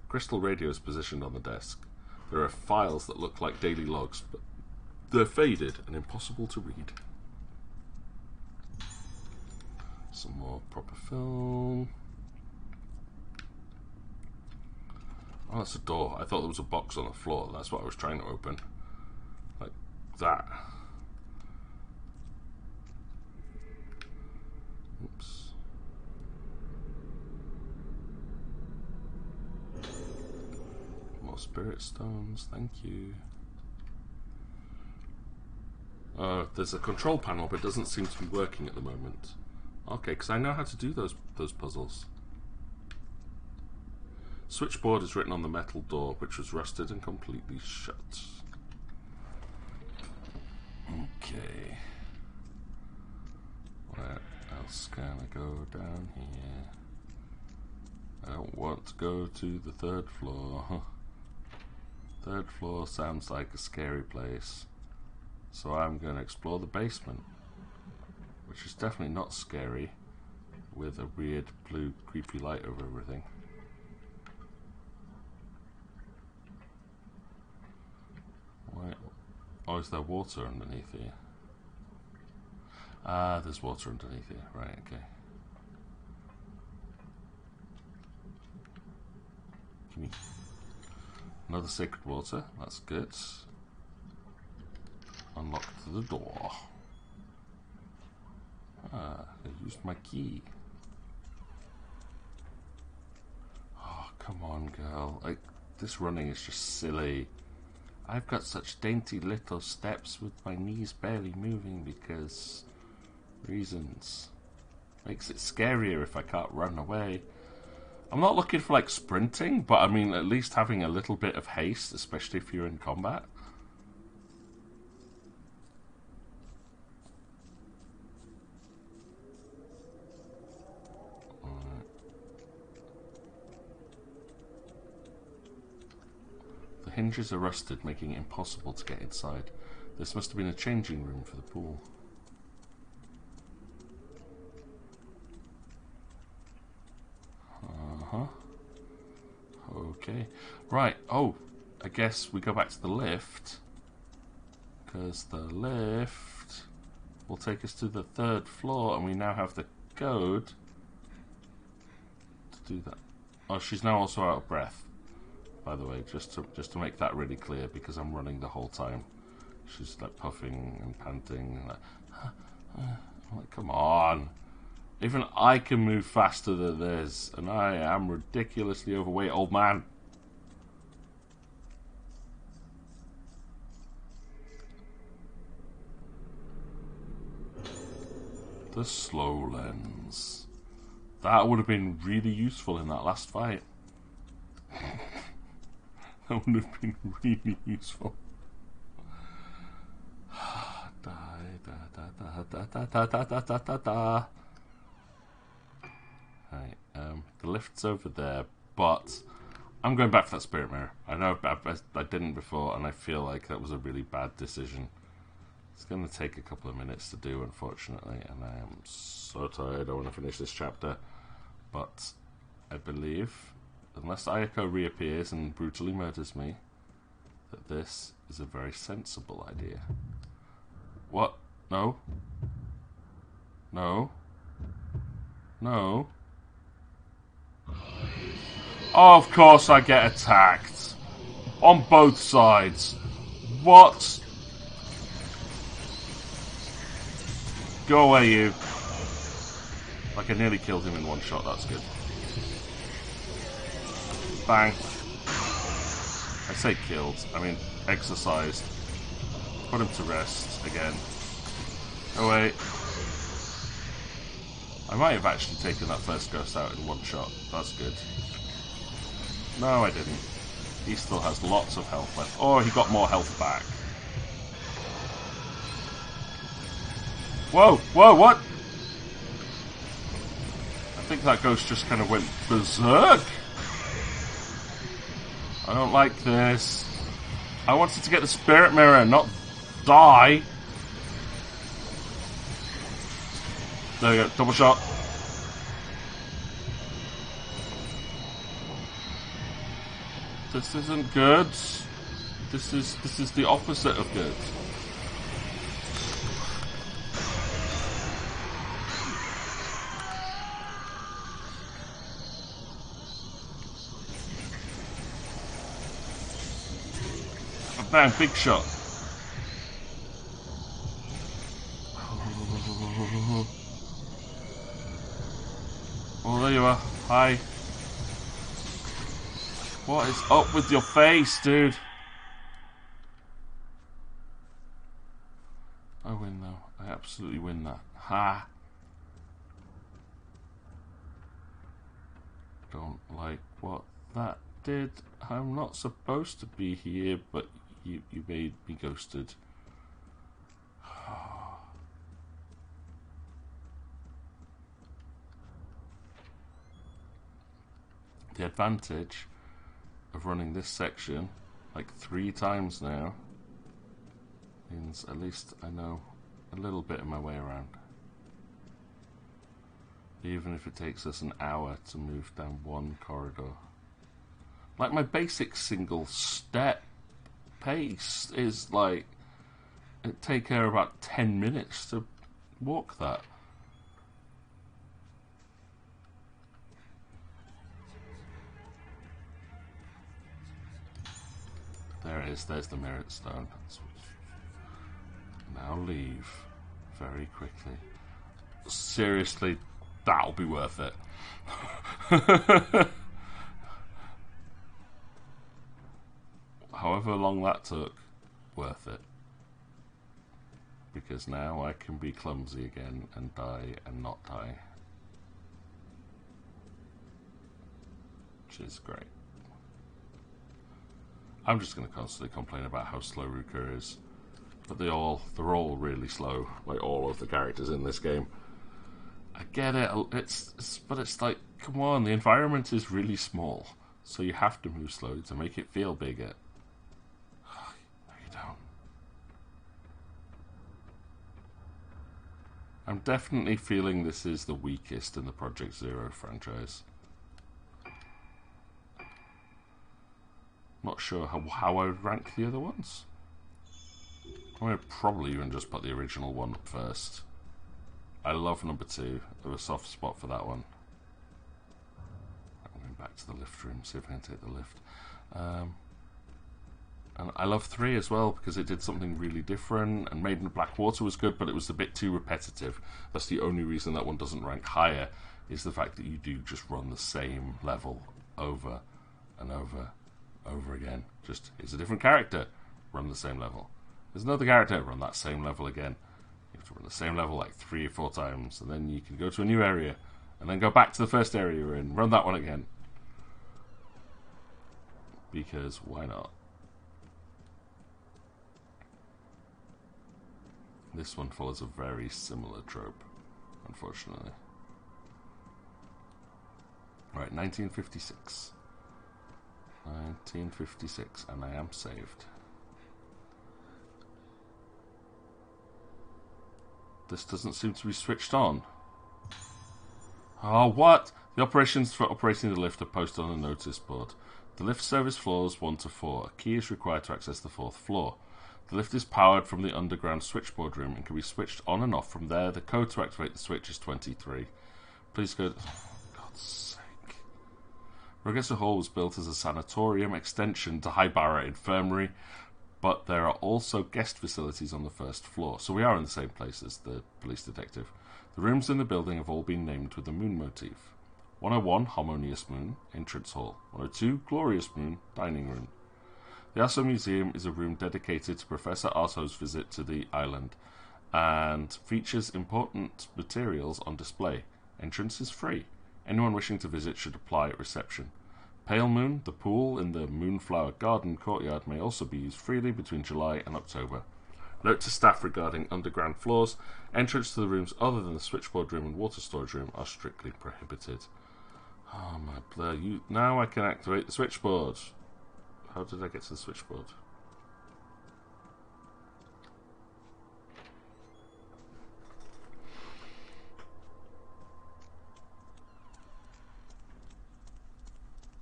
Crystal radio is positioned on the desk. There are files that look like daily logs, but they're faded and impossible to read. Some more proper film. Oh, that's a door. I thought there was a box on the floor. That's what I was trying to open. Like that. Oops. More spirit stones. Thank you. There's a control panel, but it doesn't seem to be working at the moment. Okay, because I know how to do those puzzles. Switchboard is written on the metal door, which was rusted and completely shut. Okay. Where else can I go down here? I don't want to go to the third floor. Third floor sounds like a scary place. So I'm going to explore the basement, which is definitely not scary, with a weird blue creepy light over everything. Why? Oh, is there water underneath here? Ah, there's water underneath here. Right, okay. Give me another sacred water. That's good. Unlock the door. Ah, I used my key. Oh, come on, girl. Like, this running is just silly. I've got such dainty little steps with my knees barely moving because reasons. Makes it scarier if I can't run away. I'm not looking for like sprinting, but I mean at least having a little bit of haste, especially if you're in combat. Hinges are rusted, making it impossible to get inside. This must have been a changing room for the pool. Right, oh, I guess we go back to the lift. Because the lift will take us to the 3rd floor, and we now have the code to do that. Oh, she's now also out of breath, by the way, just to make that really clear, because I'm running the whole time. She's like puffing and panting, and I'm like, come on. Even I can move faster than this, and I am ridiculously overweight, old man. The slow lens. That would have been really useful in that last fight. That would have been really useful. Right, the lift's over there, but I'm going back for that spirit mirror. I know I didn't before, and I feel like that was a really bad decision. It's going to take a couple of minutes to do, unfortunately, and I am so tired. I want to finish this chapter, but I believe, unless Ayako reappears and brutally murders me, that this is a very sensible idea. What? No? No? No? Oh, of course I get attacked. On both sides. What? Go away, you. Like, I nearly killed him in one shot. That's good. Bang. I say killed. I mean, exercised. Put him to rest again. Oh, wait. I might have actually taken that first ghost out in one shot. That's good. No, I didn't. He still has lots of health left. Oh, he got more health back. Whoa, whoa, what? I think that ghost just kind of went berserk. I don't like this. I wanted to get the spirit mirror, not die. There we go, double shot. This isn't good. This is the opposite of good. Bang, big shot. Oh, there you are. Hi. What is up with your face, dude? I win, though. I absolutely win that. Ha! Don't like what that did. I'm not supposed to be here, but you made me ghosted. The advantage of running this section like 3 times now means at least I know a little bit of my way around. Even if it takes us an hour to move down one corridor. Like, my basic single step pace is like, it'd take her about 10 minutes to walk that. There it is, there's the Merit Stone. Now leave very quickly. Seriously, that'll be worth it. However long that took, worth it. Because now I can be clumsy again and die and not die. Which is great. I'm just going to constantly complain about how slow Ruka is. But they're all really slow, like all of the characters in this game. I get it, but it's like, come on, the environment is really small. So you have to move slowly to make it feel bigger. No, you don't. I'm definitely feeling this is the weakest in the Project Zero franchise. Not sure how I would rank the other ones. I'm going to probably even just put the original one up first. I love number 2. I have a soft spot for that one. I'm going back to the lift room, see if I can take the lift. And I love 3 as well because it did something really different. And Maiden of Blackwater was good, but it was a bit too repetitive. That's the only reason that one doesn't rank higher, is the fact that you do just run the same level over and over again. Just, it's a different character, run the same level. There's another character, run that same level again. You have to run the same level like 3 or 4 times, and then you can go to a new area, and then go back to the first area you're in, run that one again. Because why not? This one follows a very similar trope, unfortunately. Right, 1956. 1956, and I am saved. This doesn't seem to be switched on. Oh, what? The operations for operating the lift are posted on a notice board. The lift service floors 1 to 4. A key is required to access the 4th floor. The lift is powered from the underground switchboard room and can be switched on and off from there. The code to activate the switch is 23. Please go... Oh, God's sake. Rogessa Hall was built as a sanatorium extension to Highbarrow Infirmary, but there are also guest facilities on the 1st floor, so we are in the same place as the police detective. The rooms in the building have all been named with a moon motif. 101, Harmonious Moon, Entrance Hall. 102, Glorious Moon, Dining Room. The Arso Museum is a room dedicated to Professor Arso's visit to the island and features important materials on display. Entrance is free. Anyone wishing to visit should apply at reception. Pale Moon, the pool in the Moonflower Garden courtyard, may also be used freely between July and October. Note to staff regarding underground floors. Entrance to the rooms other than the switchboard room and water storage room are strictly prohibited. Oh my blood. Now I can activate the switchboard. How did I get to the switchboard?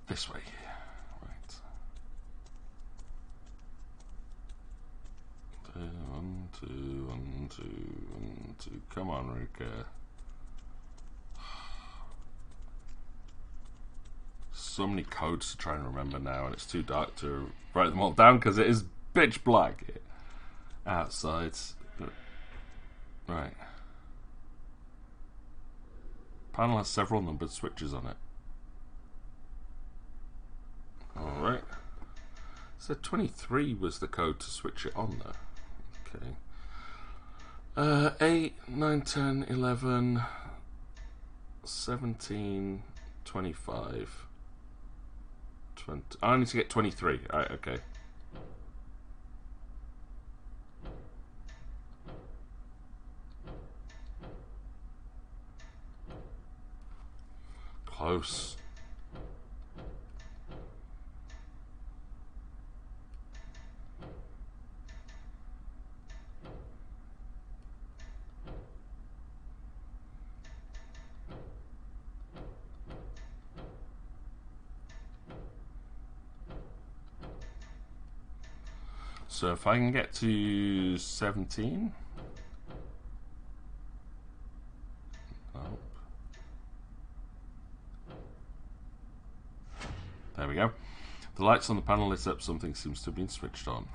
This way. Right. 1, 2, 1, 2, 1, 2. Come on, Ruka. So many codes to try and remember now, and it's too dark to write them all down because it is pitch black outside. Right. Panel has several numbered switches on it. Alright. So 23 was the code to switch it on there. Okay. 8, 9, 10, 11, 17, 25. 20. I need to get 23. Alright, okay. Close. So if I can get to 17. Nope. There we go. The lights on the panel lit up. Something seems to have been switched on.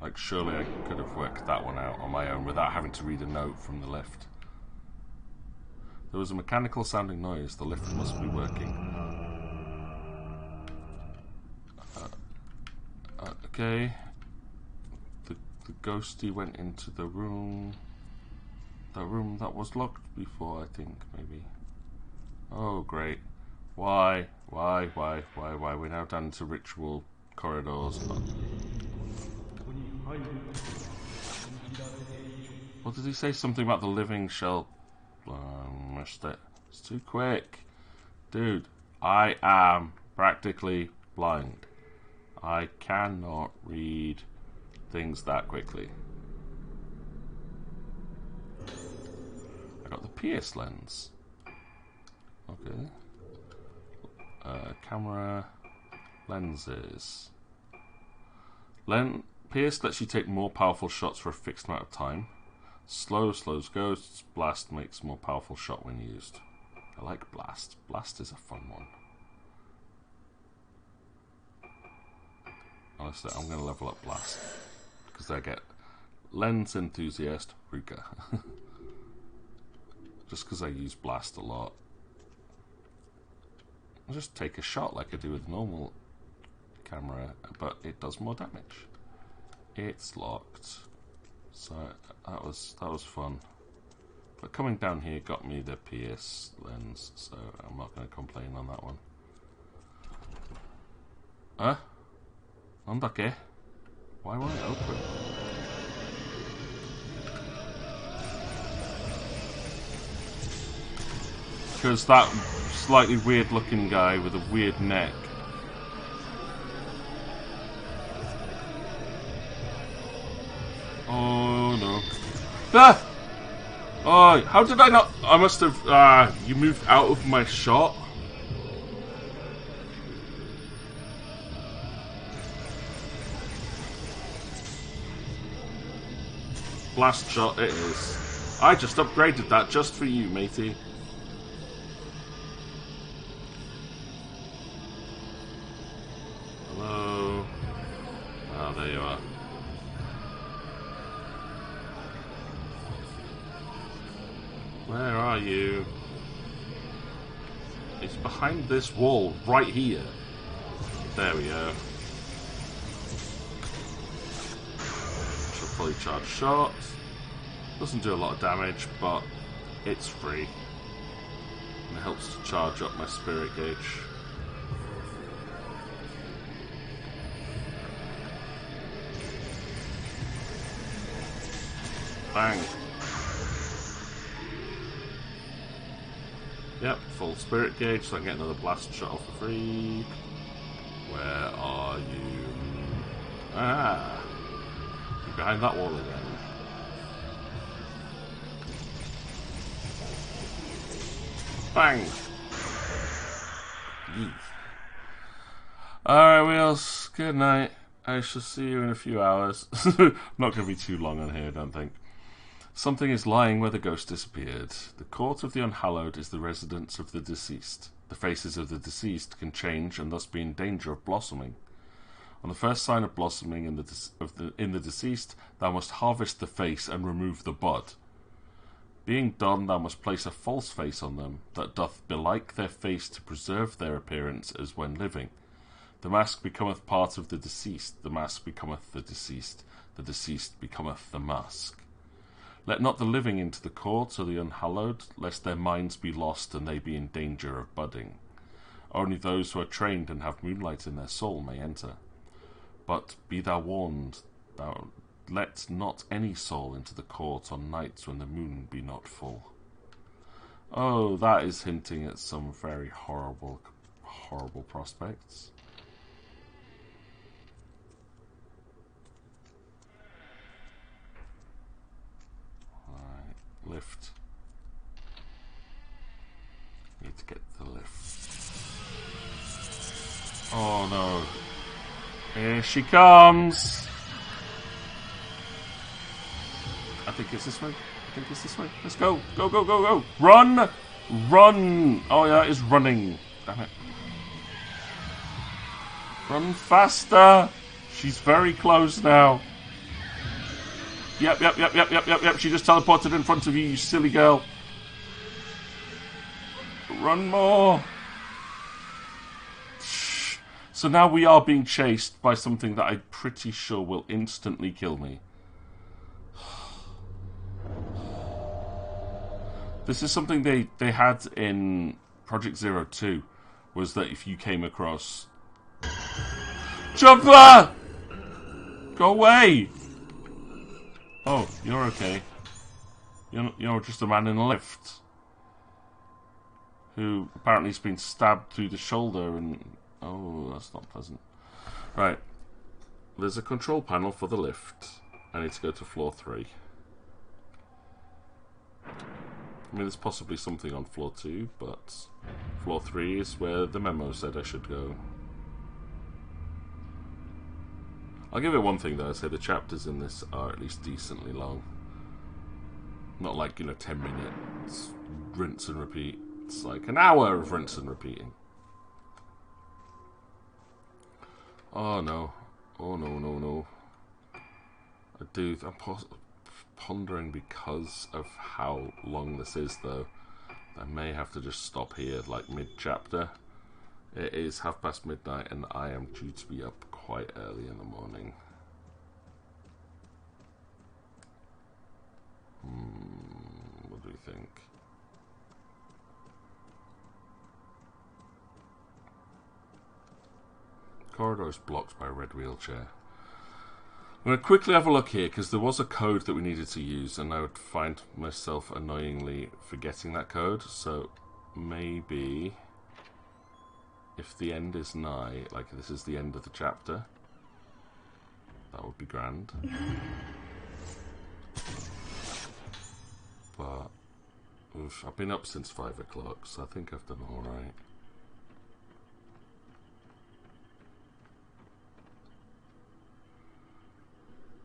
Like, surely I could have worked that one out on my own without having to read a note from the lift. There was a mechanical sounding noise. The lift must be working. Okay. The ghosty went into the room. The room that was locked before, I think, maybe. Oh, great. Why? We're now down into ritual corridors. What did he say? Something about the living shell. I missed it. It's too quick. Dude, I am practically blind. I cannot read things that quickly. I got the PS lens. Okay. Camera lenses. Pierce lets you take more powerful shots for a fixed amount of time. Slow slows ghosts. Blast makes more powerful shot when used. I like Blast. Blast is a fun one. Honestly, I'm going to level up Blast. Because I get Lens Enthusiast, Ruka. Just because I use Blast a lot. I'll just take a shot like I do with normal camera, but it does more damage. It's locked. So that was fun. But coming down here got me the PS lens, so I'm not going to complain on that one. Nandake? Why won't it open? Because that slightly weird looking guy with a weird neck. Oh no. Ah! Oh, how did I not? I must have. You moved out of my shot. Blast shot it is. I just upgraded that just for you, matey. Hello. Oh, there you are. Where are you? It's behind this wall, right here. There we go. Should fully charge shot. Doesn't do a lot of damage, but it's free. And it helps to charge up my spirit gauge. Bang. Yep, full spirit gauge, so I can get another blast shot off for free. Where are you? Ah! You're behind that wall again. Bang! Alright, Wheels. Good night. I shall see you in a few hours. Not going to be too long on here, I don't think. Something is lying where the ghost disappeared. The court of the unhallowed is the residence of the deceased. The faces of the deceased can change and thus be in danger of blossoming. On the first sign of blossoming in the deceased, thou must harvest the face and remove the bud. Being done, thou must place a false face on them, that doth belike their face to preserve their appearance as when living. The mask becometh part of the deceased, the mask becometh the deceased becometh the mask. Let not the living into the court or the unhallowed, lest their minds be lost and they be in danger of budding. Only those who are trained and have moonlight in their soul may enter. But be thou warned, thou let not any soul into the court on nights when the moon be not full. Oh, that is hinting at some very horrible, horrible prospects. Alright, lift. Need to get the lift. Oh no. Here she comes! I think it's this way. Let's go. Go, go, go, go. Run! Run! Oh yeah, it's running. Damn it. Run faster! She's very close now. Yep. She just teleported in front of you, you silly girl. Run more! So now we are being chased by something that I'm pretty sure will instantly kill me. This is something they had in Project Zero 2, was that if you came across... Jumper! Go away! Oh, you're okay. You're just a man in a lift. Who apparently has been stabbed through the shoulder and... Oh, that's not pleasant. Right. There's a control panel for the lift. I need to go to floor 3. I mean, there's possibly something on floor 2, but floor 3 is where the memo said I should go. I'll give it one thing though. I say the chapters in this are at least decently long. Not like, 10 minutes, rinse and repeat. It's like an hour of rinse and repeating. Oh no. Oh no, no, no. I'm pondering because of how long this is though. I may have to just stop here, like mid-chapter. It is midnight and I am due to be up quite early in the morning. What do we think? Corridor is blocked by a red wheelchair. I'm going to quickly have a look here because there was a code that we needed to use and I would find myself annoyingly forgetting that code. So maybe if the end is nigh, like this is the end of the chapter, that would be grand. But oof, I've been up since 5 o'clock, so I think I've done alright.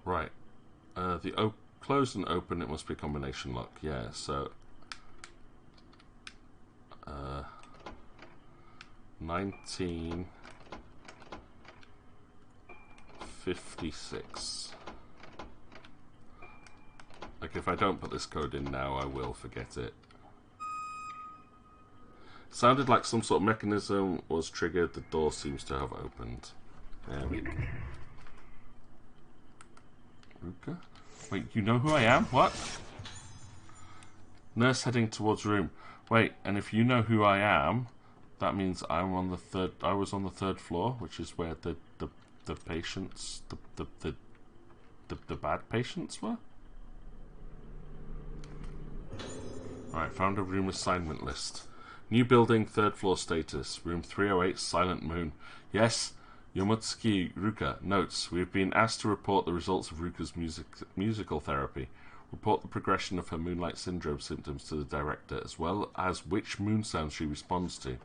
Right. The close and open, it must be a combination lock. Yeah, so 1956. Like if I don't put this code in now, I will forget it. Sounded like some sort of mechanism was triggered. The door seems to have opened. There we go. Ruka? Wait, you know who I am? What? Nurse heading towards room. Wait, and if you know who I am, that means I'm on the third. I was on the 3rd floor, which is where the patients, the bad patients were. All right, found a room assignment list. New building, 3rd floor status. Room 308, Silent Moon. Yes. Yomotsuki Ruka notes, we have been asked to report the results of Ruka's musical therapy. Report the progression of her Moonlight Syndrome symptoms to the director, as well as which moon sounds she responds to.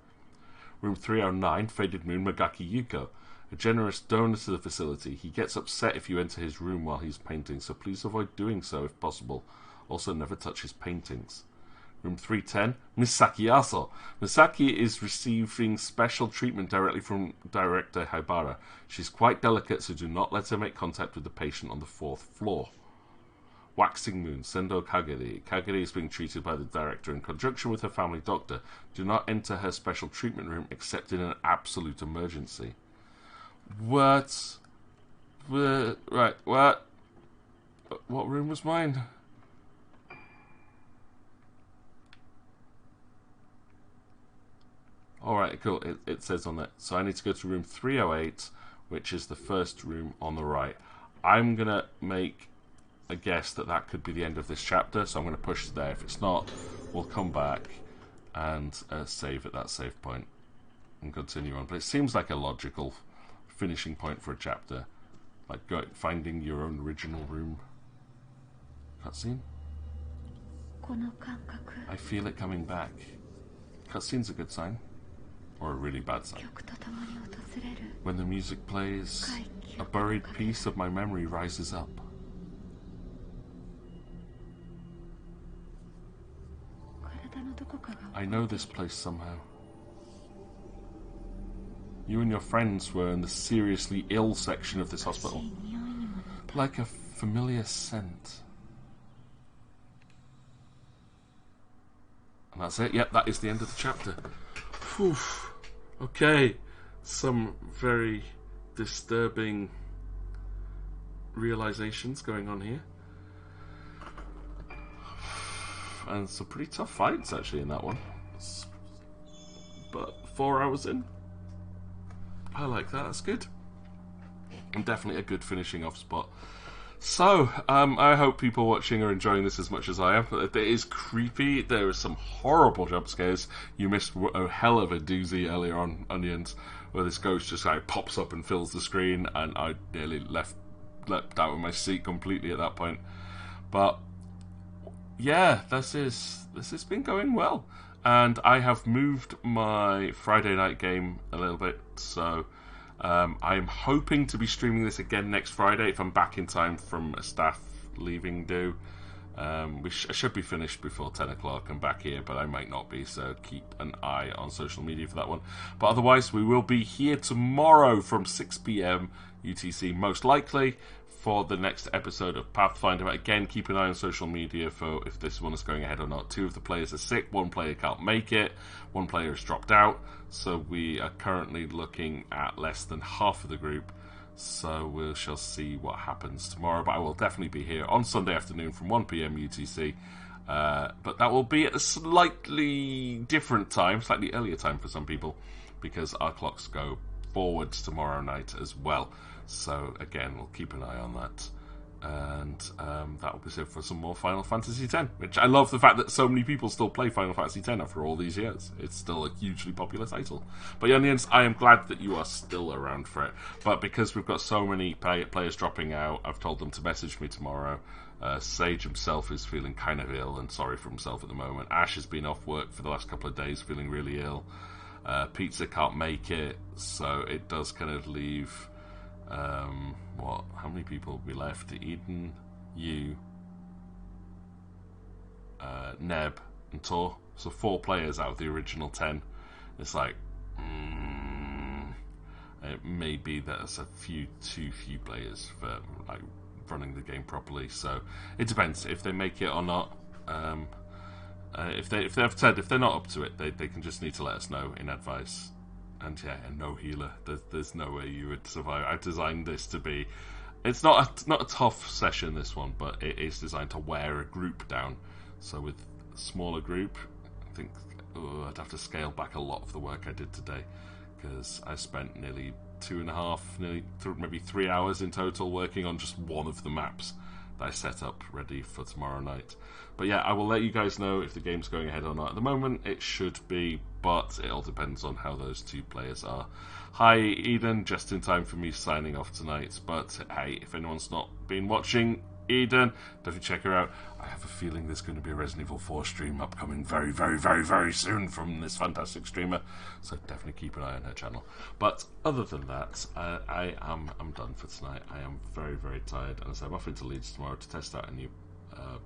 Room 309, Faded Moon Magaki Yuko. A generous donor to the facility. He gets upset if you enter his room while he's painting, so please avoid doing so if possible. Also, never touch his paintings. Room 310, Misaki Aso. Misaki is receiving special treatment directly from director Haibara. She's quite delicate, so do not let her make contact with the patient on the 4th floor. Waxing Moon, Sendo Kageri. Kageri is being treated by the director in conjunction with her family doctor. Do not enter her special treatment room except in an absolute emergency. What? Right, what? What room was mine? Alright, cool. It says on that. So I need to go to room 308, which is the first room on the right. I'm going to make a guess that that could be the end of this chapter, so I'm going to push there. If it's not, we'll come back and save at that save point and continue on. But it seems like a logical finishing point for a chapter. Like finding your own original room. Cutscene? I feel it coming back. Cutscene's a good sign. Or a really bad sign. When the music plays, a buried piece of my memory rises up. I know this place somehow. You and your friends were in the seriously ill section of this hospital. Like a familiar scent. And that's it. Yep, that is the end of the chapter. Whew. Okay. Some very disturbing realizations going on here. And some pretty tough fights actually in that one. But 4 hours in. I like that, that's good. And definitely a good finishing off spot. So, I hope people watching are enjoying this as much as I am. It is creepy. There are some horrible jump scares. You missed a hell of a doozy earlier on Onions, where this ghost just like pops up and fills the screen, and I nearly leapt out of my seat completely at that point. But yeah, this has been going well, and I have moved my Friday night game a little bit, so I'm hoping to be streaming this again next Friday if I'm back in time from a staff leaving do. I should be finished before 10 o'clock and back here, but I might not be, so keep an eye on social media for that one. But otherwise, we will be here tomorrow from 6 p.m. UTC, most likely, for the next episode of Pathfinder. Again, keep an eye on social media for if this one is going ahead or not. 2 of the players are sick, 1 player can't make it, 1 player has dropped out, so we are currently looking at less than half of the group. So we shall see what happens tomorrow, but I will definitely be here on Sunday afternoon from 1 p.m. UTC, but that will be at a slightly different time, slightly earlier time for some people, because our clocks go forwards tomorrow night as well. So again, we'll keep an eye on that, and that will be it for some more Final Fantasy X, which I love the fact that so many people still play Final Fantasy X after all these years. It's still a hugely popular title. But Yonians, I am glad that you are still around for it, but because we've got so many players dropping out, I've told them to message me tomorrow. Sage himself is feeling kind of ill and sorry for himself at the moment. Ash has been off work for the last couple of days feeling really ill. Pizza can't make it, so it does kind of leave... how many people will be left? Eden, you, Neb, and Tor. So 4 players out of the original 10. It's like, it may be that there's too few players for like running the game properly. So it depends if they make it or not. If they've said if they're not up to it, they can just need to let us know in advice. And yeah, and no healer. There's no way you would survive. I designed this to be... It's not a tough session, this one, but it is designed to wear a group down. So with a smaller group, I think I'd have to scale back a lot of the work I did today, because I spent nearly 2.5, maybe 3 hours in total working on just one of the maps that I set up ready for tomorrow night. But yeah, I will let you guys know if the game's going ahead or not. At the moment, it should be, but it all depends on how those 2 players are. Hi, Eden, just in time for me signing off tonight. But hey, if anyone's not been watching Eden, definitely check her out. I have a feeling there's going to be a Resident Evil 4 stream upcoming very, very, very, very soon from this fantastic streamer. So definitely keep an eye on her channel. But other than that, I'm done for tonight. I am very, very tired, and so I'm off into Leeds tomorrow to test out a new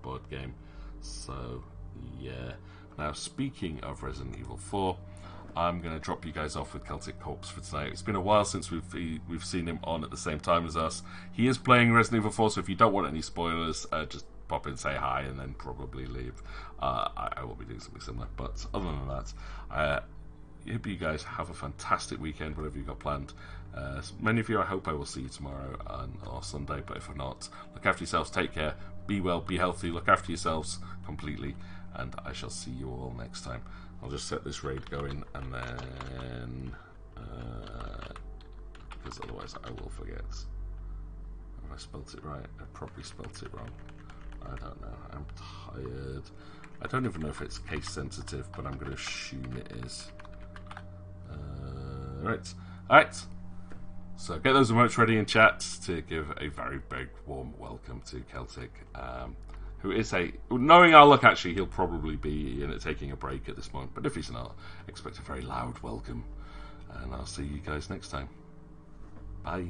board game. So yeah. Now, speaking of Resident Evil 4, I'm going to drop you guys off with Celtic Corpse for tonight. It's been a while since we've seen him on at the same time as us. He is playing Resident Evil 4, so if you don't want any spoilers, just pop in, say hi, and then probably leave. I will be doing something similar. But other than that, I hope you guys have a fantastic weekend, whatever you've got planned. Many of you, I hope I will see you tomorrow or Sunday, but if not, look after yourselves, take care, be well, be healthy, look after yourselves completely, and I shall see you all next time. I'll just set this raid going, and then because otherwise I will forget. Have I spelt it right? I probably spelt it wrong. I don't know. I'm tired. I don't even know if it's case sensitive, but I'm going to assume it is. Alright. So get those emotes ready in chat to give a very big warm welcome to Celtic, who is knowing our luck, actually he'll probably be taking a break at this point, but if he's not, expect a very loud welcome, and I'll see you guys next time. Bye.